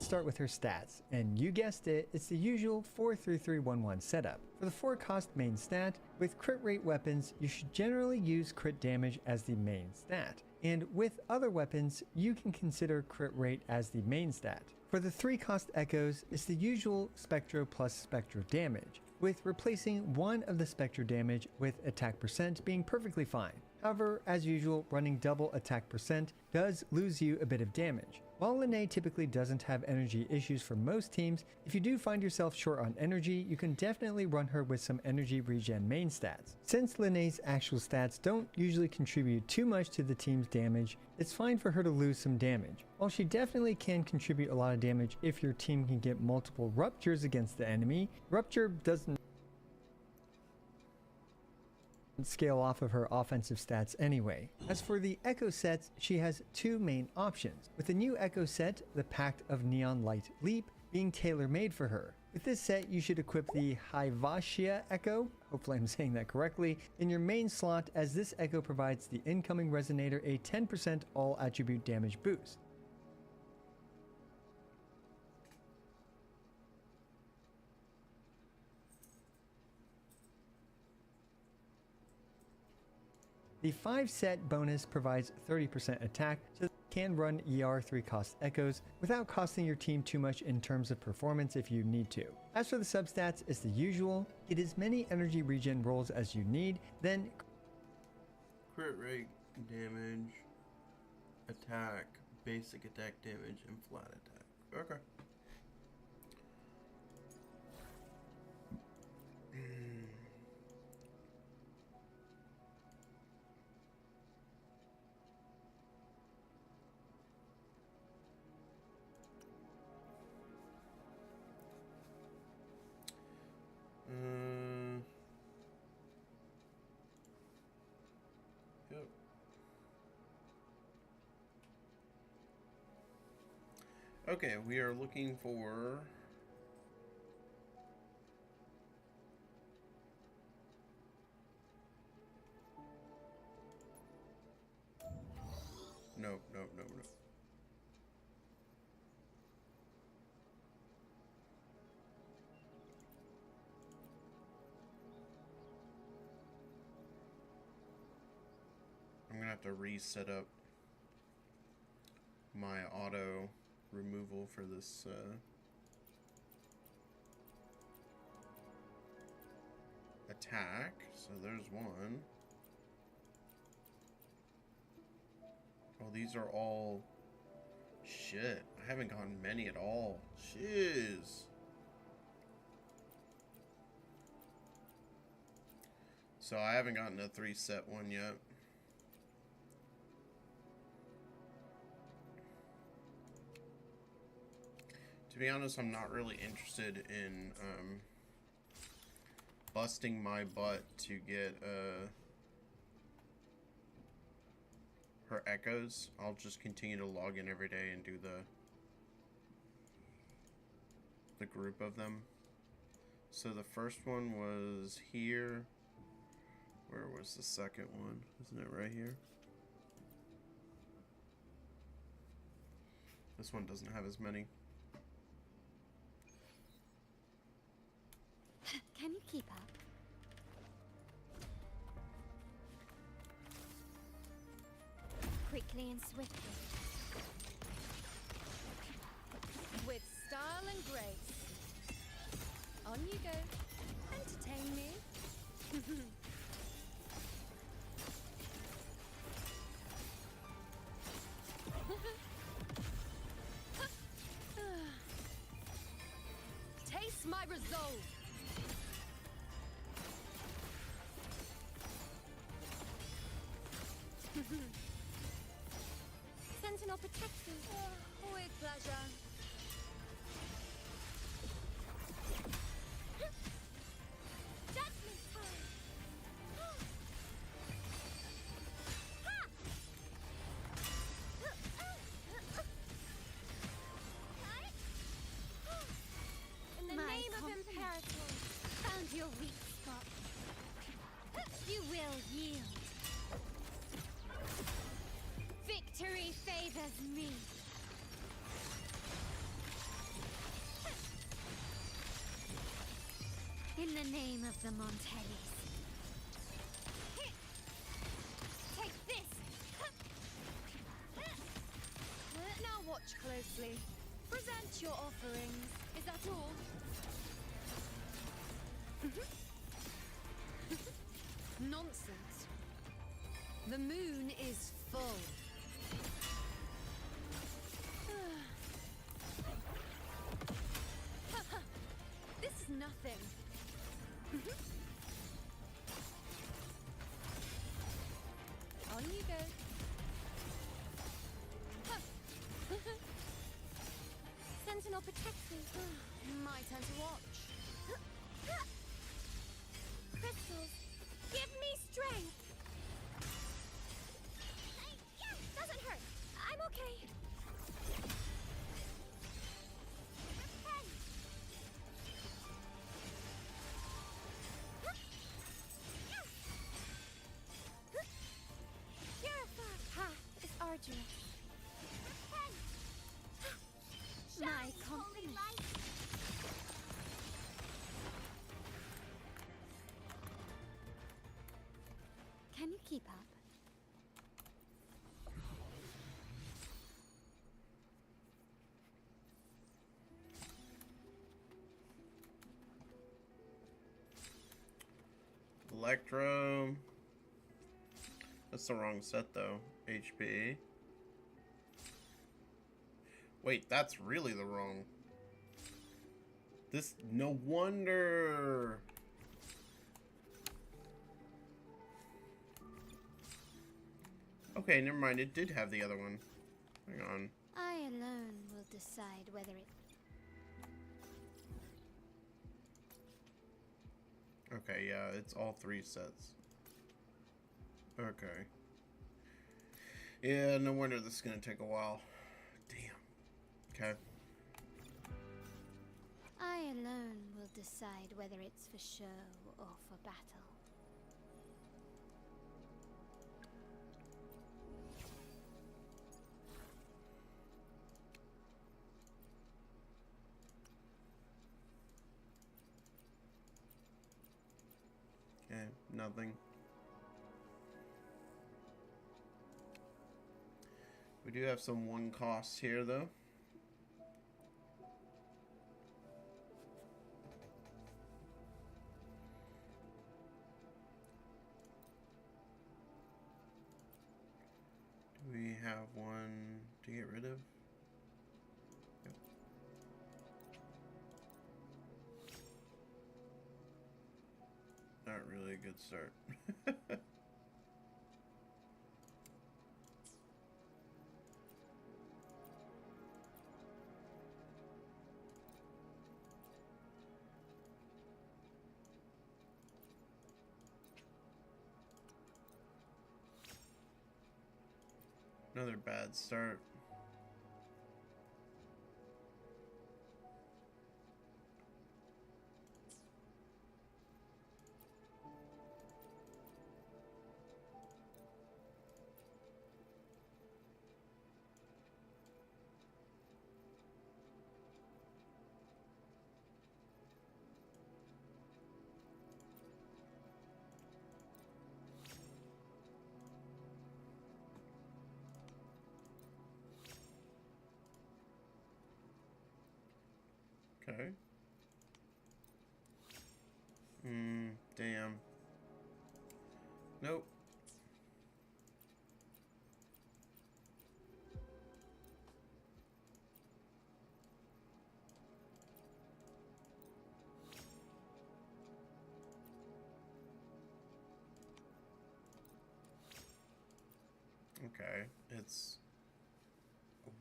Start with her stats, and you guessed it, it's the usual 4-3-3-1-1 setup. For the 4-cost main stat, with crit rate weapons, you should generally use crit damage as the main stat. And with other weapons, you can consider crit rate as the main stat. For the 3-cost echoes, it's the usual Spectro plus Spectro damage, with replacing one of the Spectro damage with attack percent being perfectly fine. However, as usual, running double attack percent does lose you a bit of damage. While Linnae typically doesn't have energy issues for most teams, if you do find yourself short on energy, you can definitely run her with some energy regen main stats. Since Linnae's actual stats don't usually contribute too much to the team's damage, it's fine for her to lose some damage. While she definitely can contribute a lot of damage if your team can get multiple ruptures against the enemy, rupture doesn't scale off of her offensive stats anyway. As for the Echo sets, she has two main options, with the new Echo set, the Pact of Neon Light Leap, being tailor-made for her. With this set, you should equip the Hyvatia Echo, hopefully I'm saying that correctly, in your main slot, as this Echo provides the incoming Resonator a 10% all attribute damage boost. The 5-set bonus provides 30% attack, so you can run ER 3-cost echoes without costing your team too much in terms of performance if you need to. As for the substats, it's the usual. Get as many energy regen rolls as you need, then Crit rate, damage, attack, basic attack damage, and flat attack. Okay. Okay, we are looking for... Nope, nope, nope, nope. I'm gonna have to reset up my auto removal for this attack. So there's one. Oh, these are all... Shit, I haven't gotten many at all. Jeez. So I haven't gotten a 3-set one yet. To be honest, I'm not really interested in busting my butt to get her echoes. I'll just continue to log in every day and do the group of them. So the first one was here. Where was the second one? Isn't it right here? This one doesn't have as many. Can you keep up? Quickly and swiftly. With style and grace. On you go. Entertain me. Taste my resolve. Sentinel protects you. With pleasure. Judgment time. In the name of Imperator, Found your weak spot. You will yield. Victory favors me. In the name of the Montellis. Take this! now watch closely. Present your offerings. Is that all? Nonsense. The moon is full. This is nothing. On you go. Sentinel protects me. My turn to watch. Crystals, give me strength. Doesn't hurt. I'm okay. Path is arduous. My company. Can you keep up? Electro. That's the wrong set though. HP. Wait, that's really the wrong. This, no wonder. Okay, never mind. It did have the other one. Hang on. I alone will decide whether it... Okay, yeah, it's all 3 sets. Okay. Yeah, no wonder this is gonna take a while. Damn. Okay. decide whether it's for show or for battle. Okay, nothing. We do have some one costs here though. Do we have one to get rid of? Yep. Not really a good start. Another bad start. Okay. Damn. Nope. Okay, it's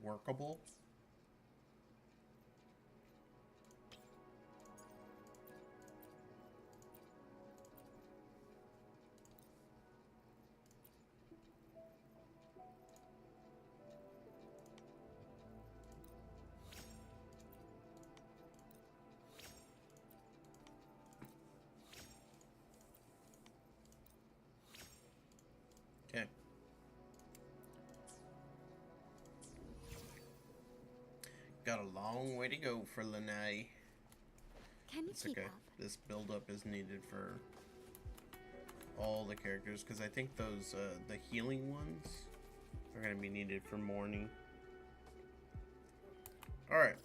workable. Okay. Got a long way to go for Lanai. Can you It's keep okay. up? This build-up is needed for all the characters because I think those the healing ones are gonna be needed for morning. All right.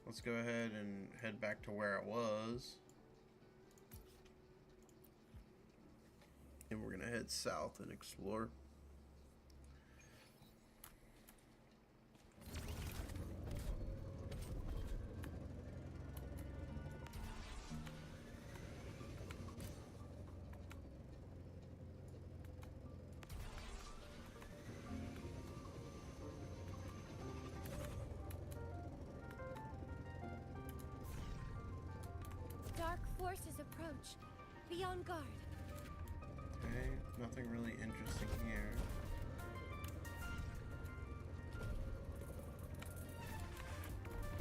Let's go ahead and head back to where it was. And we're gonna head south and explore. Dark forces approach. Be on guard. Okay, nothing really interesting here.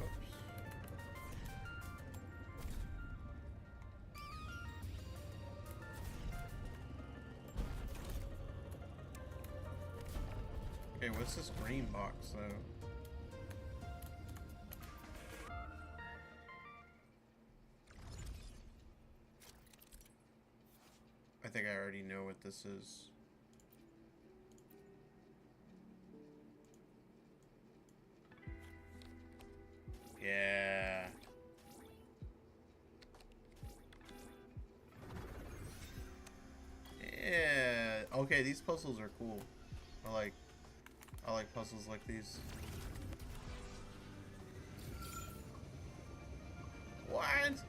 Oops. Okay, what's this green box though? I think I already know what this is. Yeah. Yeah. Okay, these puzzles are cool. I like puzzles like these. What?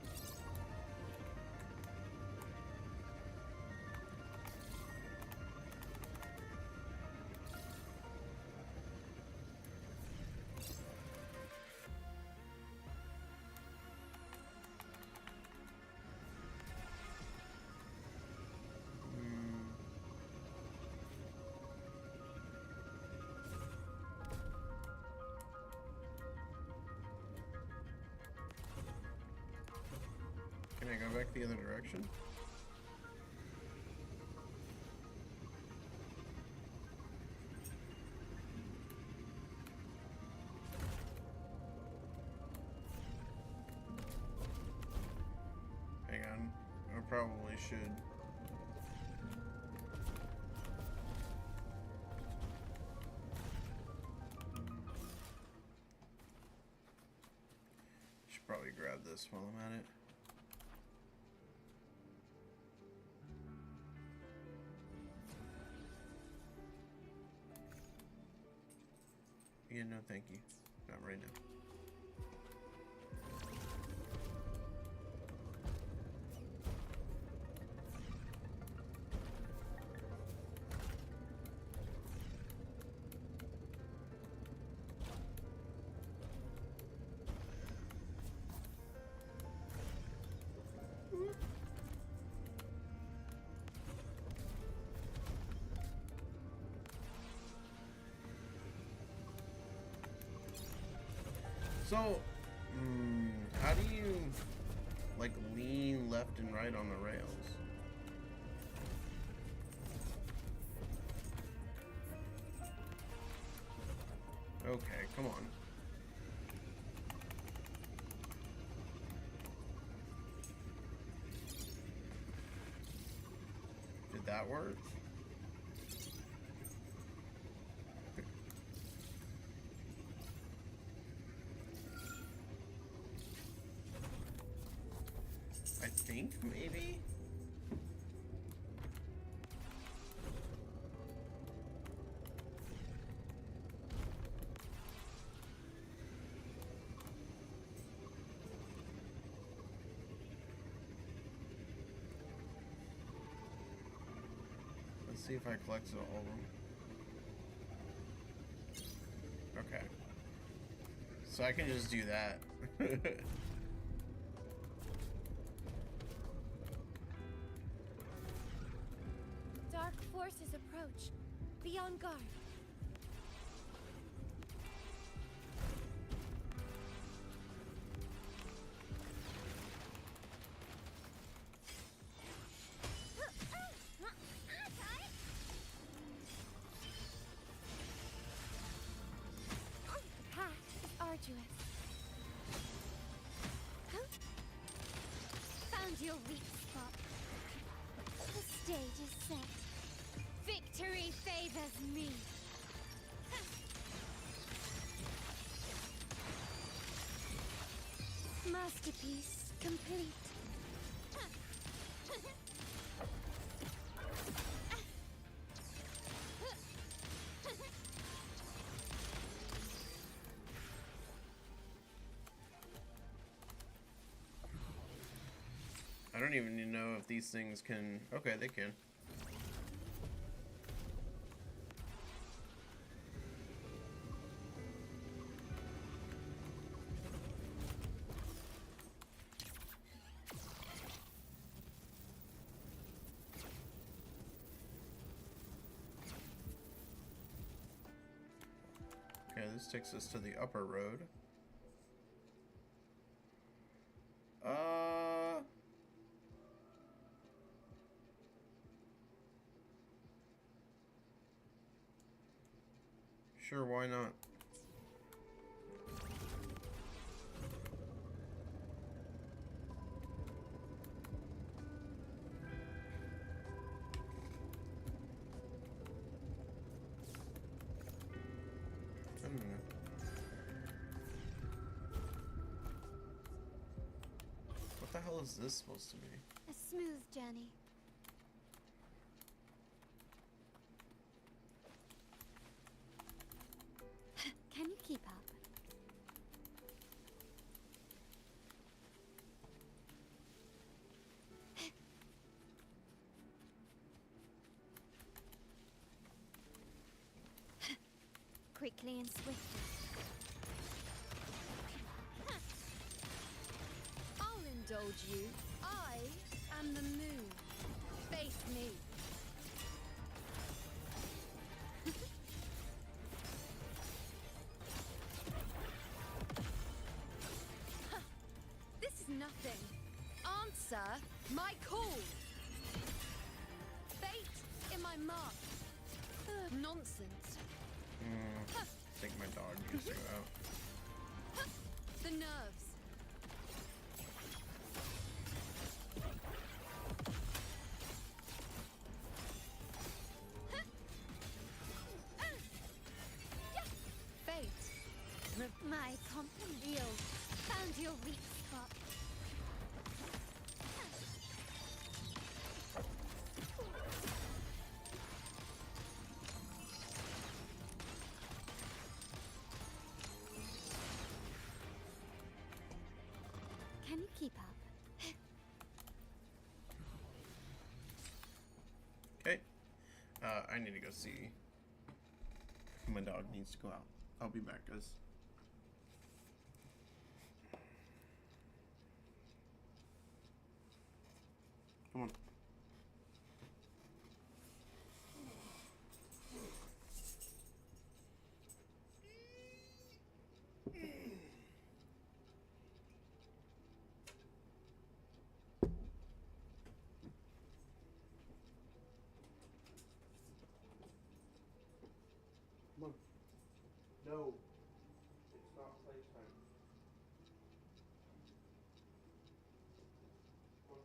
Can I go back the other direction? Hang on. I probably should. Should probably grab this while I'm at it. Yeah, no thank you. Not right now. So, how do you, like, lean left and right on the rails? Okay, come on. Did that work? I think maybe? Let's see if I collected all of them. Okay. So I can just do that. Dark forces approach. Be on guard. The path is arduous. Found your weak spot. The stage is set. Victory favors me. Masterpiece complete. I don't even know if these things can... Okay, they can. Okay, this takes us to the upper road. Sure, why not? I don't know. What the hell is this supposed to be? A smooth journey. Can you keep up? Quickly and swiftly. I'll indulge you. I am the moon. Face me. This is nothing. Arm Answer my call. Fate in my mark. Nonsense. I think my dog needs to go out. The nerves. Fate. My company Found your weak spot. Can you keep up? Okay. I need to go see. My dog needs to go out. I'll be back, guys. Come on. Come on. No. It's not playtime. Come on.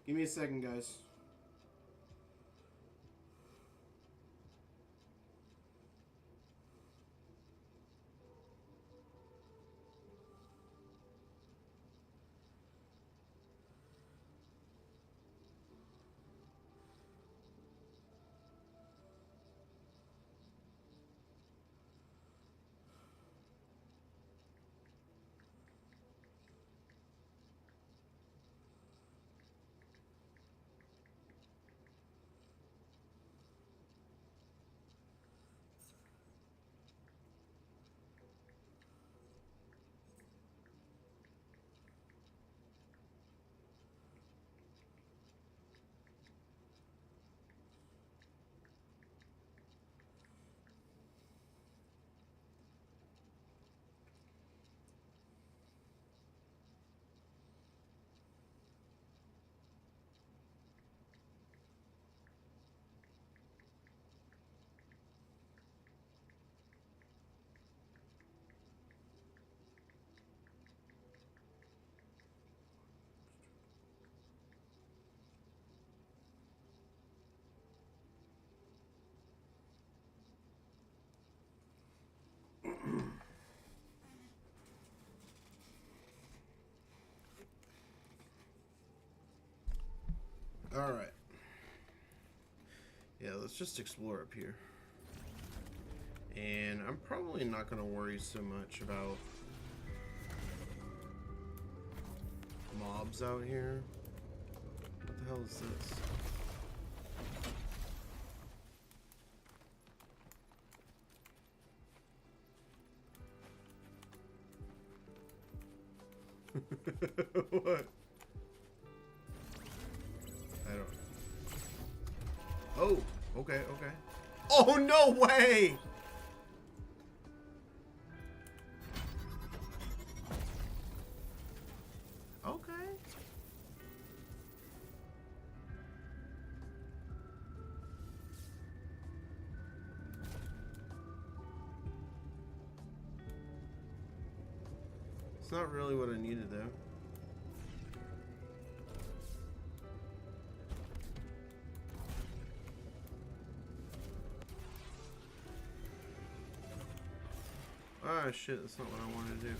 Give me a second, guys. All right. Yeah, let's just explore up here. And I'm probably not going to worry so much about mobs out here. What the hell is this? What? I don't. Oh, okay, okay. Oh, no way! Okay. It's not really what I needed, though. Ah, shit, that's not what I wanted to do.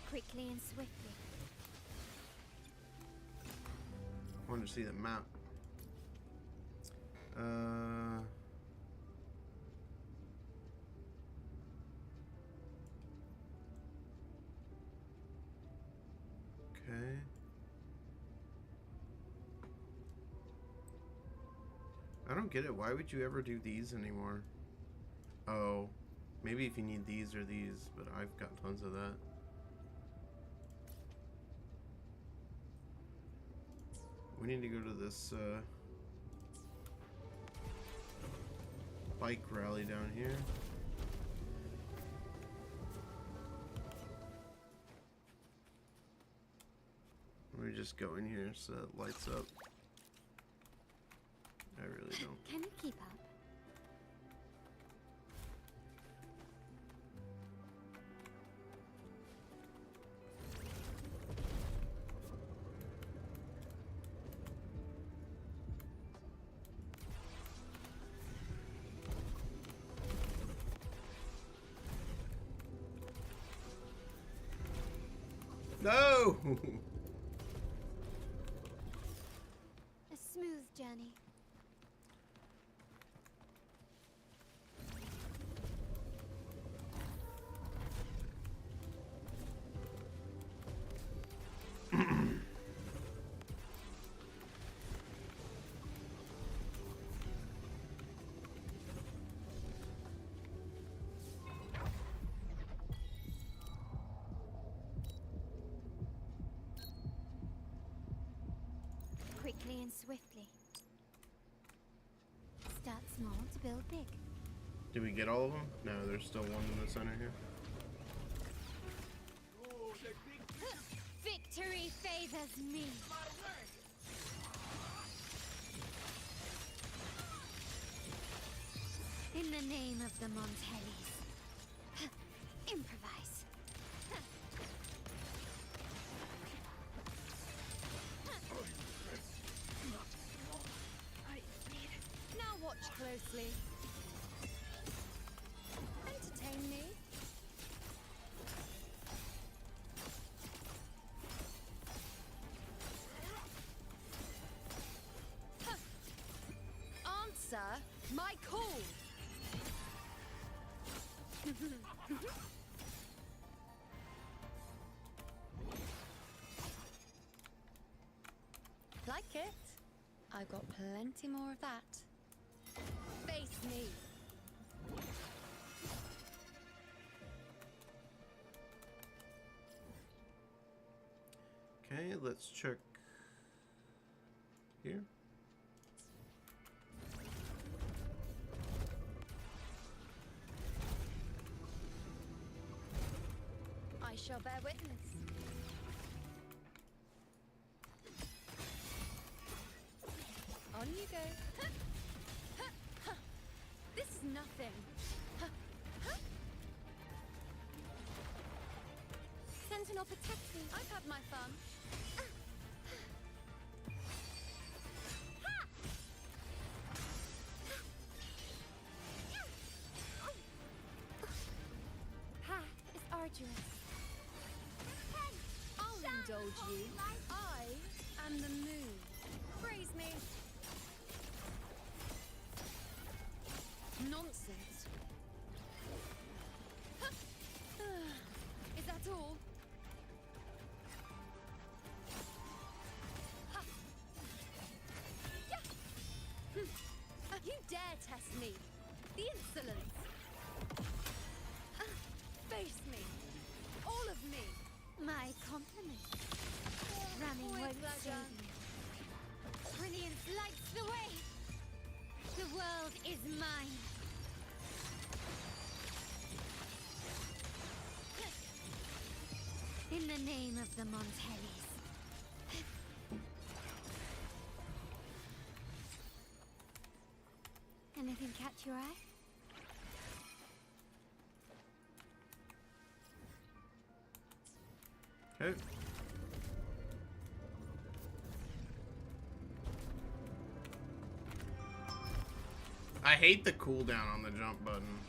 Quickly and swiftly. I wanted to see the map. Okay. I don't get it. Why would you ever do these anymore? Oh. Maybe if you need these or these, but I've got tons of that. We need to go to this bike rally down here. Let me just go in here so it lights up. I really don't. Can you keep up? No! A smooth journey. Quickly and swiftly. Start small to build big. Did we get all of them? No, there's still one in the center here. Victory favors me. In the name of the Montellis. Improvise. closely. Entertain me. Answer my call. Like it? I've got plenty more of that. Face me. Okay, let's check here. I shall bear witness. On you go. This is nothing. Sentinel, protect me. I've had my fun. Path is arduous. I'll indulge you. I am the moon. Praise me. Nonsense. Is that all? You dare test me? The insolence. Face me. All of me. My compliments. Running With won't pleasure. save me. Brilliance lights the way. The world is mine. In the name of the Montellis. Anything catch your eye? Okay. I hate the cooldown on the jump button.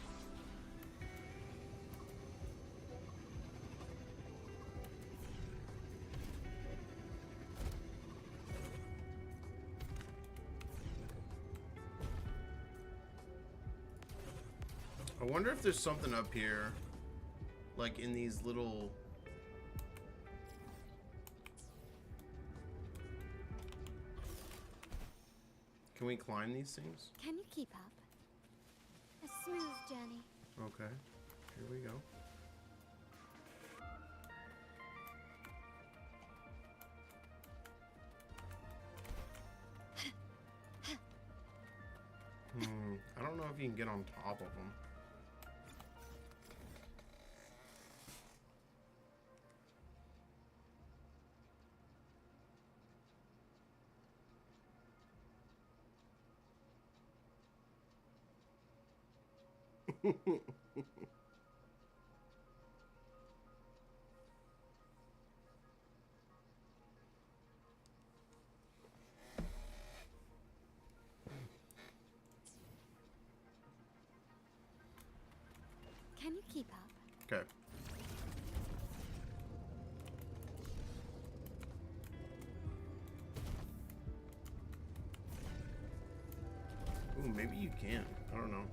I wonder if there's something up here, like in these little... Can we climb these things? Can you keep up? A smooth journey. Okay, here we go. I don't know if you can get on top of them. Can you keep up? Okay. Ooh, maybe you can. I don't know.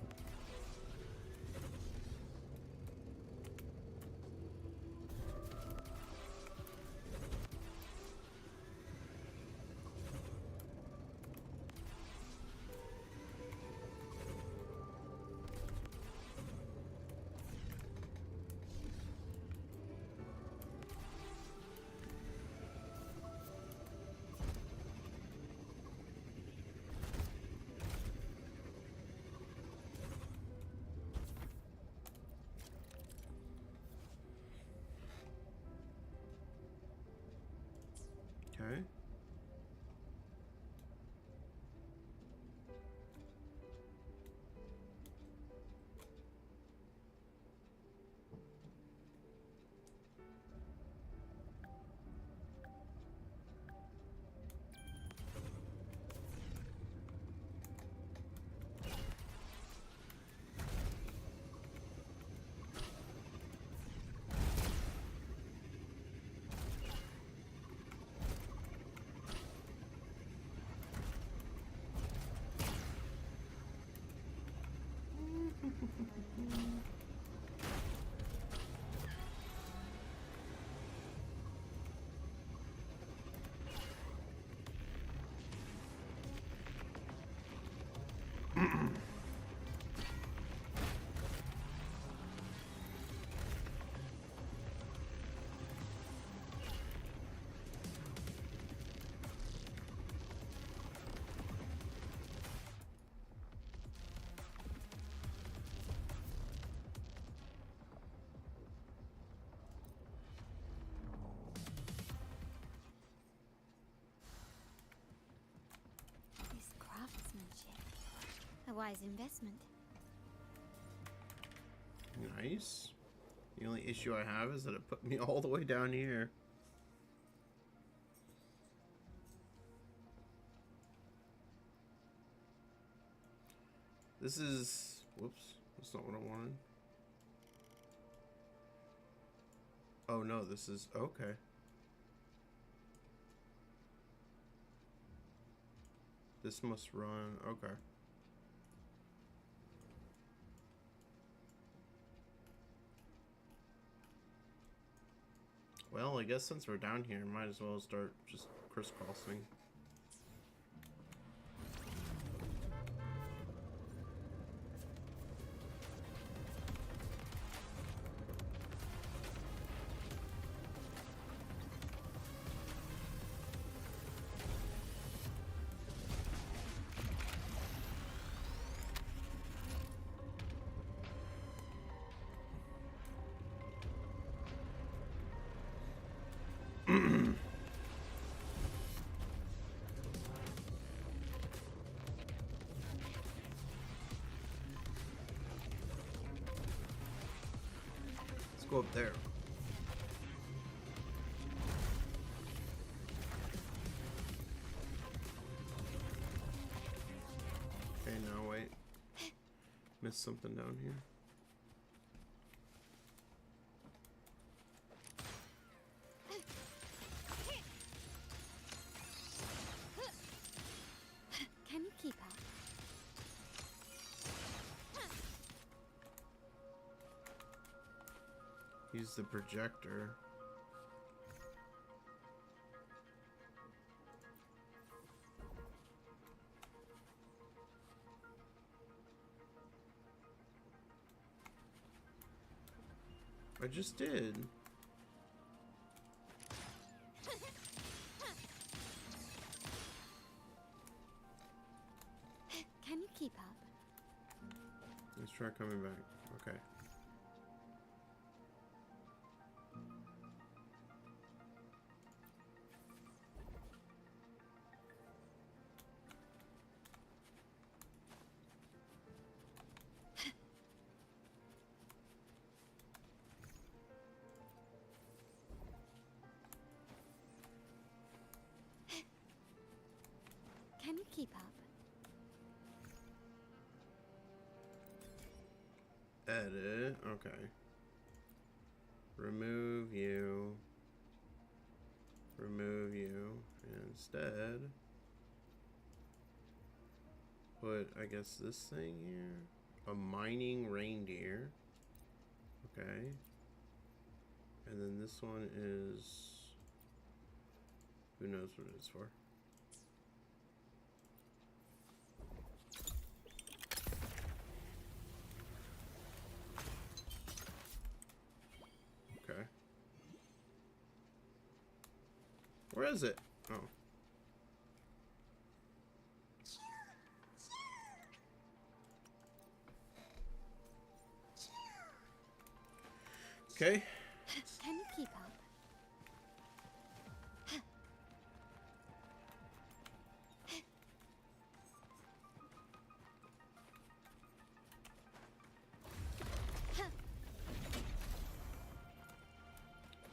A wise investment. Nice. The only issue I have is that it put me all the way down here. This is... Whoops. That's not what I wanted. Oh no, this is... Okay. This must run... Okay. Well, I guess since we're down here, might as well start just crisscrossing. Go up there. Okay, now wait. Missed something down here. Can you keep up? Use the projector. I just did. Can you keep up? Let's try coming back. Okay. Can you keep up? Edit. Okay. Remove you. Remove you. Instead, put, I guess, this thing here. A mining reindeer. Okay. And then this one is... Who knows what it's for? Okay. Where is it? Oh. Okay. Can you keep up?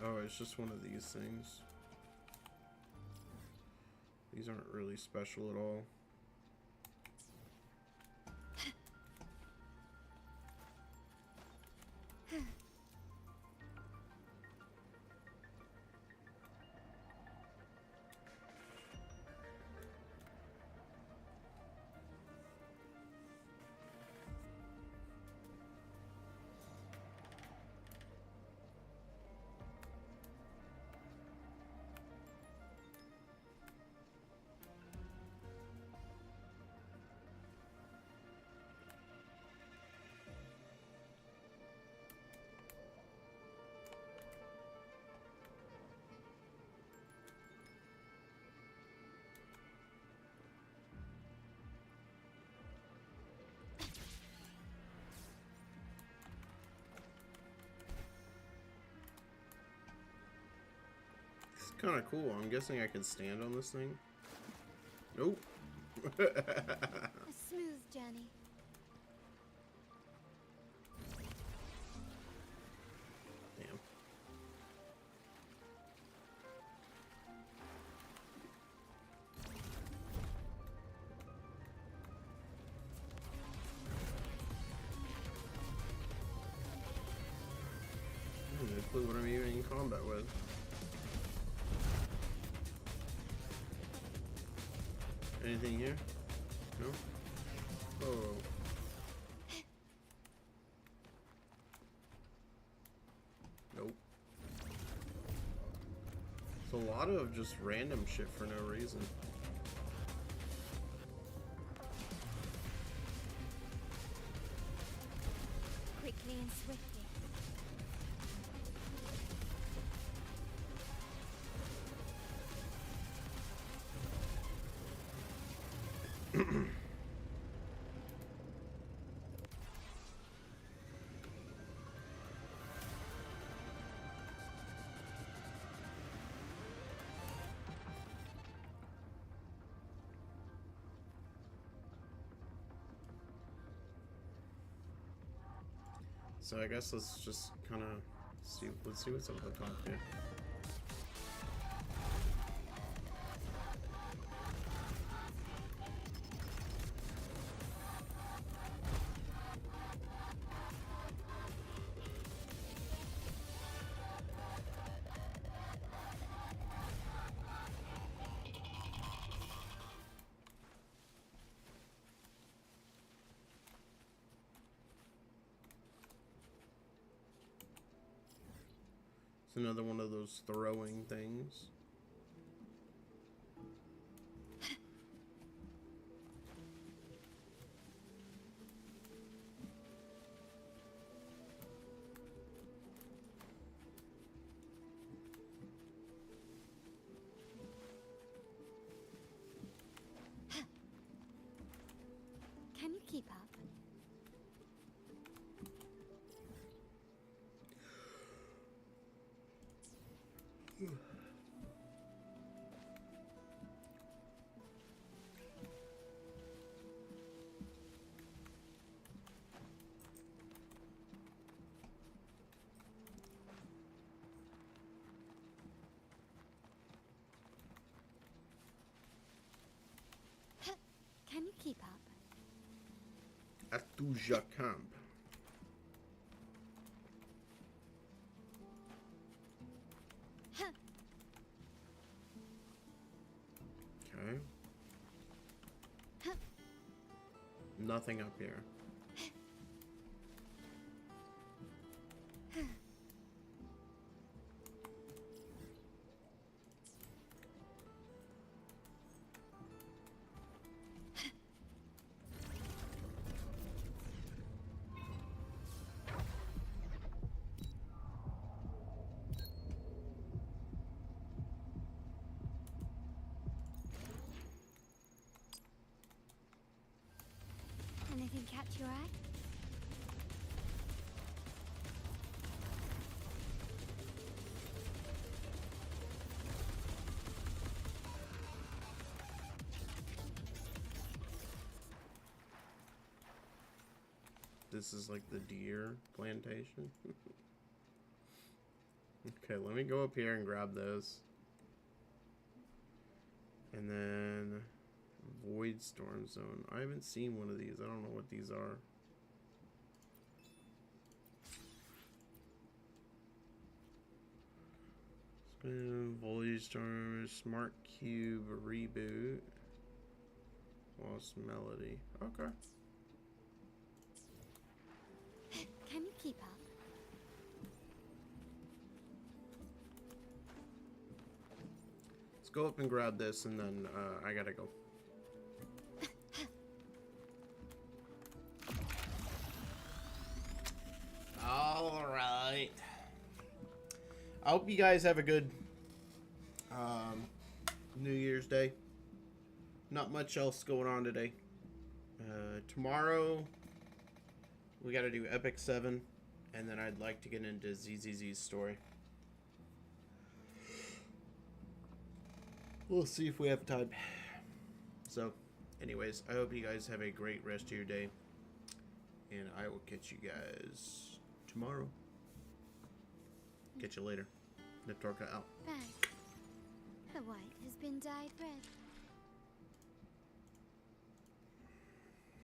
Oh, it's just one of these things. These aren't really special at all. Kind of cool. I'm guessing I can stand on this thing. Nope. A smooth journey. combat with. Anything here? No? Oh. Nope. It's a lot of just random shit for no reason. Quickly and swiftly. So I guess let's just kind of see. Let's see what's up at the top here. It's another one of those throwing things. Can you keep up? Can you keep up? Atuja camp. Okay. Nothing up here. Anything catch your eye? This is like the deer plantation. Okay, let me go up here and grab those. And then Void Storm Zone. I haven't seen one of these. I don't know what these are. Void Storm, Smart Cube, Reboot, Lost Melody. Okay. Can you keep up? Let's go up and grab this, and then I gotta go. All right. I hope you guys have a good New Year's Day. Not much else going on today. Tomorrow we got to do Epic 7, and then I'd like to get into ZZZ's story. We'll see if we have time. So, anyways, I hope you guys have a great rest of your day, and I will catch you guys tomorrow. Catch you later. Niptorka out. Bang. The white has been dyed red.